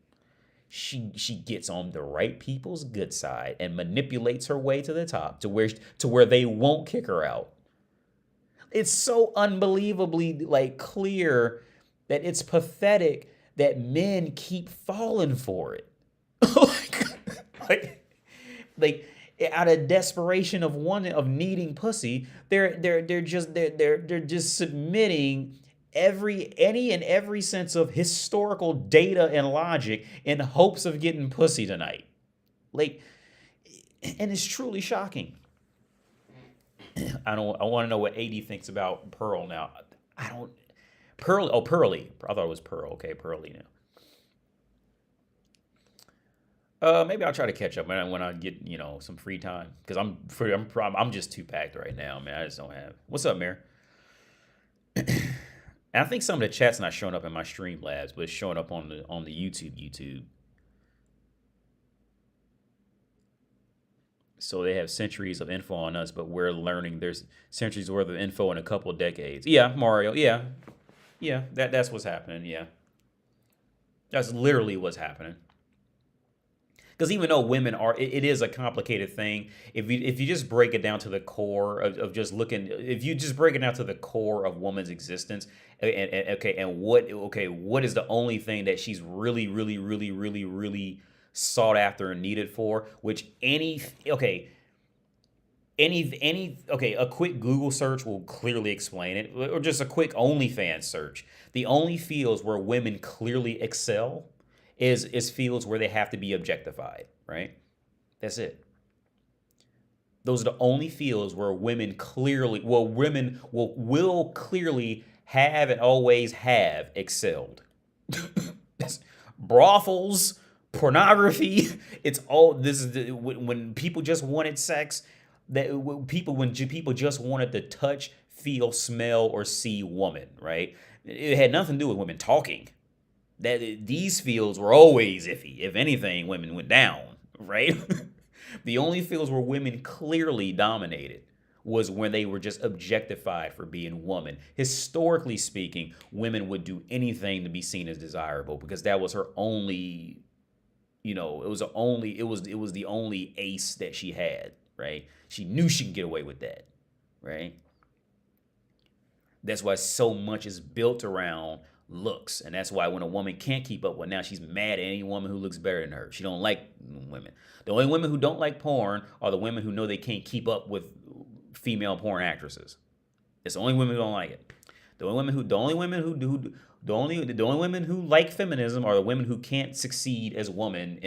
She gets on the right people's good side and manipulates her way to the top to where they won't kick her out. It's so unbelievably clear that it's pathetic that men keep falling for it. like out of desperation of needing pussy, they're just submitting any and every sense of historical data and logic in hopes of getting pussy tonight. And it's truly shocking. I want to know what AD thinks about Pearl now. Pearly. I thought it was Pearl. Okay, Pearly now. Maybe I'll try to catch up when I get some free time because I'm just too packed right now, man. I just don't have. What's up, Mayor? And I think some of the chat's not showing up in my Streamlabs, but it's showing up on the YouTube. So they have centuries of info on us, but we're learning there's centuries worth of info in a couple of decades. Yeah, Mario. Yeah. That's what's happening. Yeah. That's literally what's happening. Because even though women it is a complicated thing. If you just break it down to the core of just looking, if you just break it down to the core of woman's existence, and what is the only thing that she's really, really, really, really, really sought after and needed for? Which a quick Google search will clearly explain it, or just a quick OnlyFans search. The only fields where women clearly excel is fields where they have to be objectified, right? That's it. Those are the only fields where women will clearly have and always have excelled. Brothels, pornography, it's all this is when people just wanted sex, when people just wanted to touch, feel, smell, or see woman, right? It had nothing to do with women talking. That these fields were always iffy. If anything, women went down, right? The only fields where women clearly dominated was when they were just objectified for being woman. Historically speaking, women would do anything to be seen as desirable because that was her only, it was the only ace that she had, right? She knew she could get away with that, right? That's why so much is built around looks, and that's why when a woman can't keep up with, now she's mad at any woman who looks better than her. She don't like women. The only women who don't like porn are the women who know they can't keep up with female porn actresses. It's the only women who don't like it. The only women who like feminism are the women who can't succeed as women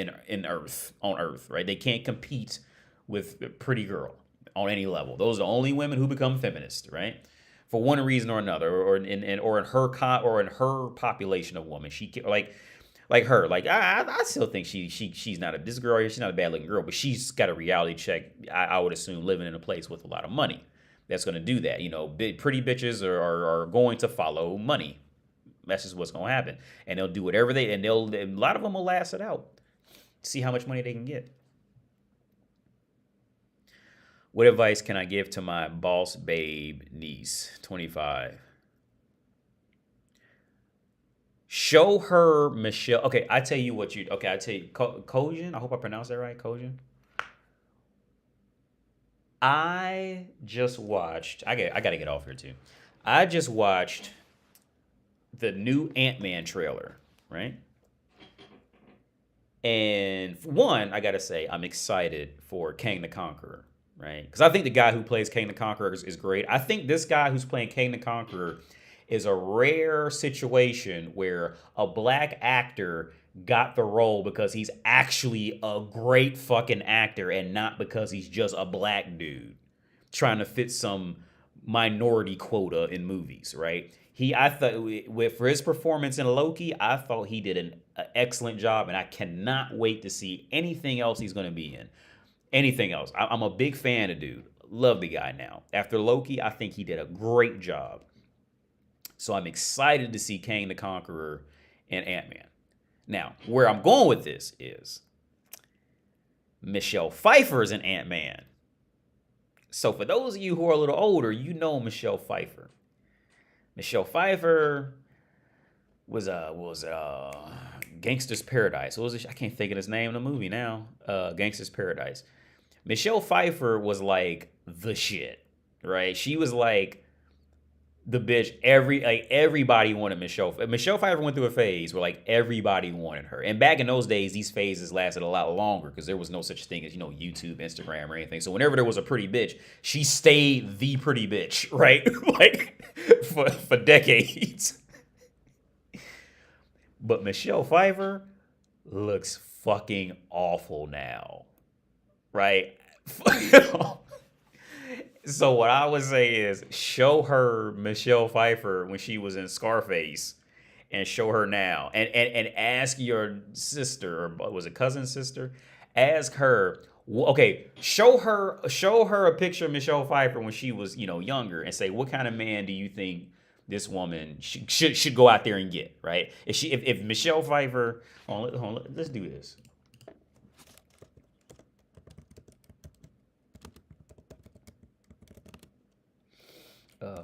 on Earth, right? They can't compete with a pretty girl on any level. Those are the only women who become feminists, right? For one reason or another, or in her population of women, she like her. Like I still think she's not this girl here. She's not a bad looking girl, but she's got a reality check. I would assume living in a place with a lot of money that's going to do that. Pretty bitches are going to follow money. That's just what's gonna happen. And they'll do whatever a lot of them will last it out. See how much money they can get. What advice can I give to my boss babe niece, 25? Show her Michelle. Okay, I tell you, Kojin. I hope I pronounced that right, Kojin. I just watched. I gotta get off here too. I just watched the new Ant-Man trailer, right? And one, I gotta say, I'm excited for Kang the Conqueror, right? Because I think the guy who plays Kang the Conqueror is great. I think this guy who's playing Kang the Conqueror is a rare situation where a black actor got the role because he's actually a great fucking actor and not because he's just a black dude trying to fit some minority quota in movies, right? I thought for his performance in Loki, I thought he did an excellent job, and I cannot wait to see anything else he's going to be in. Anything else. I'm a big fan of dude. Love the guy now. After Loki, I think he did a great job. So I'm excited to see Kang the Conqueror and Ant-Man. Now, where I'm going with this is Michelle Pfeiffer is an Ant-Man. So for those of you who are a little older, you know Michelle Pfeiffer. Michelle Pfeiffer was Gangster's Paradise. What was it? I can't think of his name in the movie now. Gangster's Paradise. Michelle Pfeiffer was like the shit, right? She was like the bitch. Everybody wanted Michelle. Michelle Pfeiffer went through a phase where like everybody wanted her. And back in those days, these phases lasted a lot longer because there was no such thing as, YouTube, Instagram, or anything. So whenever there was a pretty bitch, she stayed the pretty bitch, right? Like for decades. But Michelle Pfeiffer looks fucking awful now, right? So what I would say is show her Michelle Pfeiffer when she was in Scarface and show her now. And ask your sister, or was it cousin sister? Ask her, okay, show her a picture of Michelle Pfeiffer when she was, younger, and say, what kind of man do you think this woman should go out there and get, right? If Michelle Pfeiffer, hold on, let's do this.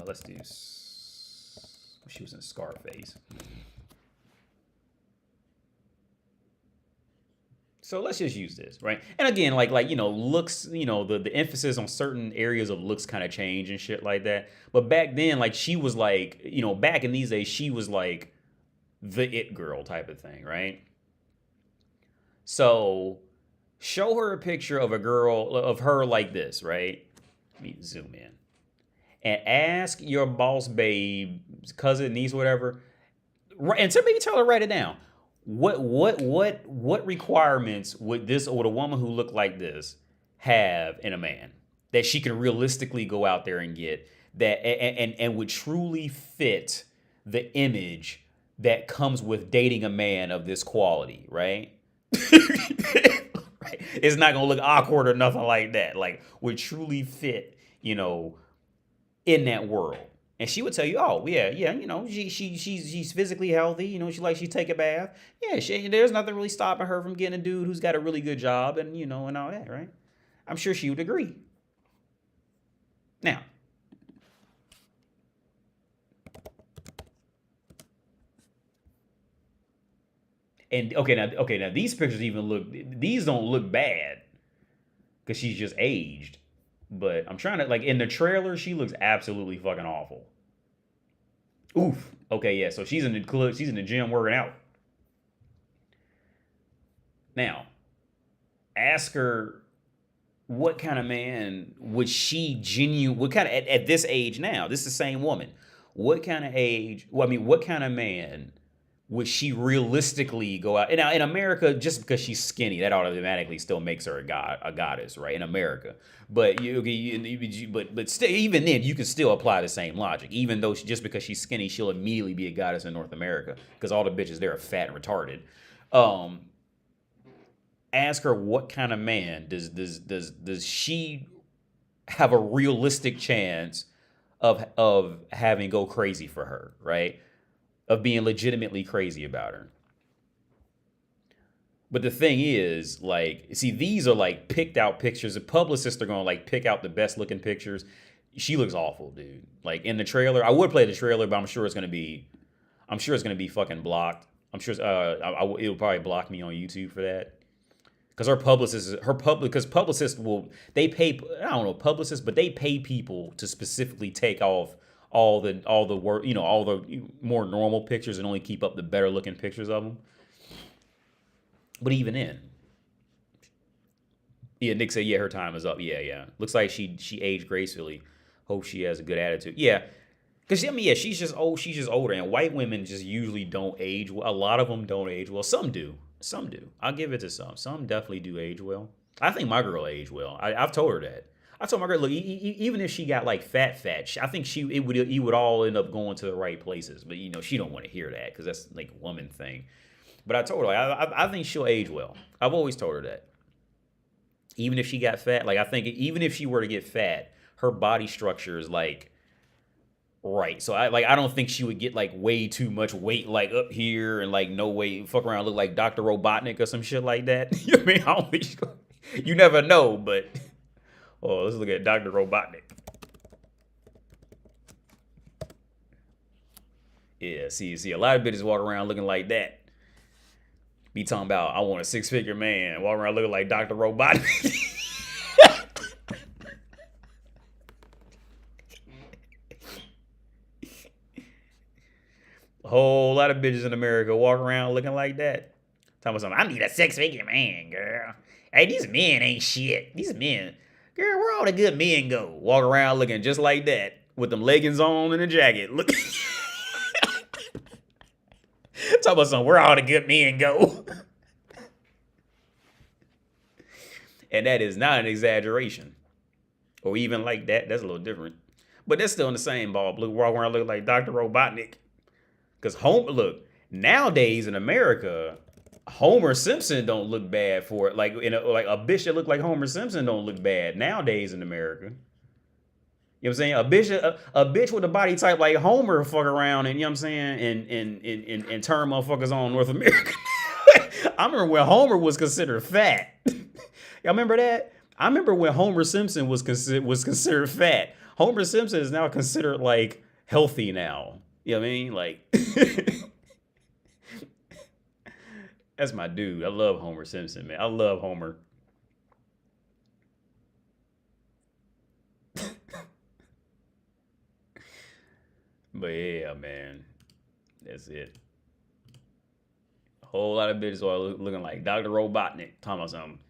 Let's do. She was in Scarface. So let's just use this, right? And again, looks, the emphasis on certain areas of looks kind of change and shit like that. But back then, she was like, back in these days, she was like the it girl type of thing, right? So show her a picture of her like this, right? Let me zoom in. And ask your boss babe, cousin, niece, whatever, and maybe tell her, write it down. What requirements would a woman who looked like this have in a man that she can realistically go out there and get that and would truly fit the image that comes with dating a man of this quality, right? Right? It's not gonna look awkward or nothing like that. Like, would truly fit, in that world. And she would tell you, oh, yeah, she's physically healthy, she take a bath. Yeah, there's nothing really stopping her from getting a dude who's got a really good job and, and all that, right? I'm sure she would agree. Now, and now these pictures these don't look bad because she's just aged. But I'm trying to, in the trailer, she looks absolutely fucking awful. Oof. Okay, yeah, so she's in the club, she's in the gym working out. Now, ask her what kind of man would she at this age now, this is the same woman. What kind of man would she realistically go out? And now in America, just because she's skinny, that automatically still makes her a goddess, right? In America, but even then, you can still apply the same logic. Even though just because she's skinny, she'll immediately be a goddess in North America because all the bitches there are fat and retarded. Ask her what kind of man does she have a realistic chance of having go crazy for her, right? of being legitimately crazy about her. But the thing is, like, see, these are like picked out pictures. The publicists are going to like pick out the best looking pictures. She looks awful, dude. Like in the trailer, I would play the trailer, but I'm sure it's going to be fucking blocked. I'm sure it'll probably block me on YouTube for that. Because publicists they pay, I don't know, publicists, but they pay people to specifically take off all the work, you know, all the more normal pictures and only keep up the better looking pictures of them. But even then, yeah, Nick said, yeah, her time is up. Yeah. Looks like she aged gracefully. Hope she has a good attitude. Yeah. Because, I mean, yeah, she's just older. And white women just usually don't age well. A lot of them don't age well. Some do. I'll give it to some. Some definitely do age well. I think my girl aged well. I've told her that. I told my girl, look, even if she got like fat, I think it would all end up going to the right places. But, you know, she don't want to hear that because that's like a woman thing. But I told her, like, I think she'll age well. I've always told her that. Even if she got fat, like, I think even if she were to get fat, her body structure is like right. So I don't think she would get like way too much weight like up here and like no weight, fuck around, look like Dr. Robotnik or some shit like that. You know what I mean? I don't think you never know, but let's look at Dr. Robotnik. Yeah, see, a lot of bitches walk around looking like that. Be talking about, I want a 6-figure man, walk around looking like Dr. Robotnik. A whole lot of bitches in America walk around looking like that. Talking about something, I need a 6-figure man, girl. Hey, these men ain't shit. These men, girl, where all the good men go? Walk around looking just like that with them leggings on and a jacket. Look. Talk about something, where all the good men go. And that is not an exaggeration. Or even like that. That's a little different. But that's still in the same ball. Walk around looking like Dr. Robotnik. Because look, nowadays in America, Homer Simpson don't look bad for it. Like a bitch that look like Homer Simpson don't look bad nowadays in America. You know what I'm saying? A bitch with a body type like Homer fuck around and, you know what I'm saying, and turn motherfuckers on North America. I remember when Homer was considered fat. Y'all remember that? I remember when Homer Simpson was considered fat. Homer Simpson is now considered like healthy now. You know what I mean? Like that's my dude. I love Homer Simpson, man. I love Homer. But yeah, man, that's it. A whole lot of bitches are looking like Dr. Robotnik. Talking about something.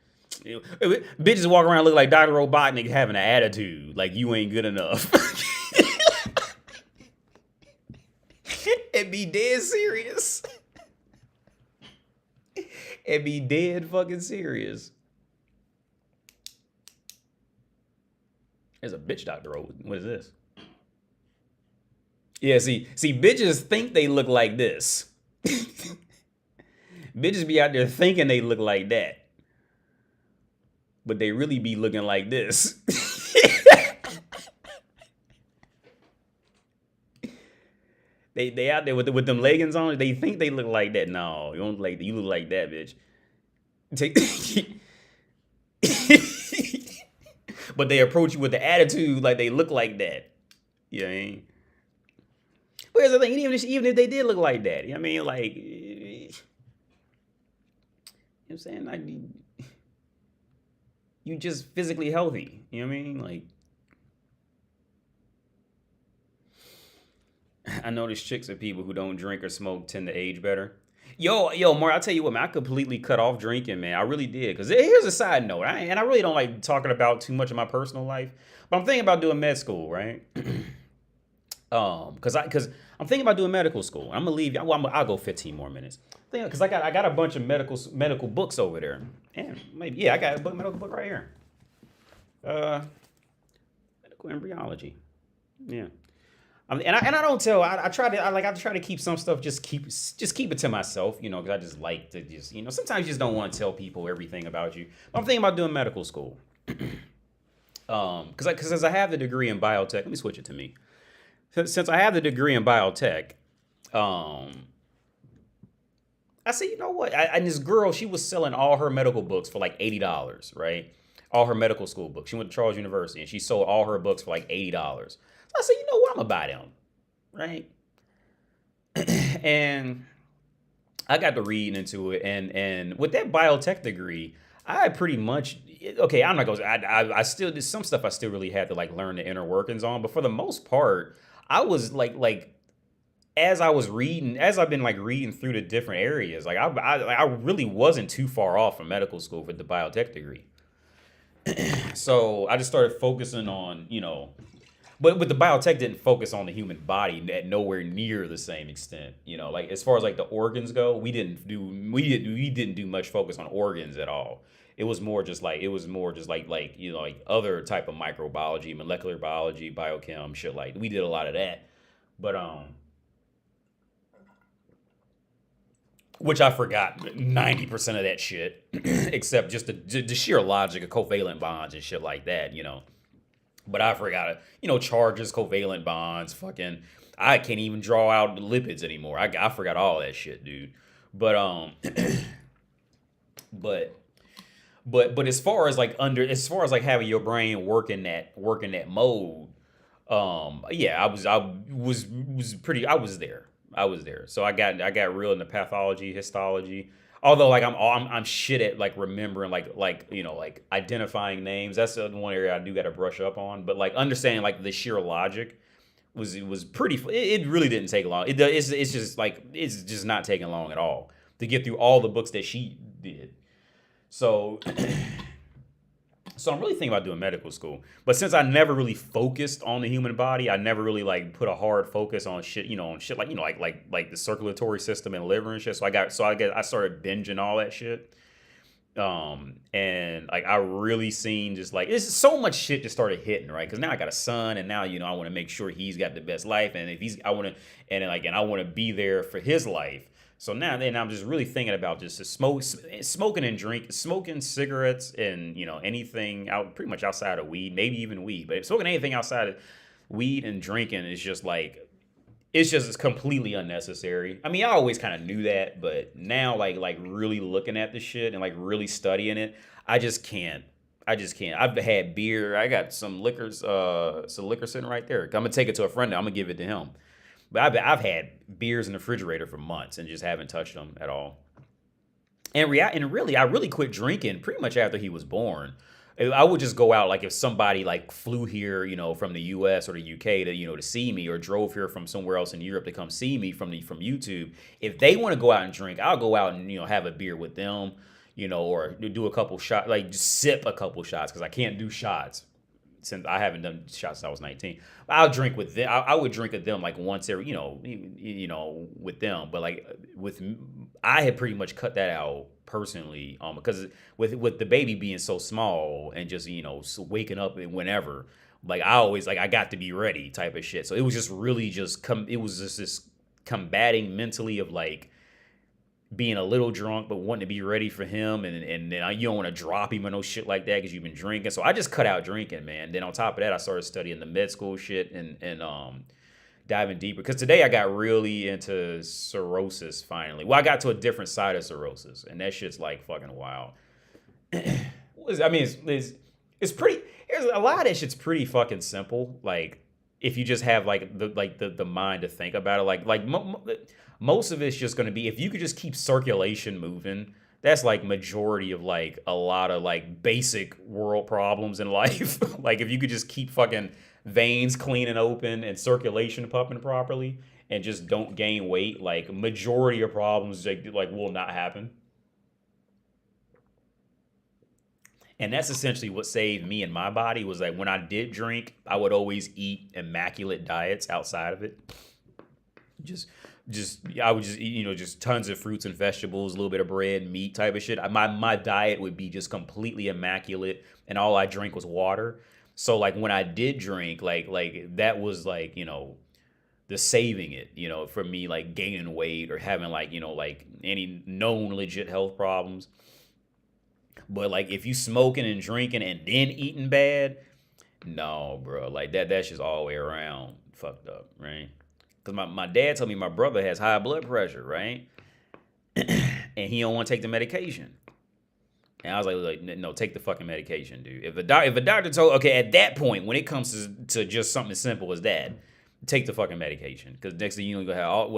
Bitches walk around looking like Dr. Robotnik having an attitude like you ain't good enough. And be dead serious. And be dead fucking serious. There's a bitch Dr. O. What is this? Yeah, see, bitches think they look like this. Bitches be out there thinking they look like that. But they really be looking like this. They out there with them leggings on. They think they look like that. No, you don't like. You look like that, bitch. But they approach you with the attitude like they look like that. You know what I mean? But here's the thing. Even if they did look like that, you know what I mean? Like, you know what I'm saying? Like, you just physically healthy. You know what I mean? Like, I notice chicks and people who don't drink or smoke tend to age better. Yo, Mar, I'll tell you what, man, I completely cut off drinking, man. I really did. Because here's a side note. I really don't like talking about too much of my personal life. But I'm thinking about doing med school, right? Because I'm thinking about doing medical school. I'm going to leave. I'll go 15 more minutes. Because I got a bunch of medical books over there. And maybe, yeah, I got a medical book right here. Medical embryology. Yeah. And I don't tell. I try to keep some stuff. Just keep it to myself, you know, because I just like to just, you know, sometimes you just don't want to tell people everything about you. But I'm thinking about doing medical school. Because I have the degree in biotech. Let me switch it to me. Since I have the degree in biotech, Um, I said, you know what? And this girl, she was selling all her medical books for like $80, right? All her medical school books. She went to Charles University and she sold all her books for like $80. So I said, you know what? I'm gonna buy them, right? And I got to reading into it, and with that biotech degree, I pretty much okay. I'm not gonna. I still did some stuff. I still really had to like learn the inner workings on, but for the most part, I was like as I was reading, as I've been like reading through the different areas, like I really wasn't too far off from medical school with the biotech degree. So I just started focusing on, but the biotech didn't focus on the human body at nowhere near the same extent. Like as far as like the organs go, we didn't do much focus on organs at all. It was more just like like other type of microbiology, molecular biology, biochem, shit like we did a lot of that. But which I forgot 90% of that shit, except just the sheer logic of covalent bonds and shit like that. But I forgot it. Charges, covalent bonds, fucking. I can't even draw out the lipids anymore. I forgot all that shit, dude. But but as far as like having your brain work in that mode, yeah, I was there. So I got real into pathology, histology. Although like I'm shit at like remembering like identifying names. That's the one area I do got to brush up on. But like understanding like the sheer logic was pretty. It really didn't take long. It's just not taking long at all to get through all the books that she did. So So I'm really thinking about doing medical school. But since I never really focused on the human body, I never really like put a hard focus on shit, on shit like, like the circulatory system and liver and shit. So I started binging all that shit. And like I really seen just like it's so much shit just started hitting, right? Because now I got a son, and now I want to make sure he's got the best life, and if I want to be there for his life. So now I'm just really thinking about just smoking cigarettes and anything out pretty much outside of weed, maybe even weed, but smoking anything outside of weed and drinking is just like it's completely unnecessary. I mean, I always kind of knew that, but now like really looking at the shit and like really studying it, I just can't. I've had beer. I got some liquor sitting right there. I'm gonna take it to a friend. I'm gonna give it to him. But I've had beers in the refrigerator for months and just haven't touched them at all. And really, I really quit drinking pretty much after he was born. I would just go out, like if somebody like flew here, from the U.S. or the U.K. to see me, or drove here from somewhere else in Europe to come see me from YouTube. If they want to go out and drink, I'll go out and have a beer with them, or do a couple shots, like just sip a couple shots because I can't do shots. Since I haven't done shots since I was 19, I'll drink with them. I would drink with them like once every, with them. But like I had pretty much cut that out personally, because with the baby being so small and just waking up whenever, like I always I got to be ready type of shit. So it was just really it was just this combating mentally of like being a little drunk but wanting to be ready for him, and then you don't want to drop him or no shit like that because you've been drinking. So I just cut out drinking, man. Then on top of that, I started studying the med school shit and diving deeper, because today I got really into cirrhosis finally. Well, I got to a different side of cirrhosis, and that shit's like fucking wild. I mean, it's pretty. A lot of that shit's pretty fucking simple. Like if you just have the mind to think about it, most of it's just going to be, if you could just keep circulation moving, that's like majority of like a lot of like basic world problems in life. Like if you could just keep fucking veins clean and open and circulation pumping properly and just don't gain weight, like majority of problems like will not happen. And that's essentially what saved me and my body, was like when I did drink, I would always eat immaculate diets outside of it. I would just eat, just tons of fruits and vegetables, a little bit of bread, meat type of shit. My diet would be just completely immaculate, and all I drank was water. So like when I did drink, like that was like, the saving it, for me, like gaining weight or having like any known legit health problems. But like if you smoking and drinking and then eating bad, no, bro, like that's just all the way around fucked up, right? Because my dad told me my brother has high blood pressure, right? And he don't want to take the medication. And I was like, no, take the fucking medication, dude. If a doctor told, okay, at that point, when it comes to just something as simple as that, take the fucking medication. Because next thing you're going to have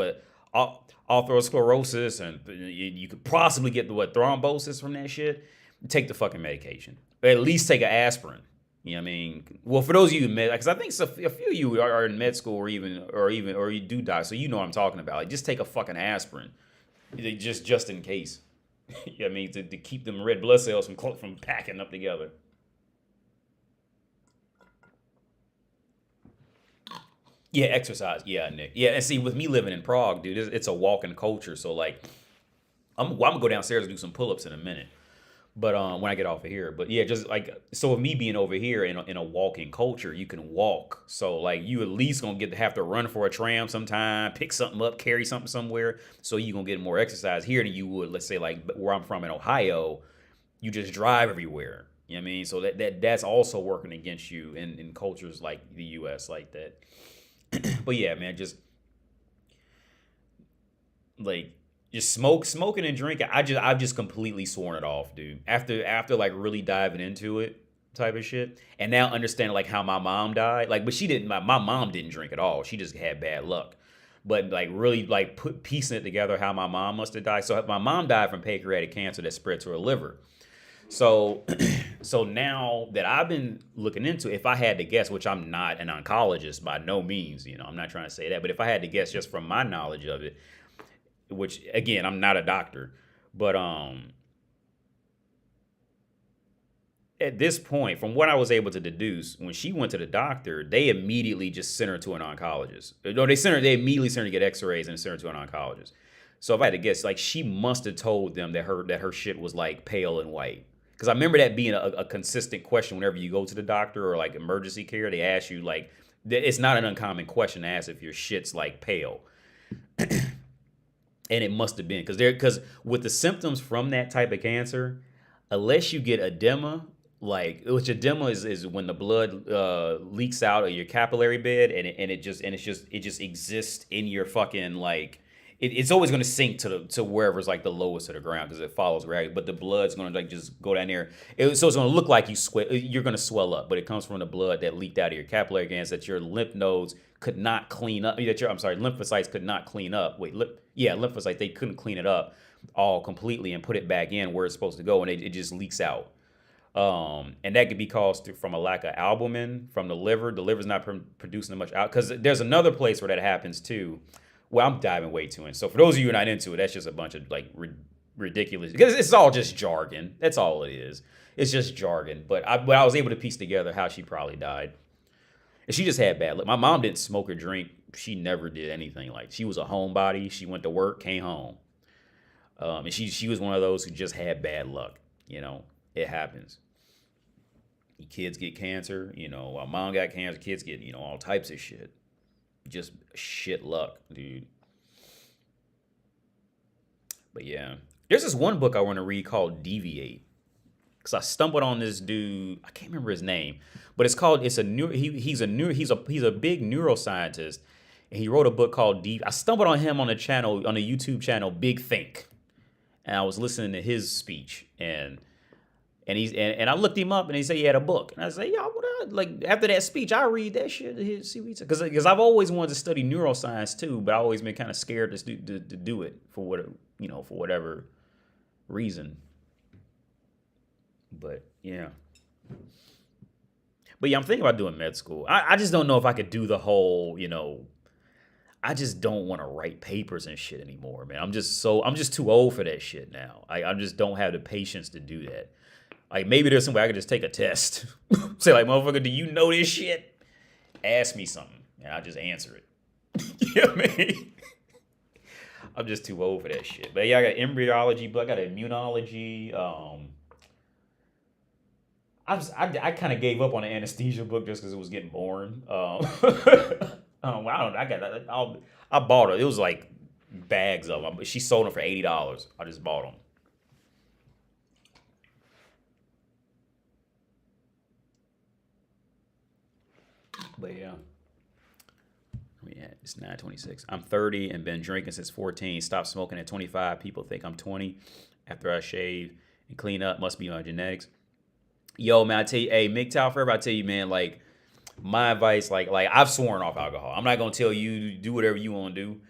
atherosclerosis, and you could possibly get thrombosis from that shit. Take the fucking medication. Or at least take an aspirin. You know what I mean? Well, for those of you in med, because I think a few of you are in med school or you do die, so you know what I'm talking about. Like, just take a fucking aspirin, just in case. You know what I mean? To keep them red blood cells from packing up together. Yeah, exercise. Yeah, Nick. Yeah, and see, with me living in Prague, dude, it's a walking culture. So like, I'm gonna go downstairs and do some pull-ups in a minute. But when I get off of here, but yeah, just like, so with me being over here in a walking culture, you can walk. So like, you at least gonna have to run for a tram sometime, pick something up, carry something somewhere. So you gonna get more exercise here than you would, let's say, like where I'm from in Ohio, you just drive everywhere. You know what I mean? So that's also working against you in cultures like the U.S. like that. But yeah, man, just like. Just smoking and drinking. I've just completely sworn it off, dude. After like really diving into it, type of shit, and now understanding like how my mom died. Like, but she didn't. My mom didn't drink at all. She just had bad luck. But like really like piecing it together, how my mom must have died. So my mom died from pancreatic cancer that spread to her liver. So now that I've been looking into, if I had to guess, which I'm not an oncologist by no means, you know, I'm not trying to say that, but if I had to guess just from my knowledge of it. Which again, I'm not a doctor, but at this point, from what I was able to deduce, when she went to the doctor, they immediately just sent her to an oncologist. No, they immediately sent her to get X-rays and sent her to an oncologist. So if I had to guess, like, she must have told them that her shit was like pale and white. Because I remember that being a consistent question whenever you go to the doctor or like emergency care. They ask you, like, it's not an uncommon question to ask if your shit's like pale. And it must have been because with the symptoms from that type of cancer, unless you get edema, which edema is when the blood leaks out of your capillary bed and it just exists in your fucking like it's always going to sink to wherever's like the lowest of the ground because it follows gravity, but the blood's going to like just go down there. So it's going to look like you're going to swell up, but it comes from the blood that leaked out of your capillary glands that your lymph nodes could not clean up. Lymphocytes could not clean up. Lymphocytes, they couldn't clean it up all completely and put it back in where it's supposed to go, and it just leaks out. And that could be caused from a lack of albumin from the liver. The liver's not producing much out because there's another place where that happens too. Well, I'm diving way too in. So for those of you who are not into it, that's just a bunch of like ridiculous, because it's all just jargon. That's all it is. It's just jargon. But I was able to piece together how she probably died. And she just had bad luck. My mom didn't smoke or drink. She never did anything. Like, she was a homebody. She went to work, came home. And she was one of those who just had bad luck. You know, it happens. Kids get cancer. You know, my mom got cancer. Kids get, you know, all types of shit. Just shit luck, dude. But yeah, there's this one book I want to read called Deviate, because I stumbled on this dude. I can't remember his name, but he's a big neuroscientist, and he wrote a book called I stumbled on him on the YouTube channel Big Think, and I was listening to his speech, and I looked him up, and he said he had a book, and I said, "Yo, like after that speech, I read that shit to see what he said." Because I've always wanted to study neuroscience too, but I always been kind of scared to do it for whatever reason. But yeah, I'm thinking about doing med school. I just don't know if I could do the whole, you know. I just don't want to write papers and shit anymore, man. I'm just too old for that shit now. I just don't have the patience to do that. Like, maybe there's some way I could just take a test. Say, like, motherfucker, do you know this shit? Ask me something, and I'll just answer it. You know what I mean? I'm just too old for that shit. But yeah, I got embryology, but I got immunology. I kind of gave up on the anesthesia book just because it was getting boring. I bought it. It was like bags of them. She sold them for $80. I just bought them. But yeah, It's 9:26. I'm 30 and been drinking since 14. Stopped smoking at 25. People think I'm 20 after I shave and clean up. Must be my genetics. Yo, man, I tell you, hey, MGTOW forever. I tell you, man, like my advice, like I've sworn off alcohol. I'm not gonna tell you to do whatever you want to do,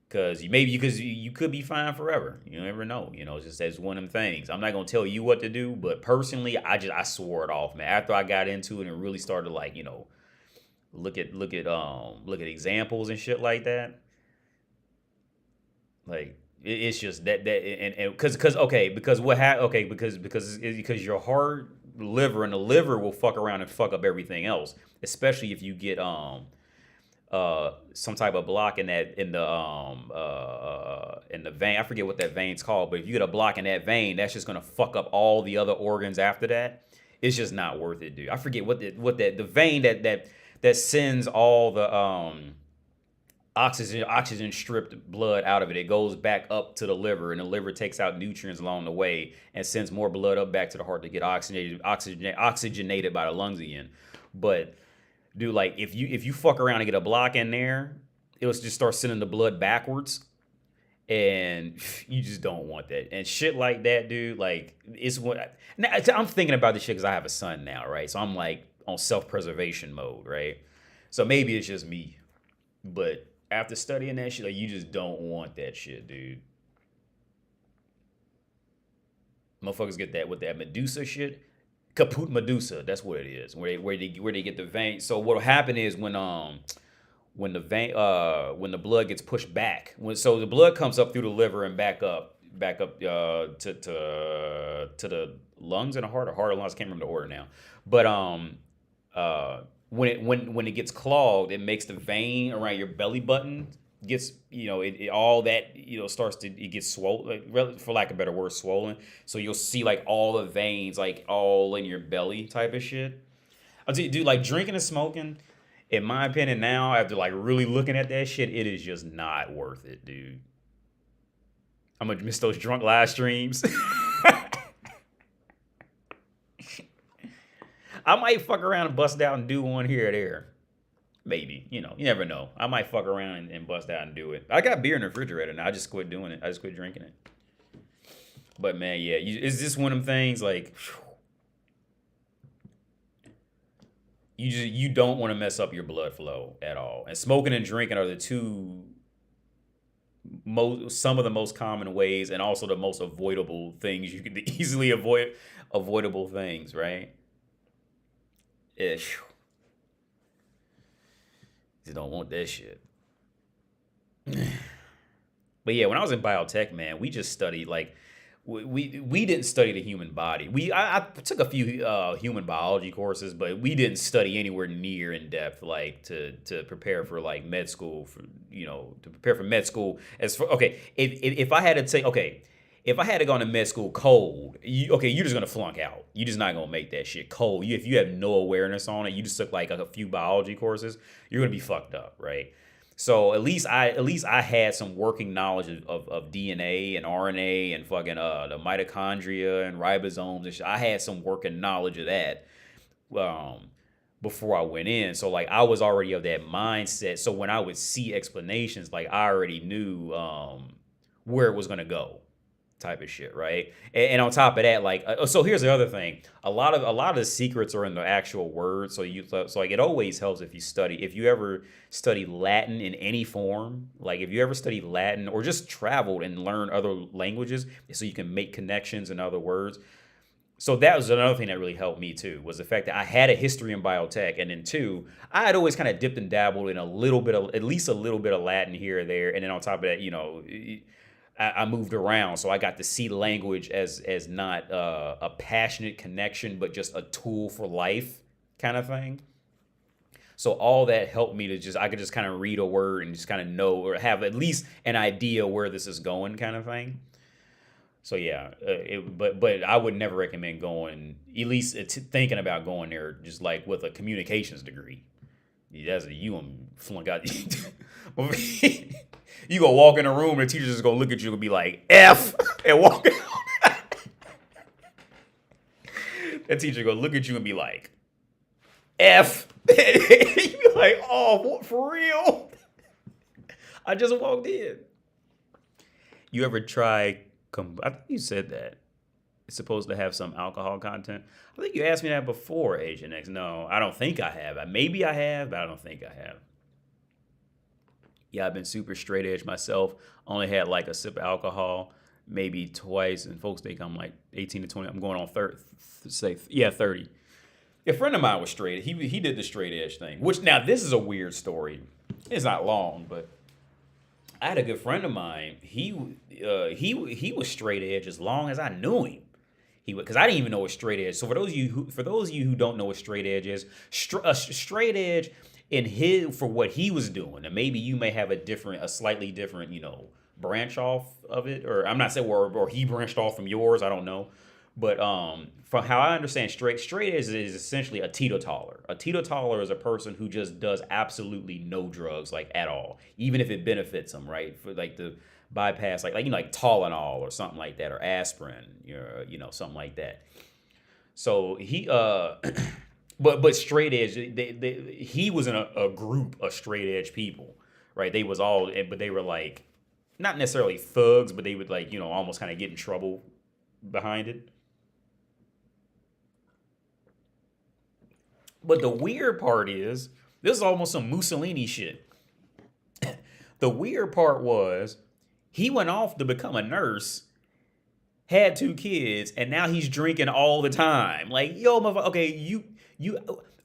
because you could be fine forever. You never know. You know, it's just that's one of them things. I'm not gonna tell you what to do, but personally, I swore it off, man. After I got into it and really started like, you know, look at examples and shit like that. Like it's just that and because your heart, liver, and the liver will fuck around and fuck up everything else, especially if you get some type of block in the vein. I forget what that vein's called, but if you get a block in that vein, that's just gonna fuck up all the other organs after that. It's just not worth it, dude. I forget what the vein that sends all the oxygen stripped blood out of it. It goes back up to the liver, and the liver takes out nutrients along the way and sends more blood up back to the heart to get oxygenated by the lungs again. But dude, like if you fuck around and get a block in there, it'll just start sending the blood backwards, and you just don't want that. And shit like that, dude, like it's what now I'm thinking about this shit because I have a son now, right? So I'm like on self-preservation mode, right? So maybe it's just me, but after studying that shit, like you just don't want that shit, dude. Motherfuckers get that with that Medusa shit. Caput Medusa, that's what it is. Where they get the vein. So what'll happen is when the blood gets pushed back, so the blood comes up through the liver and back up to the lungs and the heart, or heart and lungs. I can't remember the order now. But when it gets clogged, it makes the vein around your belly button gets, you know, it all that, you know, starts to, it gets swollen, like, for lack of a better word, swollen. So you'll see like all the veins like all in your belly type of shit. I'll tell you, dude, like drinking and smoking, in my opinion now, after like really looking at that shit, it is just not worth it, dude. I'm gonna miss those drunk live streams. I might fuck around and bust out and do one here or there. Maybe, you know, you never know. I might fuck around and bust out and do it. I got beer in the refrigerator now. I just quit doing it. I just quit drinking it. But man, yeah, it's just one of them things like you don't want to mess up your blood flow at all. And smoking and drinking are the some of the most common ways, and also the most avoidable things you can easily avoidable things, right? Ish. You don't want that shit. But yeah, when I was in biotech, man, we just studied like we didn't study the human body. I took a few human biology courses, but we didn't study anywhere near in depth like to prepare for like med school, for, you know, to prepare for med school. As for okay, if I had to say okay. If I had to go into med school cold, you're just gonna flunk out. You're just not gonna make that shit cold. If you have no awareness on it, you just took like a few biology courses, you're gonna be fucked up, right? So at least I had some working knowledge of DNA and RNA and fucking the mitochondria and ribosomes and shit. I had some working knowledge of that before I went in. So like I was already of that mindset. So when I would see explanations, like I already knew where it was gonna go. Type of shit, right? And on top of that, like, so here's the other thing: a lot of the secrets are in the actual words. So like it always helps if you ever study Latin in any form, like if you ever study Latin or just traveled and learned other languages, so you can make connections in other words. So that was another thing that really helped me too, was the fact that I had a history in biotech, and then two, I had always kind of dipped and dabbled in at least a little bit of Latin here or there, and then on top of that, you know. I moved around, so I got to see language as not a passionate connection, but just a tool for life kind of thing. So all that helped me to I could just kind of read a word and just kind of know or have at least an idea where this is going kind of thing. So yeah, but I would never recommend going, at least thinking about going there just like with a communications degree. You and flunk out. You gonna walk in a room and the teacher's just gonna look at you and be like, F, and walk out. That teacher gonna look at you and be like, F. You be like, oh, what, for real? I just walked in. You ever try? I think you said that it's supposed to have some alcohol content. I think you asked me that before, Agent X. No, I don't think I have. Maybe I have, but I don't think I have. Yeah, I've been super straight edge myself. Only had like a sip of alcohol, maybe twice, and folks think I'm like 18 to 20. I'm going on 30. 30. A friend of mine was straight. He did the straight edge thing. Which now this is a weird story. It's not long, but I had a good friend of mine. He was straight edge as long as I knew him. Because I didn't even know what straight edge. So for those of you who don't know what straight edge is, straight edge for what he was doing, and maybe you may have a slightly different, branch off of it, or I'm not saying or he branched off from yours. I don't know, but from how I understand, straight edge is essentially a teetotaler. A teetotaler is a person who just does absolutely no drugs, like at all, even if it benefits them, right? For like the bypass, like Tylenol or something like that, or aspirin, something like that. So he but straight edge, he was in a group of straight edge people, right? They was all, but they were like not necessarily thugs, but they would almost kind of get in trouble behind it. But the weird part is, this is almost some Mussolini shit. The weird part was, he went off to become a nurse, had 2 kids, and now he's drinking all the time. Like, yo, motherfucker, okay,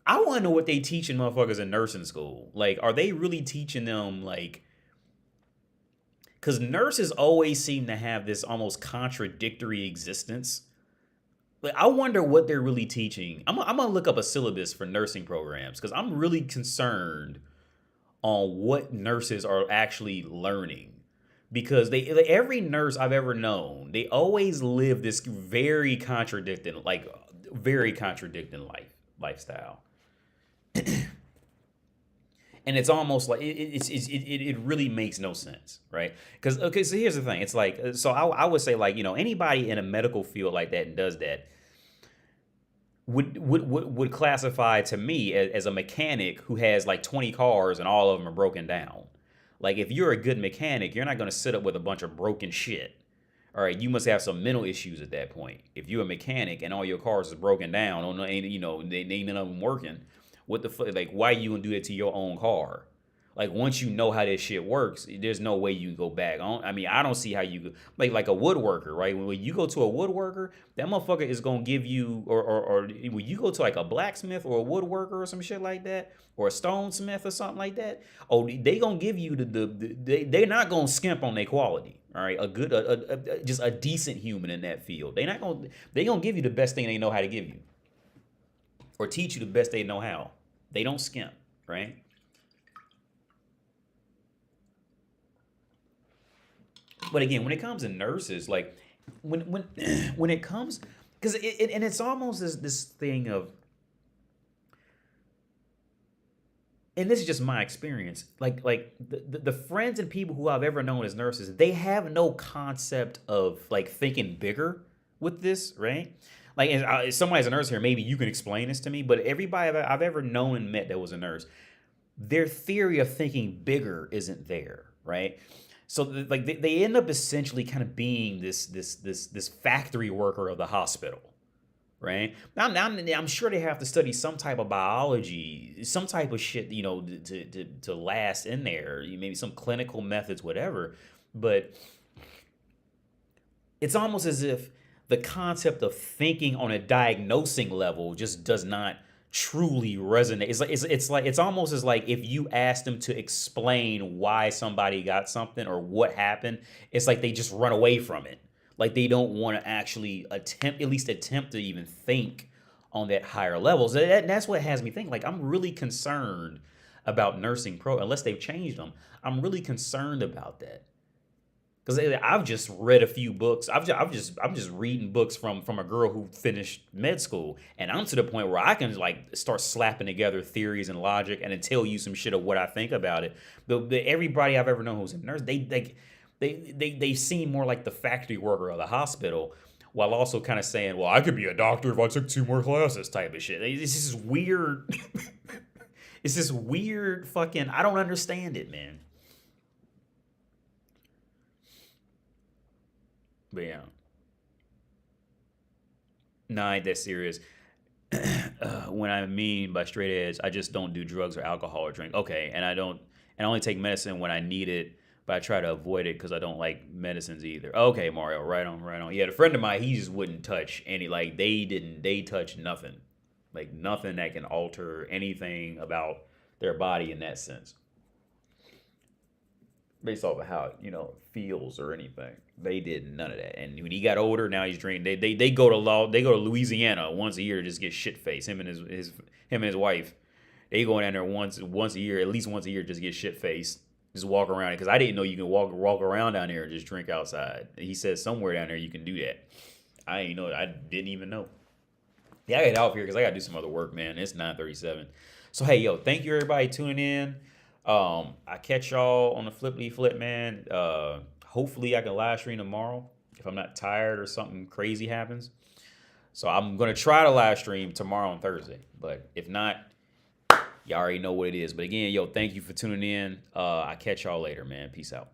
I want to know what they teaching motherfuckers in nursing school. Like, are they really teaching them, like, because nurses always seem to have this almost contradictory existence. Like, I wonder what they're really teaching. I'm going to look up a syllabus for nursing programs, because I'm really concerned on what nurses are actually learning. Because every nurse I've ever known, they always live this very contradicting lifestyle. And it's almost like it really makes no sense, right? Because so here's the thing. It's like, so I would say, like, anybody in a medical field like that and does that would classify to me as a mechanic who has like 20 cars and all of them are broken down. Like, if you're a good mechanic, you're not going to sit up with a bunch of broken shit. All right, you must have some mental issues at that point. If you're a mechanic and all your cars is broken down, they ain't none of them working. What the fuck? Like, why you gonna do that to your own car? Like, once you know how this shit works, there's no way you can go back. I don't see how you like a woodworker, right? When you go to a woodworker, that motherfucker is gonna give you, or when you go to like a blacksmith or a woodworker or some shit like that, or a stonesmith or something like that, they gonna give you they're not gonna skimp on their quality. All right, just a decent human in that field. They gonna give you the best thing they know how to give you, or teach you the best they know how. They don't skimp, right? But again, when it comes to nurses, like when it comes, because it's almost this thing of, and this is just my experience, like the friends and people who I've ever known as nurses, they have no concept of like thinking bigger with this, right? Like, if somebody's a nurse here, maybe you can explain this to me, but everybody I've ever known and met that was a nurse, their theory of thinking bigger isn't there, right? So like they end up essentially kind of being this factory worker of the hospital, right? Now I'm sure they have to study some type of biology, some type of shit, to last in there, maybe some clinical methods, whatever. But it's almost as if the concept of thinking on a diagnosing level just does not truly resonate. It's almost as like if you asked them to explain why somebody got something or what happened, it's like they just run away from it. Like, they don't want to actually attempt to even think on that higher levels. That's what has me think. Like, I'm really concerned about nursing unless they've changed them. I'm really concerned about that. Because I've just read a few books. I'm just reading books from a girl who finished med school, and I'm to the point where I can like start slapping together theories and logic and then tell you some shit of what I think about it. But everybody I've ever known who's a nurse, they seem more like the factory worker of the hospital, while also kind of saying, "Well, I could be a doctor if I took 2 more classes," type of shit. It's just weird. It's this weird fucking. I don't understand it, man. But yeah. Nah, I ain't that serious. When I mean by straight edge, I just don't do drugs or alcohol or drink. Okay, and I only take medicine when I need it, but I try to avoid it because I don't like medicines either. Okay, Mario, right on, right on. Yeah, the friend of mine, he just wouldn't touch any, like they touch nothing. Like nothing that can alter anything about their body in that sense. Based off of how it feels or anything. They did none of that. And when he got older, now he's drinking. They go to Louisiana once a year to just get shit faced. Him and his wife, they go down there once a year, at least once a year, just get shit faced. Just walk around, because I didn't know you can walk around down there and just drink outside. He said somewhere down there you can do that. I ain't know. I didn't even know. Yeah, I got out here because I gotta do some other work, man. It's 9:37. So hey, yo, thank you everybody tuning in. I catch y'all on the Flippity Flip, man. Hopefully I can live stream tomorrow if I'm not tired or something crazy happens. So I'm gonna try to live stream tomorrow and Thursday, but if not, y'all already know what it is. But again, yo, thank you for tuning in. I catch y'all later, man. Peace out.